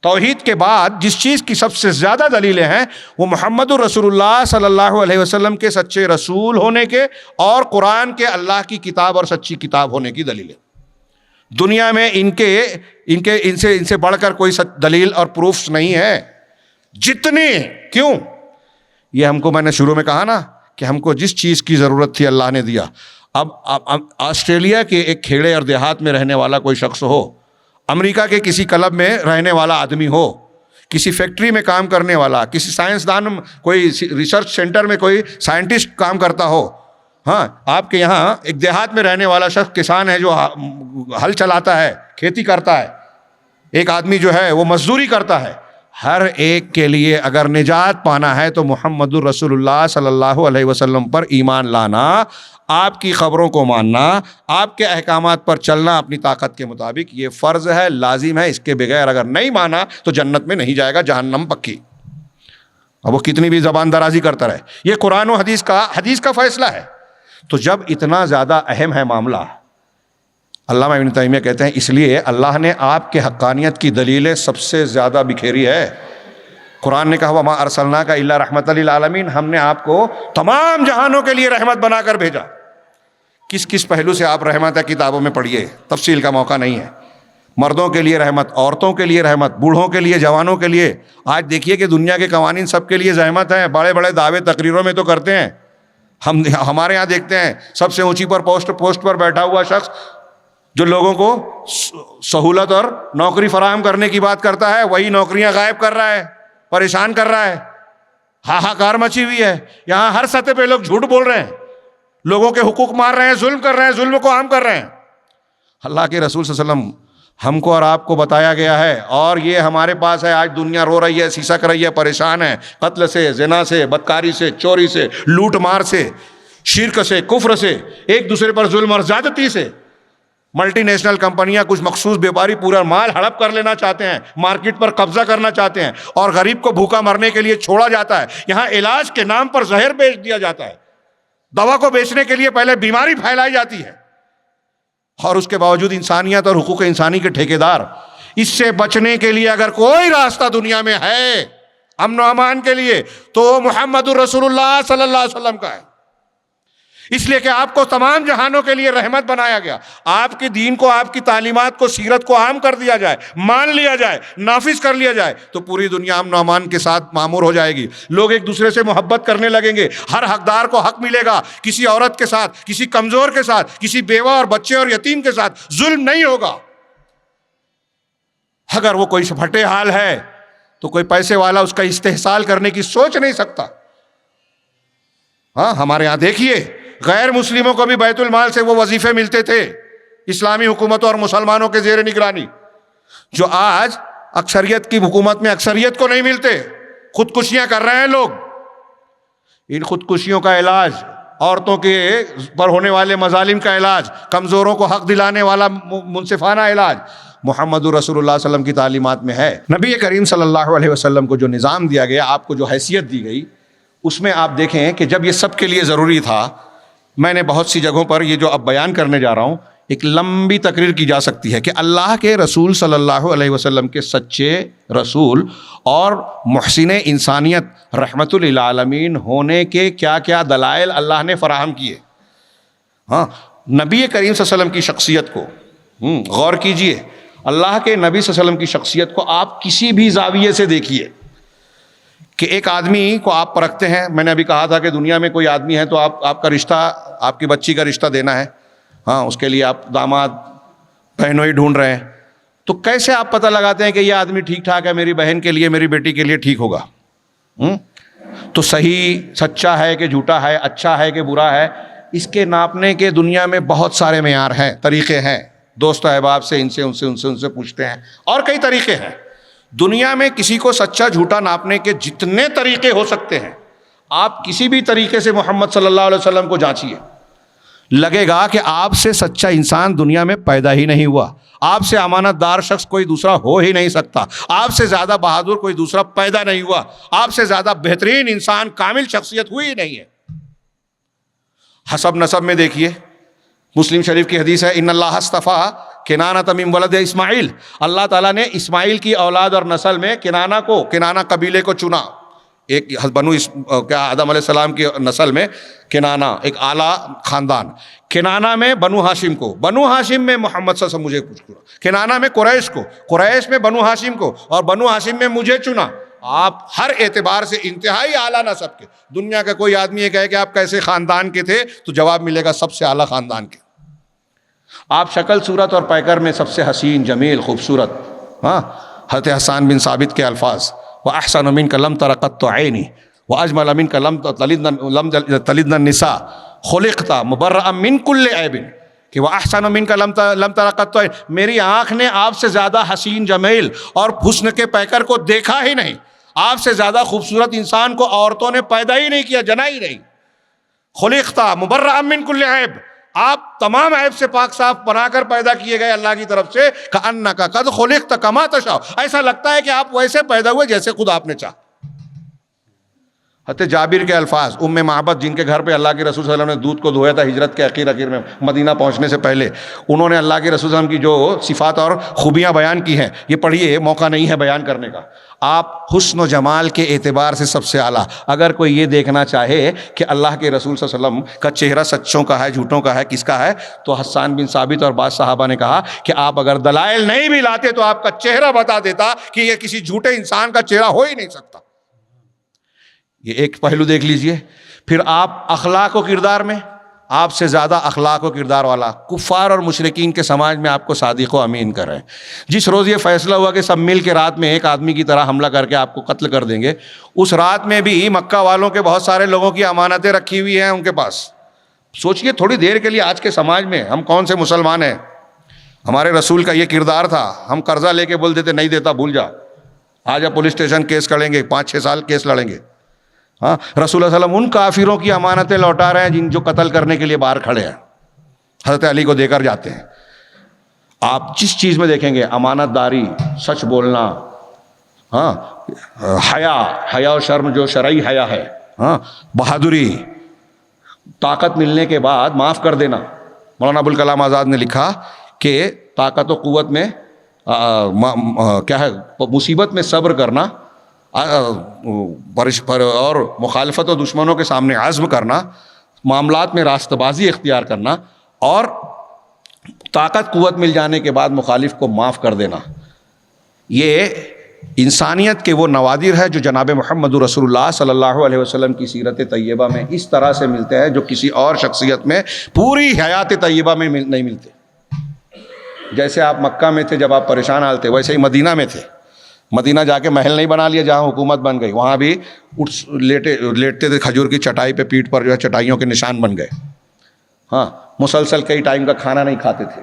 توحید کے بعد جس چیز کی سب سے زیادہ دلیلیں ہیں وہ محمد الرسول اللہ صلی اللہ علیہ وسلم کے سچے رسول ہونے کے اور قرآن کے اللہ کی کتاب اور سچی کتاب ہونے کی دلیلیں. دنیا میں ان سے بڑھ کر کوئی دلیل اور پروفس نہیں ہے. جتنے کیوں یہ ہم کو، میں نے شروع میں کہا نا کہ ہم کو جس چیز کی ضرورت تھی اللہ نے دیا. اب آسٹریلیا کے ایک کھیڑے اور دیہات میں رہنے والا کوئی شخص ہو، امریکہ کے کسی کلب میں رہنے والا آدمی ہو، کسی فیکٹری میں کام کرنے والا، کسی سائنسدان، کوئی ریسرچ سینٹر میں کوئی سائنٹسٹ کام کرتا ہو، ہاں آپ کے یہاں ایک دیہات میں رہنے والا شخص کسان ہے جو ہل چلاتا ہے، کھیتی کرتا ہے، ایک آدمی جو ہے وہ مزدوری کرتا ہے. ہر ایک کے لیے اگر نجات پانا ہے تو محمد الرسول اللہ صلی اللہ علیہ وسلم پر ایمان لانا، آپ کی خبروں کو ماننا، آپ کے احکامات پر چلنا اپنی طاقت کے مطابق، یہ فرض ہے، لازم ہے. اس کے بغیر اگر نہیں مانا تو جنت میں نہیں جائے گا، جہنم پکی. اب وہ کتنی بھی زبان درازی کرتا رہے، یہ قرآن و حدیث کا فیصلہ ہے. تو جب اتنا زیادہ اہم ہے معاملہ، علامہ ابن تیمیہ کہتے ہیں اس لیے اللہ نے آپ کے حقانیت کی دلیلیں سب سے زیادہ بکھیری ہے. قرآن نے کہا وَمَا أَرْسَلْنَاكَ إِلَّا رَحْمَةً لِلْعَالَمِينَ، ہم نے آپ کو تمام جہانوں کے لیے رحمت بنا کر بھیجا. کس پہلو سے آپ رحمت ہے کتابوں میں پڑھیے، تفصیل کا موقع نہیں ہے. مردوں کے لیے رحمت، عورتوں کے لیے رحمت، بوڑھوں کے لیے، جوانوں کے لیے. آج دیکھیے کہ دنیا کے قوانین سب کے لیے زحمت ہیں، بڑے بڑے دعوے تقریروں میں تو کرتے ہیں. ہمارے یہاں دیکھتے ہیں سب سے اونچی پر پوسٹ پر بیٹھا ہوا شخص جو لوگوں کو سہولت اور نوکری فراہم کرنے کی بات کرتا ہے، وہی نوکریاں غائب کر رہا ہے، پریشان کر رہا ہے. ہاہاکار مچی ہوئی ہے. یہاں ہر سطح پہ لوگ جھوٹ بول رہے ہیں، لوگوں کے حقوق مار رہے ہیں، ظلم کر رہے ہیں، ظلم کو عام کر رہے ہیں. اللہ کے رسول صلی اللہ علیہ وسلم ہم کو اور آپ کو بتایا گیا ہے، اور یہ ہمارے پاس ہے. آج دنیا رو رہی ہے، سسک رہی ہے، پریشان ہے، قتل سے، زنا سے، بدکاری سے، چوری سے، لوٹ مار سے، شرک سے، کفر سے، ایک دوسرے پر ظلم اور زیادتی سے. ملٹی نیشنل کمپنیاں، کچھ مخصوص بیپاری پورا مال ہڑپ کر لینا چاہتے ہیں، مارکیٹ پر قبضہ کرنا چاہتے ہیں، اور غریب کو بھوکا مرنے کے لیے چھوڑا جاتا ہے. یہاں علاج کے نام پر زہر بیچ دیا جاتا ہے. دوا کو بیچنے کے لیے پہلے بیماری پھیلائی جاتی ہے، اور اس کے باوجود انسانیت اور حقوق انسانی کے ٹھیکیدار. اس سے بچنے کے لیے اگر کوئی راستہ دنیا میں ہے امن و امان کے لیے تو محمد الرسول اللہ صلی اللہ علیہ وسلم کا ہے. اس لیے کہ آپ کو تمام جہانوں کے لیے رحمت بنایا گیا. آپ کے دین کو، آپ کی تعلیمات کو، سیرت کو عام کر دیا جائے، مان لیا جائے، نافذ کر لیا جائے تو پوری دنیا امن و امان کے ساتھ معمور ہو جائے گی. لوگ ایک دوسرے سے محبت کرنے لگیں گے، ہر حقدار کو حق ملے گا. کسی عورت کے ساتھ، کسی کمزور کے ساتھ، کسی بیوہ اور بچے اور یتیم کے ساتھ ظلم نہیں ہوگا. اگر وہ کوئی پھٹے حال ہے تو کوئی پیسے والا اس کا استحصال کرنے کی سوچ نہیں سکتا. ہاں ہمارے یہاں دیکھیے غیر مسلموں کو بھی بیت المال سے وہ وظیفے ملتے تھے اسلامی حکومتوں اور مسلمانوں کے زیر نگرانی، جو آج اکثریت کی حکومت میں اکثریت کو نہیں ملتے. خودکشیاں کر رہے ہیں لوگ. ان خودکشیوں کا علاج، عورتوں کے پر ہونے والے مظالم کا علاج، کمزوروں کو حق دلانے والا منصفانہ علاج محمد رسول اللہ صلی اللہ علیہ وسلم کی تعلیمات میں ہے. نبی کریم صلی اللہ علیہ وسلم کو جو نظام دیا گیا، آپ کو جو حیثیت دی گئی، اس میں آپ دیکھیں کہ جب یہ سب کے لیے ضروری تھا، میں نے بہت سی جگہوں پر یہ جو اب بیان کرنے جا رہا ہوں ایک لمبی تقریر کی جا سکتی ہے کہ اللہ کے رسول صلی اللہ علیہ وسلم کے سچے رسول اور محسن انسانیت رحمت للعالمین ہونے کے کیا کیا دلائل اللہ نے فراہم کیے. ہاں نبی کریم صلی اللہ علیہ وسلم کی شخصیت کو غور کیجئے. اللہ کے نبی صلی اللہ علیہ وسلم کی شخصیت کو آپ کسی بھی زاویے سے دیکھیے کہ ایک آدمی کو آپ پرکھتے ہیں. میں نے ابھی کہا تھا کہ دنیا میں کوئی آدمی ہے تو آپ کا رشتہ، آپ کی بچی کا رشتہ دینا ہے، ہاں اس کے لیے آپ داماد بہنوئی ڈھونڈ رہے ہیں، تو کیسے آپ پتہ لگاتے ہیں کہ یہ آدمی ٹھیک ٹھاک ہے، میری بہن کے لیے، میری بیٹی کے لیے ٹھیک ہوگا؟ تو صحیح سچا ہے کہ جھوٹا ہے، اچھا ہے کہ برا ہے، اس کے ناپنے کے دنیا میں بہت سارے معیار ہیں، طریقے ہیں. دوست احباب سے ان سے پوچھتے ہیں، اور کئی طریقے ہیں. دنیا میں کسی کو سچا جھوٹا ناپنے کے جتنے طریقے ہو سکتے ہیں، آپ کسی بھی طریقے سے محمد صلی اللہ علیہ وسلم کو جانچیے، لگے گا کہ آپ سے سچا انسان دنیا میں پیدا ہی نہیں ہوا. آپ سے امانت دار شخص کوئی دوسرا ہو ہی نہیں سکتا. آپ سے زیادہ بہادر کوئی دوسرا پیدا نہیں ہوا. آپ سے زیادہ بہترین انسان، کامل شخصیت ہوئی ہی نہیں ہے. حسب نسب میں دیکھیے، مسلم شریف کی حدیث ہے ان اللہ اصطفیٰ کنانہ تمیم ولد اسماعیل، اللہ تعالیٰ نے اسماعیل کی اولاد اور نسل میں کنانہ قبیلے کو چنا. ایک آدم علیہ السلام کی نسل میں کنانہ ایک اعلیٰ خاندان، کنانہ میں بنو ہاشم کو، بنو ہاشم میں محمد صلی اللہ علیہ وسلم مجھے چنا، کنانہ میں قریش کو، قریش میں بنو ہاشم کو، اور بنو ہاشم میں مجھے چنا. آپ ہر اعتبار سے انتہائی اعلیٰ نسب کے. دنیا کا کوئی آدمی یہ کہے کہ آپ کیسے خاندان کے تھے تو جواب ملے گا سب سے اعلیٰ خاندان کے. آپ شکل صورت اور پیکر میں سب سے حسین، جمیل، خوبصورت. ہاں، حضرت حسان بن ثابت کے الفاظ، وَأَحْسَنُ مِنْكَ لَمْ تَرَ قَطُّ عَيْنِي وَأَجْمَلَ مِنْكَ لَمْ تَلِدْنَ النِّسَاءُ خُلِقْتَ مُبَرَّأً مِنْ كُلِّ عَيْبٍ کہ وَأَحْسَنُ مِنْكَ لَمْ تَرَ قَطُّ عَيْنِي، میری آنکھ نے آپ سے زیادہ حسین، جمیل اور حسن کے پیکر کو دیکھا ہی نہیں. آپ سے زیادہ خوبصورت انسان کو عورتوں نے پیدا ہی نہیں کیا، جنا ہی نہیں. خُلِقْتَ مُبَرَّأً مِنْ كُلِّ عَيْبٍ، آپ تمام عیب سے پاک صاف بنا کر پیدا کیے گئے اللہ کی طرف سے. کأنک قد خلقت کما تشاء، ایسا لگتا ہے کہ آپ ویسے پیدا ہوئے جیسے خود آپ نے چاہا. حضرت جابر کے الفاظ، ام معبد جن کے گھر پہ اللہ کے رسول صلی اللہ علیہ وسلم نے دودھ کو دھویا تھا ہجرت کے اخیر میں مدینہ پہنچنے سے پہلے، انہوں نے اللہ کے رسول صلی اللہ علیہ وسلم کی جو صفات اور خوبیاں بیان کی ہیں، یہ پڑھیے، موقع نہیں ہے بیان کرنے کا. آپ حسن و جمال کے اعتبار سے سب سے اعلیٰ. اگر کوئی یہ دیکھنا چاہے کہ اللہ کے رسول صلی اللہ علیہ وسلم کا چہرہ سچوں کا ہے، جھوٹوں کا ہے، کس کا ہے، تو حسان بن ثابت اور بعض صحابہ نے کہا کہ آپ اگر دلائل نہیں بھی لاتے تو آپ کا چہرہ بتا دیتا کہ یہ کسی جھوٹے انسان کا چہرہ ہو ہی نہیں سکتا. یہ ایک پہلو دیکھ لیجئے. پھر آپ اخلاق و کردار میں آپ سے زیادہ اخلاق و کردار والا کفار اور مشرکین کے سماج میں آپ کو صادق و امین کر رہے ہیں. جس روز یہ فیصلہ ہوا کہ سب مل کے رات میں ایک آدمی کی طرح حملہ کر کے آپ کو قتل کر دیں گے، اس رات میں بھی مکہ والوں کے بہت سارے لوگوں کی امانتیں رکھی ہوئی ہیں ان کے پاس. سوچئے تھوڑی دیر کے لیے آج کے سماج میں ہم کون سے مسلمان ہیں. ہمارے رسول کا یہ کردار تھا، ہم قرضہ لے کے بول دیتے نہیں دیتا بھول جا، آج آپ پولیس اسٹیشن کیس کریں گے، 5-6 سال کیس لڑیں گے. ہاں، رسول اللہ صلی اللہ علیہ وسلم ان کافروں کی امانتیں لوٹا رہے ہیں جن جو قتل کرنے کے لیے باہر کھڑے ہیں، حضرت علی کو دے کر جاتے ہیں. آپ جس چیز میں دیکھیں گے، امانت داری، سچ بولنا، ہاں، حیا و شرم جو شرعی حیا ہے، ہاں، بہادری، طاقت ملنے کے بعد معاف کر دینا. مولانا ابوالکلام آزاد نے لکھا کہ طاقت و قوت میں کیا ہے، مصیبت میں صبر کرنا اور مخالفت و دشمنوں کے سامنے عزم کرنا، معاملات میں راستہ بازی اختیار کرنا، اور طاقت قوت مل جانے کے بعد مخالف کو معاف کر دینا. یہ انسانیت کے وہ نوادر ہے جو جناب محمد رسول اللہ صلی اللہ علیہ وسلم کی سیرت طیبہ میں اس طرح سے ملتے ہیں جو کسی اور شخصیت میں پوری حیات طیبہ میں نہیں ملتے. جیسے آپ مکہ میں تھے جب آپ پریشان حال تھے، ویسے ہی مدینہ میں تھے. مدینہ جا کے محل نہیں بنا لیا جہاں حکومت بن گئی، وہاں بھی لیٹتے تھے کھجور کی چٹائی پہ، پیٹھ پر جو ہے چٹائیوں کے نشان بن گئے. ہاں، مسلسل کئی ٹائم کا کھانا نہیں کھاتے تھے.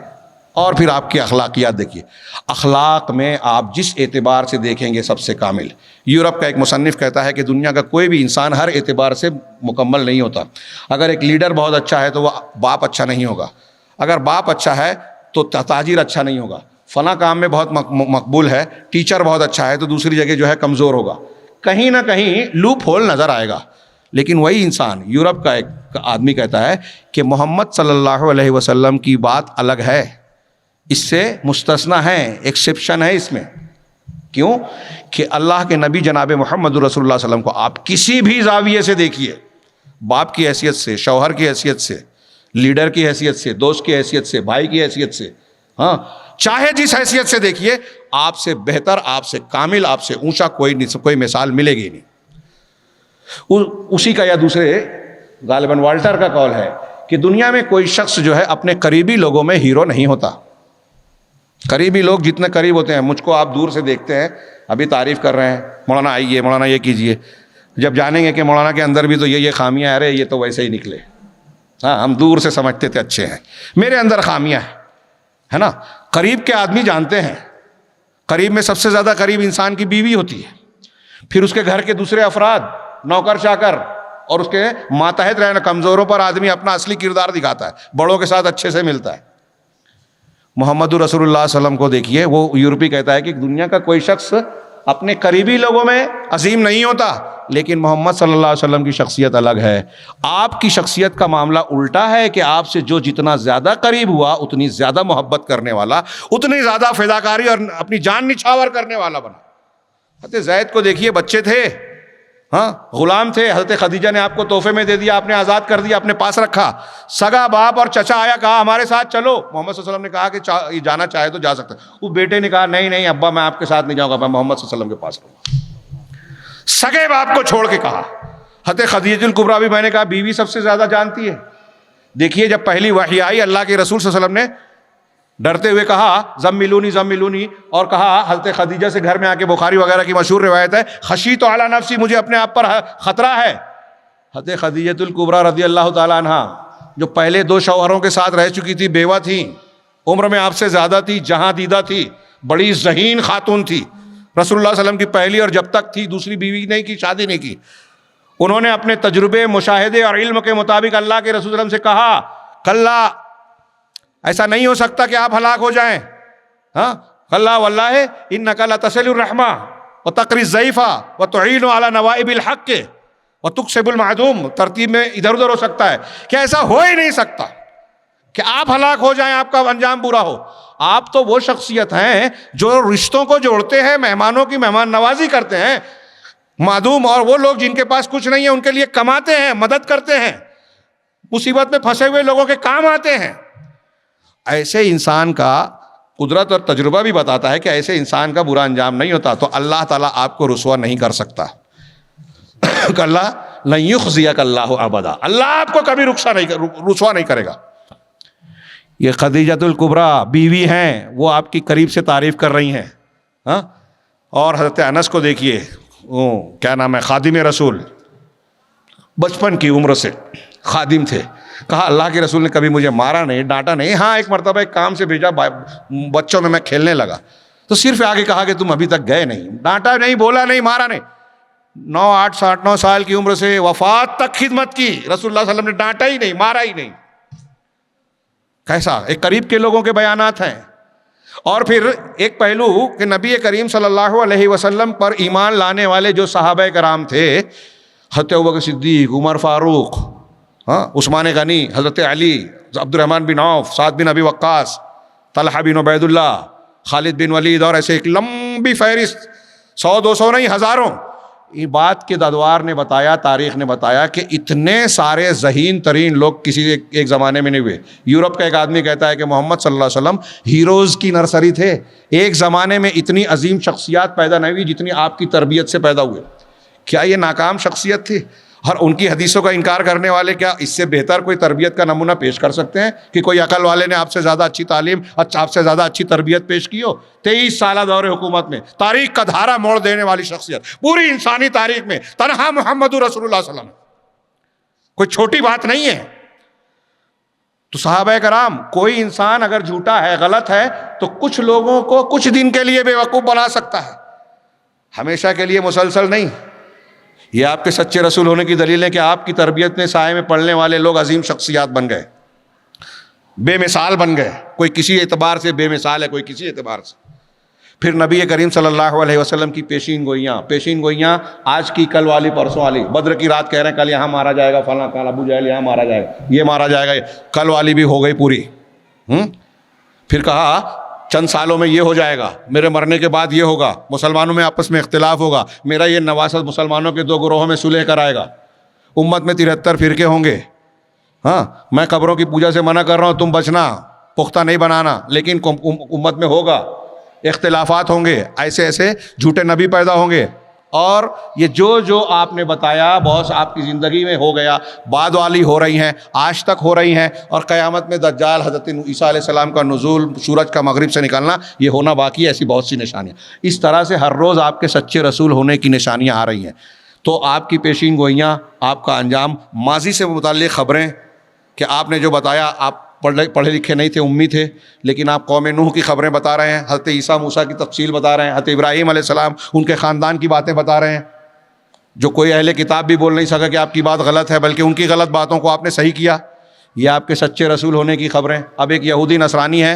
اور پھر آپ کی اخلاقیات دیکھیے، اخلاق میں آپ جس اعتبار سے دیکھیں گے سب سے کامل. یورپ کا ایک مصنف کہتا ہے کہ دنیا کا کوئی بھی انسان ہر اعتبار سے مکمل نہیں ہوتا. اگر ایک لیڈر بہت اچھا ہے تو وہ باپ اچھا نہیں ہوگا، اگر باپ اچھا ہے تو تاجر اچھا نہیں ہوگا، فلاں کام میں بہت مقبول ہے، ٹیچر بہت اچھا ہے تو دوسری جگہ جو ہے کمزور ہوگا، کہیں نہ کہیں لوپ ہول نظر آئے گا. لیکن وہی انسان، یورپ کا ایک آدمی کہتا ہے کہ محمد صلی اللہ علیہ وسلم کی بات الگ ہے، اس سے مستثنا ہے، ایکسیپشن ہے اس میں. کیوں کہ اللہ کے نبی جناب محمد رسول اللہ صلی اللہ علیہ وسلم کو آپ کسی بھی زاویے سے دیکھیے، باپ کی حیثیت سے، شوہر کی حیثیت سے، لیڈر کی حیثیت سے، دوست کی حیثیت سے، بھائی کی حیثیت سے، ہاں، چاہے جس حیثیت سے دیکھیے، آپ سے بہتر، آپ سے کامل، آپ سے اونچا کوئی مثال ملے گی نہیں. اسی کا یا دوسرے غالباً والٹر کا قول ہے کہ دنیا میں کوئی شخص جو ہے اپنے قریبی لوگوں میں ہیرو نہیں ہوتا. قریبی لوگ جتنے قریب ہوتے ہیں، مجھ کو آپ دور سے دیکھتے ہیں، ابھی تعریف کر رہے ہیں، مولانا آئیے، مولانا یہ کیجئے، جب جانیں گے کہ مولانا کے اندر بھی تو یہ خامیاں ہیں، یہ تو ویسے ہی نکلے. ہاں، ہم دور سے سمجھتے تھے اچھے ہیں، میرے اندر خامیاں ہیں، ہے نا. قریب کے آدمی جانتے ہیں، قریب میں سب سے زیادہ قریب انسان کی بیوی ہوتی ہے، پھر اس کے گھر کے دوسرے افراد، نوکر چاکر، اور اس کے ماتحت رہنا. کمزوروں پر آدمی اپنا اصلی کردار دکھاتا ہے، بڑوں کے ساتھ اچھے سے ملتا ہے. محمد رسول اللہ صلی اللہ علیہ وسلم کو دیکھیے، وہ یورپی کہتا ہے کہ دنیا کا کوئی شخص اپنے قریبی لوگوں میں عظیم نہیں ہوتا، لیکن محمد صلی اللہ علیہ وسلم کی شخصیت الگ ہے۔ آپ کی شخصیت کا معاملہ الٹا ہے کہ آپ سے جو جتنا زیادہ قریب ہوا اتنی زیادہ محبت کرنے والا، اتنی زیادہ فداکاری اور اپنی جان نچھاور کرنے والا بنا۔ حضرت زید کو دیکھیے، بچے تھے، ہاں غلام تھے، حضرت خدیجہ نے آپ کو تحفے میں دے دیا، آپ نے آزاد کر دیا، اپنے پاس رکھا۔ سگا باپ اور چچا آیا، کہا ہمارے ساتھ چلو۔ محمد صلی اللہ علیہ وسلم نے کہا کہ یہ جانا چاہے تو جا سکتا ہے۔ وہ بیٹے نے کہا نہیں نہیں ابا میں آپ کے ساتھ نہیں جاؤں گا، میں محمد صلی اللہ علیہ وسلم کے پاس رہوں گا۔ سگے باپ کو چھوڑ کے کہا۔ حضرت خدیجہ الکبریٰ بھی میں نے کہا بیوی سب سے زیادہ جانتی ہے۔ دیکھیے جب پہلی وحی آئی، اللہ کے رسول صلی اللہ علیہ وسلم نے ڈرتے ہوئے کہا زملونی زملونی، اور کہا حضرت خدیجہ سے گھر میں آ کے، بخاری وغیرہ کی مشہور روایت ہے، خشیت علی نفسی، مجھے اپنے آپ پر خطرہ ہے۔ حضرت خدیجہ الکبریٰ رضی اللہ تعالیٰ عنہا جو پہلے 2 شوہروں کے ساتھ رہ چکی تھی، بیوہ تھیں، عمر میں آپ سے زیادہ تھی، جہاں دیدہ تھی، بڑی ذہین خاتون تھی، رسول اللہ صلی اللہ علیہ وسلم کی پہلی اور جب تک تھی دوسری بیوی نہیں کی، شادی نہیں کی۔ انہوں نے اپنے تجربے، مشاہدے اور علم کے مطابق اللہ کے رسول صلی اللہ علیہ وسلم سے کہا کلا، ایسا نہیں ہو سکتا کہ آپ ہلاک ہو جائیں، ہاں کلا واللہ انک لتصل الرحمہ وتقری الضعیف وتعین علی نوائب الحق وتکسب المعدوم، ترتیب میں ادھر ادھر ہو سکتا ہے کہ ایسا ہو ہی نہیں سکتا کہ آپ ہلاک ہو جائیں، آپ کا انجام برا ہو۔ آپ تو وہ شخصیت ہیں جو رشتوں کو جوڑتے ہیں، مہمانوں کی مہمان نوازی کرتے ہیں، معدوم اور وہ لوگ جن کے پاس کچھ نہیں ہے ان کے لیے کماتے ہیں، مدد کرتے ہیں، مصیبت میں پھنسے ہوئے لوگوں کے کام آتے ہیں۔ ایسے انسان کا قدرت اور تجربہ بھی بتاتا ہے کہ ایسے انسان کا برا انجام نہیں ہوتا، تو اللہ تعالیٰ آپ کو رسوا نہیں کر سکتا۔ اللہ لن یخزیک اللہ ابدا، اللہ آپ کو کبھی رسوا نہیں کرے گا۔ یہ خدیجہ الکبریٰ بیوی ہیں، وہ آپ کی قریب سے تعریف کر رہی ہیں، ہاں۔ اور حضرت انس کو دیکھیے، کیا نام ہے، خادم رسول، بچپن کی عمر سے خادم تھے۔ کہا اللہ کے رسول نے کبھی مجھے مارا نہیں، ڈانٹا نہیں، ہاں ایک مرتبہ ایک کام سے بھیجا، بچوں میں کھیلنے لگا تو صرف آگے کہا کہ تم ابھی تک گئے نہیں، ڈانٹا نہیں، بولا نہیں، مارا نہیں۔ 9 سال کی عمر سے وفات تک خدمت کی، رسول اللہ صلی اللہ علیہ وسلم نے ڈانٹا ہی نہیں، مارا ہی نہیں۔ کیسا ایک قریب کے لوگوں کے بیانات ہیں۔ اور پھر ایک پہلو کہ نبی کریم صلی اللہ علیہ وسلم پر ایمان لانے والے جو صحابہ کرام تھے، حضرت ابوبکر صدیق، عمر فاروق، ہاں، عثمان غنی، حضرت علی، عبد الرحمن بن عوف، سعد بن ابی وقاص، طلحہ بن عبید اللہ، خالد بن ولید، اور ایسے ایک لمبی فہرست، 100-200 نہیں، ہزاروں۔ یہ بات کے دادوار نے بتایا، تاریخ نے بتایا کہ اتنے سارے ذہین ترین لوگ کسی ایک زمانے میں نہیں ہوئے۔ یورپ کا ایک آدمی کہتا ہے کہ محمد صلی اللہ علیہ وسلم ہیروز کی نرسری تھے، ایک زمانے میں اتنی عظیم شخصیات پیدا نہیں ہوئی جتنی آپ کی تربیت سے پیدا ہوئے۔ کیا یہ ناکام شخصیت تھی؟ اور ان کی حدیثوں کا انکار کرنے والے کیا اس سے بہتر کوئی تربیت کا نمونہ پیش کر سکتے ہیں کہ کوئی عقل والے نے آپ سے زیادہ اچھی تعلیم، آپ سے زیادہ اچھی تربیت پیش کی ہو؟ 23 سالہ دور حکومت میں تاریخ کا دھارا موڑ دینے والی شخصیت، پوری انسانی تاریخ میں تنہا محمد رسول اللہ صلی اللہ علیہ وسلم، کوئی چھوٹی بات نہیں ہے۔ تو صحابہ کرام، کوئی انسان اگر جھوٹا ہے، غلط ہے، تو کچھ لوگوں کو کچھ دن کے لیے بے وقوف بنا سکتا ہے، ہمیشہ کے لیے مسلسل نہیں۔ یہ آپ کے سچے رسول ہونے کی دلیل ہے کہ آپ کی تربیت میں سائے میں پڑھنے والے لوگ عظیم شخصیات بن گئے، بے مثال بن گئے، کوئی کسی اعتبار سے بے مثال ہے، کوئی کسی اعتبار سے۔ پھر نبی کریم صلی اللہ علیہ وسلم کی پیشین گوئیاں آج کی، کل والی، پرسوں والی۔ بدر کی رات کہہ رہے ہیں کل یہاں مارا جائے گا، فلاں کل ابو جہل یہاں مارا جائے گا، یہ مارا جائے گا، کل والی بھی ہو گئی پوری۔ پھر کہا چند سالوں میں یہ ہو جائے گا، میرے مرنے کے بعد یہ ہوگا، مسلمانوں میں آپس میں اختلاف ہوگا، میرا یہ نواسط مسلمانوں کے 2 گروہوں میں صلح کرائے گا، امت میں 73 فرقے ہوں گے، ہاں میں قبروں کی پوجا سے منع کر رہا ہوں، تم بچنا، پختہ نہیں بنانا، لیکن امت میں ہوگا، اختلافات ہوں گے، ایسے ایسے جھوٹے نبی پیدا ہوں گے۔ اور یہ جو آپ نے بتایا بہت آپ کی زندگی میں ہو گیا، بعد والی ہو رہی ہیں، آج تک ہو رہی ہیں، اور قیامت میں دجال، حضرت عیسیٰ علیہ السلام کا نزول، سورج کا مغرب سے نکلنا، یہ ہونا باقی ہے، ایسی بہت سی نشانیاں۔ اس طرح سے ہر روز آپ کے سچے رسول ہونے کی نشانیاں آ رہی ہیں۔ تو آپ کی پیشین گوئیاں، آپ کا انجام، ماضی سے متعلق خبریں کہ آپ نے جو بتایا، آپ پڑھے لکھے نہیں تھے، امی تھے، لیکن آپ قوم نوح کی خبریں بتا رہے ہیں، حضرت عیسیٰ موسیٰ کی تفصیل بتا رہے ہیں، حضرت ابراہیم علیہ السلام، ان کے خاندان کی باتیں بتا رہے ہیں، جو کوئی اہل کتاب بھی بول نہیں سکا کہ آپ کی بات غلط ہے، بلکہ ان کی غلط باتوں کو آپ نے صحیح کیا۔ یہ آپ کے سچے رسول ہونے کی خبریں۔ اب ایک یہودی نصرانی ہے،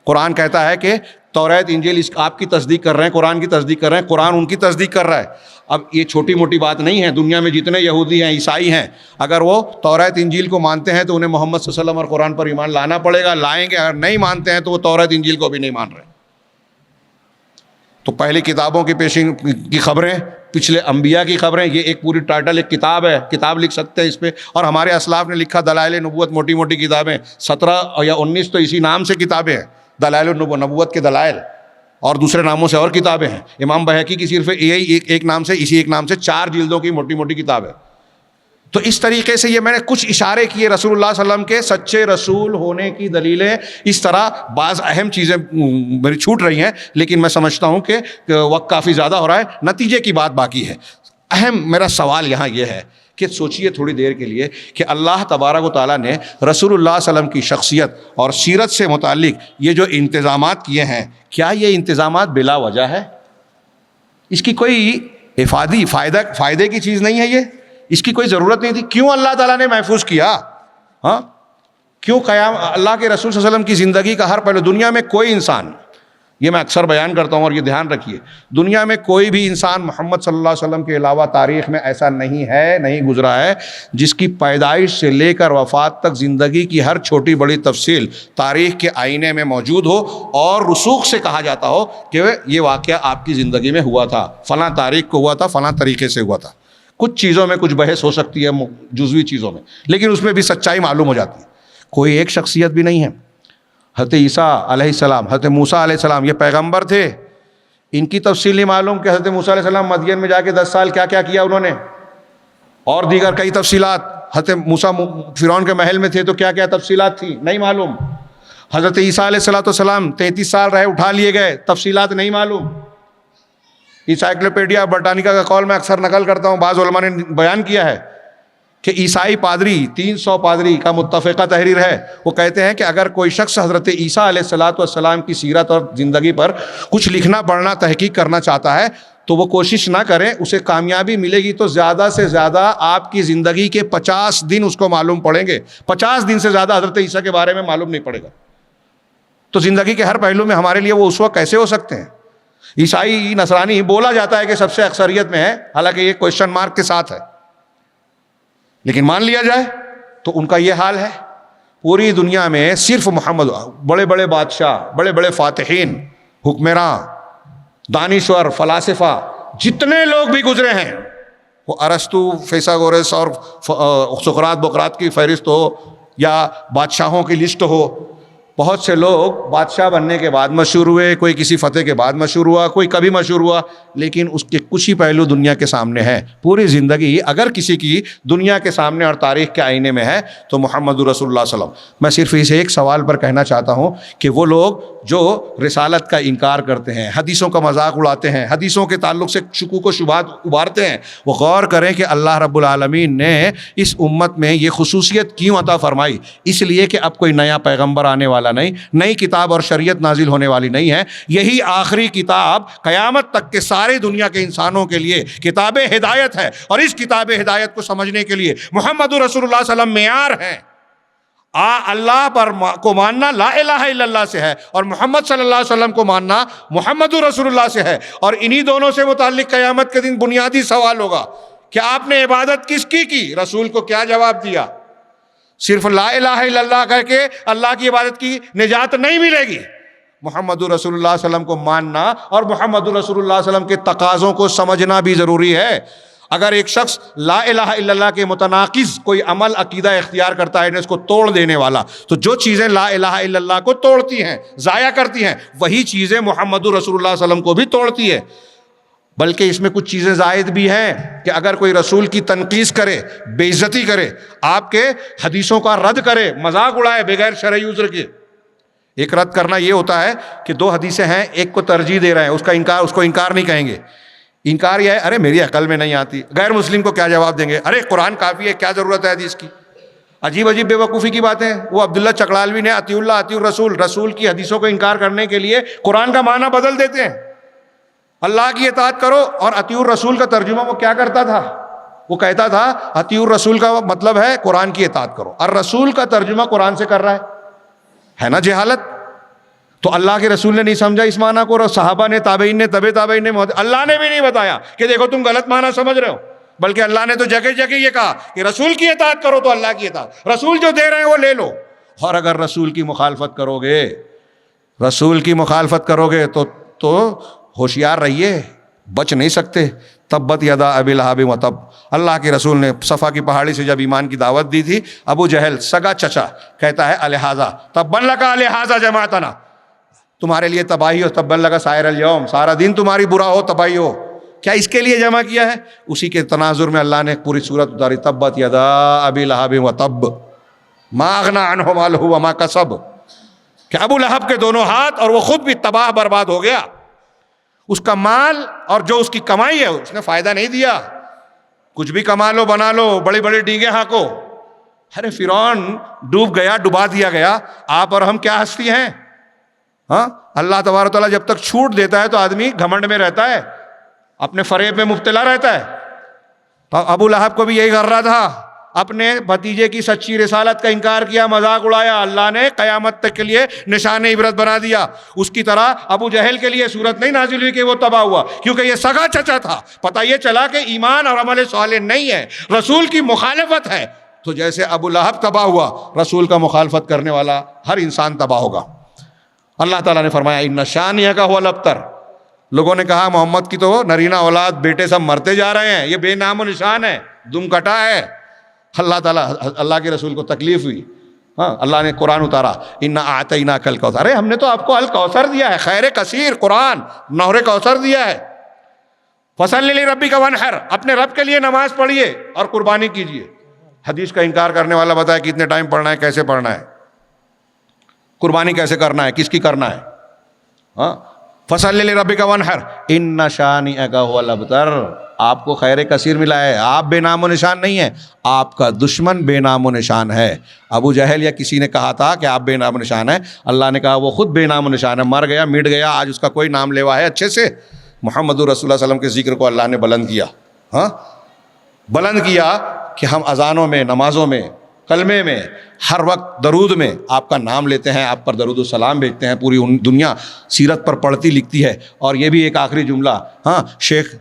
قرآن کہتا ہے کہ توریت انجیل اس آپ کی تصدیق کر رہے ہیں، قرآن کی تصدیق کر رہے ہیں، قرآن ان کی تصدیق کر رہا ہے۔ اب یہ چھوٹی موٹی بات نہیں ہے، دنیا میں جتنے یہودی ہیں، عیسائی ہیں، اگر وہ توریت انجیل کو مانتے ہیں تو انہیں محمد صلی اللہ علیہ وسلم اور قرآن پر ایمان لانا پڑے گا، لائیں گے۔ اگر نہیں مانتے ہیں تو وہ توریت انجیل کو بھی نہیں مان رہے۔ تو پہلی کتابوں کی پیشین کی خبریں، پچھلے انبیاء کی خبریں، یہ ایک پوری ٹائٹل ایک کتاب ہے، کتاب لکھ سکتے ہیں اس پہ۔ اور ہمارے اسلاف نے لکھا دلائل نبوت، موٹی موٹی کتابیں، 17 یا 19 تو اسی نام سے کتابیں ہیں، دلائل نبوت کے دلائل، اور دوسرے ناموں سے اور کتابیں ہیں۔ امام بہقی کی صرف یہی ایک نام سے، اسی ایک نام سے 4 جلدوں کی موٹی موٹی کتاب ہے۔ تو اس طریقے سے یہ میں نے کچھ اشارے کیے رسول اللہ صلی اللہ علیہ وسلم کے سچے رسول ہونے کی دلیلیں۔ اس طرح بعض اہم چیزیں میری چھوٹ رہی ہیں، لیکن میں سمجھتا ہوں کہ وقت کافی زیادہ ہو رہا ہے، نتیجے کی بات باقی ہے۔ اہم میرا سوال یہاں یہ ہے کہ سوچئے تھوڑی دیر کے لیے کہ اللہ تبارک و تعالیٰ نے رسول اللہ صلی اللہ علیہ وسلم کی شخصیت اور سیرت سے متعلق یہ جو انتظامات کیے ہیں، کیا یہ انتظامات بلا وجہ ہے؟ اس کی کوئی فائدے کی چیز نہیں ہے، یہ اس کی کوئی ضرورت نہیں تھی۔ کیوں اللہ تعالیٰ نے محفوظ کیا؟ ہاں کیوں قیام اللہ کے رسول صلی اللہ علیہ وسلم کی زندگی کا ہر پہلو؟ دنیا میں کوئی انسان، یہ میں اکثر بیان کرتا ہوں اور یہ دھیان رکھیے، دنیا میں کوئی بھی انسان محمد صلی اللہ علیہ وسلم کے علاوہ تاریخ میں ایسا نہیں گزرا ہے جس کی پیدائش سے لے کر وفات تک زندگی کی ہر چھوٹی بڑی تفصیل تاریخ کے آئینے میں موجود ہو اور رسوخ سے کہا جاتا ہو کہ یہ واقعہ آپ کی زندگی میں ہوا تھا، فلاں تاریخ کو ہوا تھا، فلاں طریقے سے ہوا تھا۔ کچھ چیزوں میں کچھ بحث ہو سکتی ہے، جزوی چیزوں میں، لیکن اس میں بھی سچائی معلوم ہو جاتی ہے۔ کوئی ایک شخصیت بھی نہیں ہے۔ حضرت عیسیٰ علیہ السلام، حضرت موسیٰ علیہ السلام، یہ پیغمبر تھے، ان کی تفصیل نہیں معلوم کہ حضرت موسیٰ علیہ السلام مدین میں جا کے 10 سال کیا کیا کیا انہوں نے، اور دیگر کئی تفصیلات۔ حضرت موسیٰ فرعون کے محل میں تھے تو کیا کیا تفصیلات تھیں، نہیں معلوم۔ حضرت عیسیٰ علیہ السلام 33 سال رہے، اٹھا لیے گئے، تفصیلات نہیں معلوم۔ انسائکلوپیڈیا برٹانیکا کا قول میں اکثر نقل کرتا ہوں، بعض علماء نے بیان کیا ہے کہ عیسائی پادری 300 پادری کا متفقہ تحریر ہے، وہ کہتے ہیں کہ اگر کوئی شخص حضرت عیسیٰ علیہ السلام کی سیرت اور زندگی پر کچھ لکھنا پڑھنا تحقیق کرنا چاہتا ہے تو وہ کوشش نہ کرے، اسے کامیابی ملے گی تو زیادہ سے زیادہ آپ کی زندگی کے 50 دن اس کو معلوم پڑیں گے، 50 دن سے زیادہ حضرت عیسیٰ کے بارے میں معلوم نہیں پڑے گا۔ تو زندگی کے ہر پہلو میں ہمارے لیے وہ اسوہ کیسے ہو سکتے ہیں؟ عیسائی نصرانی بولا جاتا ہے کہ سب سے اکثریت میں ہے، حالانکہ یہ کوشچن مارک کے ساتھ ہے، لیکن مان لیا جائے تو ان کا یہ حال ہے۔ پوری دنیا میں صرف محمد، بڑے بڑے بادشاہ، بڑے بڑے فاتحین، حکمراں، دانشور، فلاسفہ، جتنے لوگ بھی گزرے ہیں، وہ ارسطو، فیثاگورس اور سقراط بقراط کی فہرست ہو یا بادشاہوں کی لسٹ ہو، بہت سے لوگ بادشاہ بننے کے بعد مشہور ہوئے، کوئی کسی فتح کے بعد مشہور ہوا، کوئی کبھی مشہور ہوا، لیکن اس کے کچھ ہی پہلو دنیا کے سامنے ہے۔ پوری زندگی اگر کسی کی دنیا کے سامنے اور تاریخ کے آئینے میں ہے تو محمد رسول اللہ صلی اللہ علیہ وسلم۔ میں صرف اس ایک سوال پر کہنا چاہتا ہوں کہ وہ لوگ جو رسالت کا انکار کرتے ہیں، حدیثوں کا مذاق اڑاتے ہیں، حدیثوں کے تعلق سے شکوک و شبہات ابھارتے ہیں، وہ غور کریں کہ اللہ رب العالمین نے اس امت میں یہ خصوصیت کیوں عطا فرمائی؟ اس لیے کہ اب کوئی نیا پیغمبر آنے والا نہیں، نئی کتاب اور شریعت نازل ہونے والی نہیں ہے، یہی آخری کتاب قیامت تک کے سارے دنیا کے انسانوں کے لیے کتاب ہدایت ہے، اور اس کتاب ہدایت کو سمجھنے کے لیے محمد رسول اللہ صلی اللہ علیہ وسلم معیار ہیں۔ اللہ پر کو ماننا لا الہ الا اللہ سے ہے، اور محمد صلی اللہ علیہ وسلم کو ماننا محمد رسول اللہ سے ہے، اور انہی دونوں سے متعلق قیامت کے دن بنیادی سوال ہوگا کہ آپ نے عبادت کس کی رسول کو کیا جواب دیا؟ صرف لا الہ الا اللہ کہہ کے اللہ کی عبادت کی نجات نہیں ملے گی۔ محمد رسول اللہ صلی اللہ علیہ وسلم کو ماننا اور محمد رسول اللہ صلی اللہ علیہ وسلم کے تقاضوں کو سمجھنا بھی ضروری ہے۔ اگر ایک شخص لا الہ الا اللہ کے متناقض کوئی عمل عقیدہ اختیار کرتا ہے، اس کو توڑ دینے والا، تو جو چیزیں لا الہ الا اللہ کو توڑتی ہیں، ضائع کرتی ہیں، وہی چیزیں محمد رسول اللہ صلی اللہ علیہ وسلم کو بھی توڑتی ہے۔ بلکہ اس میں کچھ چیزیں زائد بھی ہیں کہ اگر کوئی رسول کی تنقیص کرے، بے عزتی کرے، آپ کے حدیثوں کا رد کرے، مذاق اڑائے بغیر شرعی عذر کے۔ ایک رد کرنا یہ ہوتا ہے کہ 2 حدیثیں ہیں، ایک کو ترجیح دے رہے ہیں، اس کو انکار نہیں کہیں گے۔ انکار یہ ہے، ارے میری عقل میں نہیں آتی۔ غیر مسلم کو کیا جواب دیں گے؟ ارے قرآن کافی ہے، کیا ضرورت ہے حدیث کی؟ عجیب عجیب بے وقوفی کی باتیں۔ وہ عبداللہ چکلالوی نے اطیع اللہ اطیع الرسول، رسول کی حدیثوں کو انکار کرنے کے لیے قرآن کا معنی بدل دیتے ہیں۔ اللہ کی اطاعت کرو، اور اطیع الرسول کا ترجمہ وہ کیا کرتا تھا؟ وہ کہتا تھا اطیع الرسول کا مطلب ہے قرآن کی اطاعت کرو، اور رسول کا ترجمہ قرآن سے کر رہا ہے نا جہالت۔ تو اللہ کے رسول نے نہیں سمجھا اس معنی کو، اور صحابہ نے، تابعین نے، تبع تابعین نے، اللہ نے بھی نہیں بتایا کہ دیکھو تم غلط معنی سمجھ رہے ہو، بلکہ اللہ نے تو جگہ جگہ یہ کہا کہ رسول کی اطاعت کرو تو اللہ کی اطاعت، رسول جو دے رہے ہیں وہ لے لو، اور اگر رسول کی مخالفت کرو گے، رسول کی مخالفت کرو گے تو ہوشیار رہیے، بچ نہیں سکتے۔ تبت یدا ابی لہب وتب، اللہ کے رسول نے صفا کی پہاڑی سے جب ایمان کی دعوت دی تھی، ابو جہل سگا چچا کہتا ہے الہذا تبا لک الہذا جماعتنا، تمہارے لیے تباہی ہو، تبا لک سائر الیوم، سارا دن تمہاری برا ہو، تباہی ہو، کیا اس کے لیے جمع کیا ہے؟ اسی کے تناظر میں اللہ نے پوری سورت اتاری، تبت یدا ابی لہب وتب ما اغنی عنہ مالہ وما کسب، کہ ابو لہب کے دونوں ہاتھ اور وہ خود بھی تباہ برباد ہو گیا، اس کا مال اور جو اس کی کمائی ہے اس نے فائدہ نہیں دیا، کچھ بھی کما لو بنا لو، بڑی بڑی ڈیگیں ہانکو، ارے فرعون ڈوب گیا، ڈبا دیا گیا، آپ اور ہم کیا ہستی ہیں؟ ہاں، اللہ تبارک و تعالیٰ جب تک چھوٹ دیتا ہے تو آدمی گھمنڈ میں رہتا ہے، اپنے فریب میں مبتلا رہتا ہے۔ تو ابو لہب کو بھی یہی غرہ تھا، اپنے بھتیجے کی سچی رسالت کا انکار کیا، مذاق اڑایا، اللہ نے قیامت تک کے لیے نشان عبرت بنا دیا۔ اس کی طرح ابو جہل کے لیے صورت نہیں نازل ہوئی کہ وہ تباہ ہوا، کیونکہ یہ سگا چچا تھا، پتہ یہ چلا کہ ایمان اور عمل صالح نہیں ہے، رسول کی مخالفت ہے، تو جیسے ابو لہب تباہ ہوا، رسول کا مخالفت کرنے والا ہر انسان تباہ ہوگا۔ اللہ تعالیٰ نے فرمایا ان شانئک هو الابتر، لوگوں نے کہا محمد کی تو نرینہ اولاد بیٹے سب مرتے جا رہے ہیں، یہ بے نام و نشان ہے، دم کٹا ہے۔ اللہ تعالیٰ، اللہ کے رسول کو تکلیف ہوئی، ہاں، اللہ نے قرآن اتارا، انا اعطیناک الکوثر، ارے ہم نے تو آپ کو الکوثر دیا ہے، خیر کثیر، قرآن نہر کوثر دیا ہے۔ فصلی لربک وانحر، اپنے رب کے لیے نماز پڑھیے اور قربانی کیجیے۔ حدیث کا انکار کرنے والا بتائے کتنے ٹائم پڑھنا ہے، کیسے پڑھنا ہے، قربانی کیسے کرنا ہے، کس کی کرنا ہے؟ ہاں، فصلی لربک وانحر ان شانئک هو الابتر، آپ کو خیر کثیر ملا ہے، آپ بے نام و نشان نہیں ہیں، آپ کا دشمن بے نام و نشان ہے۔ ابو جہل یا کسی نے کہا تھا کہ آپ بے نام و نشان ہیں، اللہ نے کہا وہ خود بے نام و نشان ہے، مر گیا، مٹ گیا، آج اس کا کوئی نام لیوا ہے اچھے سے۔ محمد رسول اللہ صلی اللہ علیہ وسلم کے ذکر کو اللہ نے بلند کیا، ہاں، بلند کیا کہ ہم اذانوں میں، نمازوں میں، کلمے میں، ہر وقت درود میں آپ کا نام لیتے ہیں، آپ پر درود و سلام بھیجتے ہیں، پوری دنیا سیرت پر پڑھتی لکھتی ہے۔ اور یہ بھی ایک آخری جملہ، ہاں، شیخ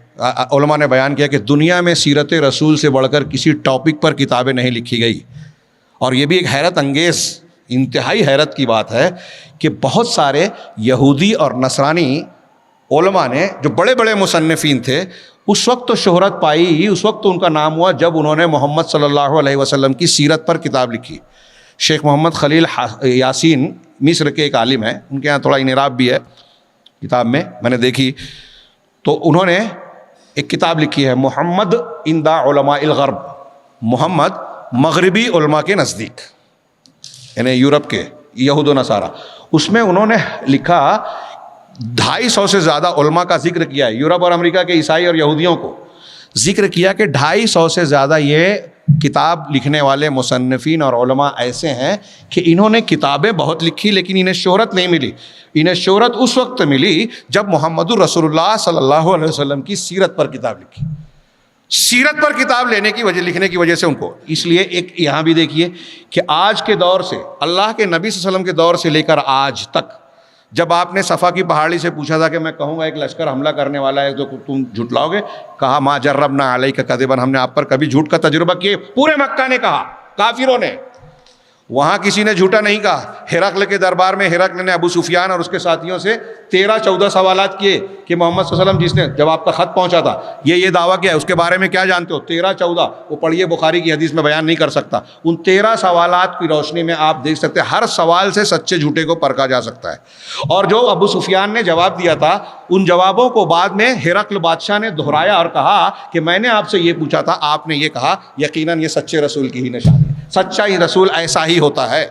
علماء نے بیان کیا کہ دنیا میں سیرت رسول سے بڑھ کر کسی ٹاپک پر کتابیں نہیں لکھی گئی، اور یہ بھی ایک حیرت انگیز، انتہائی حیرت کی بات ہے کہ بہت سارے یہودی اور نصرانی علماء نے، جو بڑے بڑے مصنفین تھے، اس وقت تو شہرت پائی، اس وقت تو ان کا نام ہوا جب انہوں نے محمد صلی اللہ علیہ وسلم کی سیرت پر کتاب لکھی۔ شیخ محمد خلیل یاسین مصر کے ایک عالم ہیں، ان کے یہاں تھوڑا انحراف بھی ہے کتاب میں نے دیکھی، تو انہوں نے ایک کتاب لکھی ہے محمد عند علماء الغرب، محمد مغربی علماء کے نزدیک، یعنی یورپ کے یہود و نصارہ۔ اس میں انہوں نے لکھا 250 سے زیادہ علماء کا ذکر کیا ہے، یورپ اور امریکہ کے عیسائی اور یہودیوں کو ذکر کیا کہ 250 سے زیادہ یہ کتاب لکھنے والے مصنفین اور علماء ایسے ہیں کہ انہوں نے کتابیں بہت لکھی لیکن انہیں شہرت نہیں ملی۔ انہیں شہرت اس وقت ملی جب محمد رسول اللہ صلی اللہ علیہ وسلم کی سیرت پر کتاب لکھی، سیرت پر کتاب لکھنے کی وجہ سے ان کو، اس لیے ایک یہاں بھی دیکھیے کہ آج کے دور سے، اللہ کے نبی صلی اللہ علیہ وسلم کے دور سے لے کر آج تک، جب آپ نے صفا کی پہاڑی سے پوچھا تھا کہ میں کہوں گا ایک لشکر حملہ کرنے والا ہے تو تم جھٹلاؤ گے، کہا ما جربنا علیک کذبا، ہم نے آپ پر کبھی جھوٹ کا تجربہ کیے، پورے مکہ نے کہا، کافروں نے، وہاں کسی نے جھوٹا نہیں کہا۔ ہرقل کے دربار میں ہرقل نے ابو سفیان اور اس کے ساتھیوں سے 13-14 سوالات کیے کہ محمد صلی اللہ علیہ وسلم جس نے، جب آپ کا خط پہنچا تھا، یہ دعویٰ کیا ہے، اس کے بارے میں کیا جانتے ہو، 13-14، وہ پڑھیے بخاری کی حدیث میں بیان نہیں کر سکتا۔ ان 13 سوالات کی روشنی میں آپ دیکھ سکتے ہیں ہر سوال سے سچے جھوٹے کو پرکھا جا سکتا ہے۔ اور جو ابو سفیان نے جواب دیا تھا، ان جوابوں کو بعد میں ہرقل بادشاہ نے دہرایا اور کہا کہ میں نے آپ سے یہ پوچھا تھا، آپ نے یہ کہا، یقیناً یہ سچے رسول کی ہی نشانی ہے، سچا ہی رسول ایسا ہی ہوتا ہے۔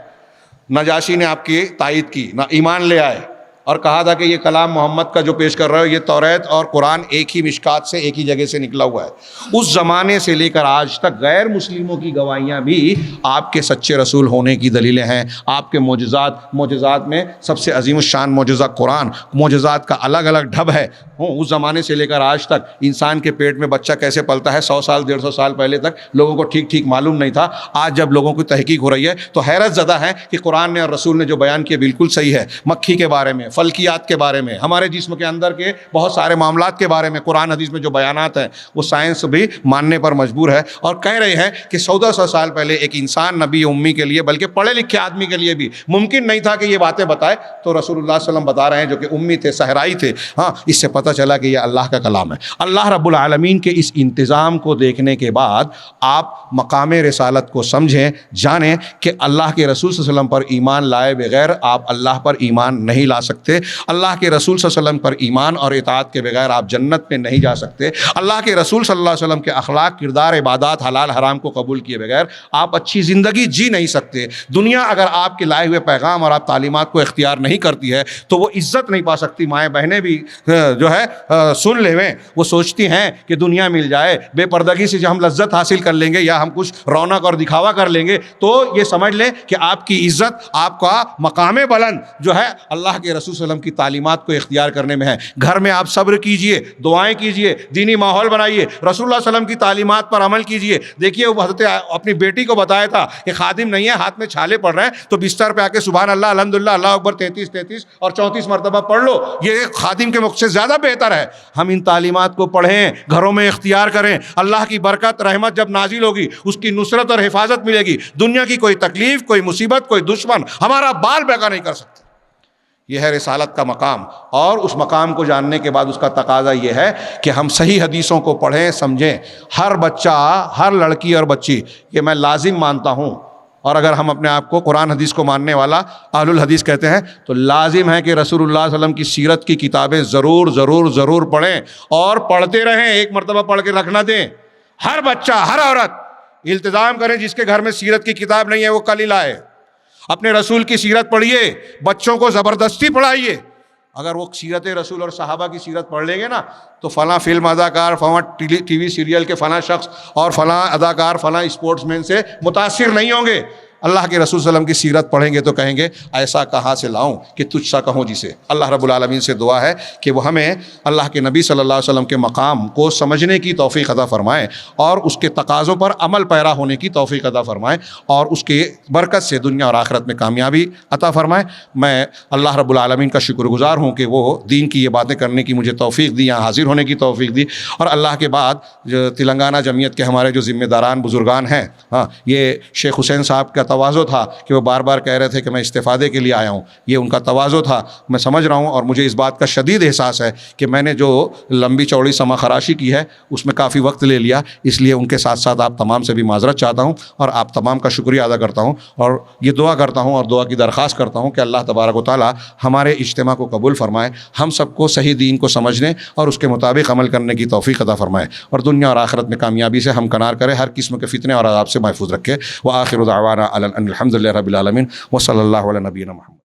نجاشی نے آپ کی تائید کی، نہ ایمان لے آئے، اور کہا تھا کہ یہ کلام محمد کا جو پیش کر رہے ہو یہ توریت اور قرآن ایک ہی مشکات سے ایک ہی جگہ سے نکلا ہوا ہے۔ اس زمانے سے لے کر آج تک غیر مسلموں کی گواہیاں بھی آپ کے سچے رسول ہونے کی دلیلیں ہیں۔ آپ کے معجزات میں سب سے عظیم الشان معجزہ قرآن، معجزات کا الگ الگ ڈھب ہے۔ اس زمانے سے لے کر آج تک انسان کے پیٹ میں بچہ کیسے پلتا ہے 100 سال 150 سال پہلے تک لوگوں کو ٹھیک معلوم نہیں تھا۔ آج جب لوگوں کی تحقیق ہو رہی ہے تو حیرت زدہ ہے کہ قرآن نے اور رسول نے جو بیان کیا بالکل صحیح ہے۔ مکھی کے بارے میں، فلکیات کے بارے میں، ہمارے جسم کے اندر کے بہت سارے معاملات کے بارے میں قرآن حدیث میں جو بیانات ہیں وہ سائنس بھی ماننے پر مجبور ہے، اور کہہ رہے ہیں کہ 1400 سال پہلے ایک انسان نبی امی کے لیے بلکہ پڑھے لکھے آدمی کے لیے بھی ممکن نہیں تھا کہ یہ باتیں بتائے، تو رسول اللہ صلی اللہ علیہ وسلم بتا رہے ہیں جو کہ امی تھے، صحرائی تھے۔ ہاں، اس سے پتہ چلا کہ یہ اللہ کا کلام ہے۔ اللہ رب العالمین کے اس انتظام کو دیکھنے کے بعد آپ مقام رسالت کو سمجھیں، جانیں کہ اللہ کے رسول صلی اللہ علیہ وسلم پر ایمان لائے بغیر آپ اللہ پر ایمان نہیں لا سکتے۔ اللہ کے رسول صلی اللہ علیہ وسلم پر ایمان اور اطاعت کے بغیر آپ جنت میں نہیں جا سکتے۔ اللہ کے رسول صلی اللہ علیہ وسلم کے اخلاق، کردار، عبادات، حلال حرام کو قبول کیے بغیر آپ اچھی زندگی جی نہیں سکتے۔ دنیا اگر آپ کے لائے ہوئے پیغام اور آپ تعلیمات کو اختیار نہیں کرتی ہے تو وہ عزت نہیں پا سکتی۔ مائیں بہنیں بھی جو ہے سن لے وہ سوچتی ہیں کہ دنیا مل جائے، بے پردگی سے جو ہم لذت حاصل کر لیں گے یا ہم کچھ رونق اور دکھاوا کر لیں گے، تو یہ سمجھ لیں کہ آپ کی عزت، آپ کا مقام بلند جو ہے اللہ کے رسول صلی اللہ علیہ وسلم کی تعلیمات کو اختیار کرنے میں ہے۔ گھر میں آپ صبر کیجئے، دعائیں کیجئے، دینی ماحول بنائیے، رسول اللہ صلی اللہ علیہ وسلم کی تعلیمات پر عمل کیجئے۔ دیکھیے وہ حضرت اپنی بیٹی کو بتایا تھا کہ خادم نہیں ہے، ہاتھ میں چھالے پڑ رہے ہیں تو بستر پہ آ کے سبحان اللہ، الحمدللہ، اللہ اکبر 33 اور 34 مرتبہ پڑھ لو، یہ خادم کے مقصد سے زیادہ بہتر ہے۔ ہم ان تعلیمات کو پڑھیں، گھروں میں اختیار کریں، اللہ کی برکت رحمت جب نازل ہوگی اس کی نصرت اور حفاظت ملے گی۔ دنیا کی کوئی تکلیف، کوئی مصیبت، کوئی دشمن ہمارا بال بیگا نہیں کر سکتا۔ یہ ہے رسالت کا مقام، اور اس مقام کو جاننے کے بعد اس کا تقاضا یہ ہے کہ ہم صحیح حدیثوں کو پڑھیں، سمجھیں۔ ہر بچہ، ہر لڑکی اور بچی، یہ میں لازم مانتا ہوں، اور اگر ہم اپنے آپ کو قرآن حدیث کو ماننے والا اہل الحدیث کہتے ہیں تو لازم ہے کہ رسول اللہ صلی اللہ علیہ وسلم کی سیرت کی کتابیں ضرور پڑھیں، اور پڑھتے رہیں، ایک مرتبہ پڑھ کے رکھ نہ دیں۔ ہر بچہ، ہر عورت التزام کریں، جس کے گھر میں سیرت کی کتاب نہیں ہے وہ کل ہی لائے۔ اپنے رسول کی سیرت پڑھیے، بچوں کو زبردستی پڑھائیے۔ اگر وہ سیرت رسول اور صحابہ کی سیرت پڑھ لیں گے نا تو فلاں فلم اداکار، فلاں ٹی وی سیریل کے فلاں شخص اور فلاں اداکار، فلاں اسپورٹس مین سے متاثر نہیں ہوں گے۔ اللہ کے رسول صلی اللہ علیہ وسلم کی سیرت پڑھیں گے تو کہیں گے ایسا کہاں سے لاؤں کہ تجھ سا کہوں جسے۔ اللہ رب العالمین سے دعا ہے کہ وہ ہمیں اللہ کے نبی صلی اللہ علیہ وسلم کے مقام کو سمجھنے کی توفیق عطا فرمائے، اور اس کے تقاضوں پر عمل پیرا ہونے کی توفیق عطا فرمائے، اور اس کے برکت سے دنیا اور آخرت میں کامیابی عطا فرمائے۔ میں اللہ رب العالمین کا شکر گزار ہوں کہ وہ دین کی یہ باتیں کرنے کی مجھے توفیق دی، یہاں حاضر ہونے کی توفیق دی، اور اللہ کے بعد جو تلنگانہ جمعیت کے ہمارے جو ذمہ داران بزرگان ہیں، یہ شیخ حسین صاحب کا تواضع تھا کہ وہ بار بار کہہ رہے تھے کہ میں استفادے کے لیے آیا ہوں، یہ ان کا تواضع تھا، میں سمجھ رہا ہوں، اور مجھے اس بات کا شدید احساس ہے کہ میں نے جو لمبی چوڑی سما خراشی کی ہے اس میں کافی وقت لے لیا، اس لیے ان کے ساتھ ساتھ آپ تمام سے بھی معذرت چاہتا ہوں، اور آپ تمام کا شکریہ ادا کرتا ہوں، اور یہ دعا کرتا ہوں اور دعا کی درخواست کرتا ہوں کہ اللہ تبارک و تعالی ہمارے اجتماع کو قبول فرمائے، ہم سب کو صحیح دین کو سمجھنے اور اس کے مطابق عمل کرنے کی توفیق عطا فرمائے، اور دنیا اور آخرت میں کامیابی سے ہمکنار کرے، ہر قسم کے فتنے اور عذاب سے محفوظ رکھے۔ وآخر دعوانا الحمد للہ رب العالمین، وصلی اللہ علی نبینا محمد۔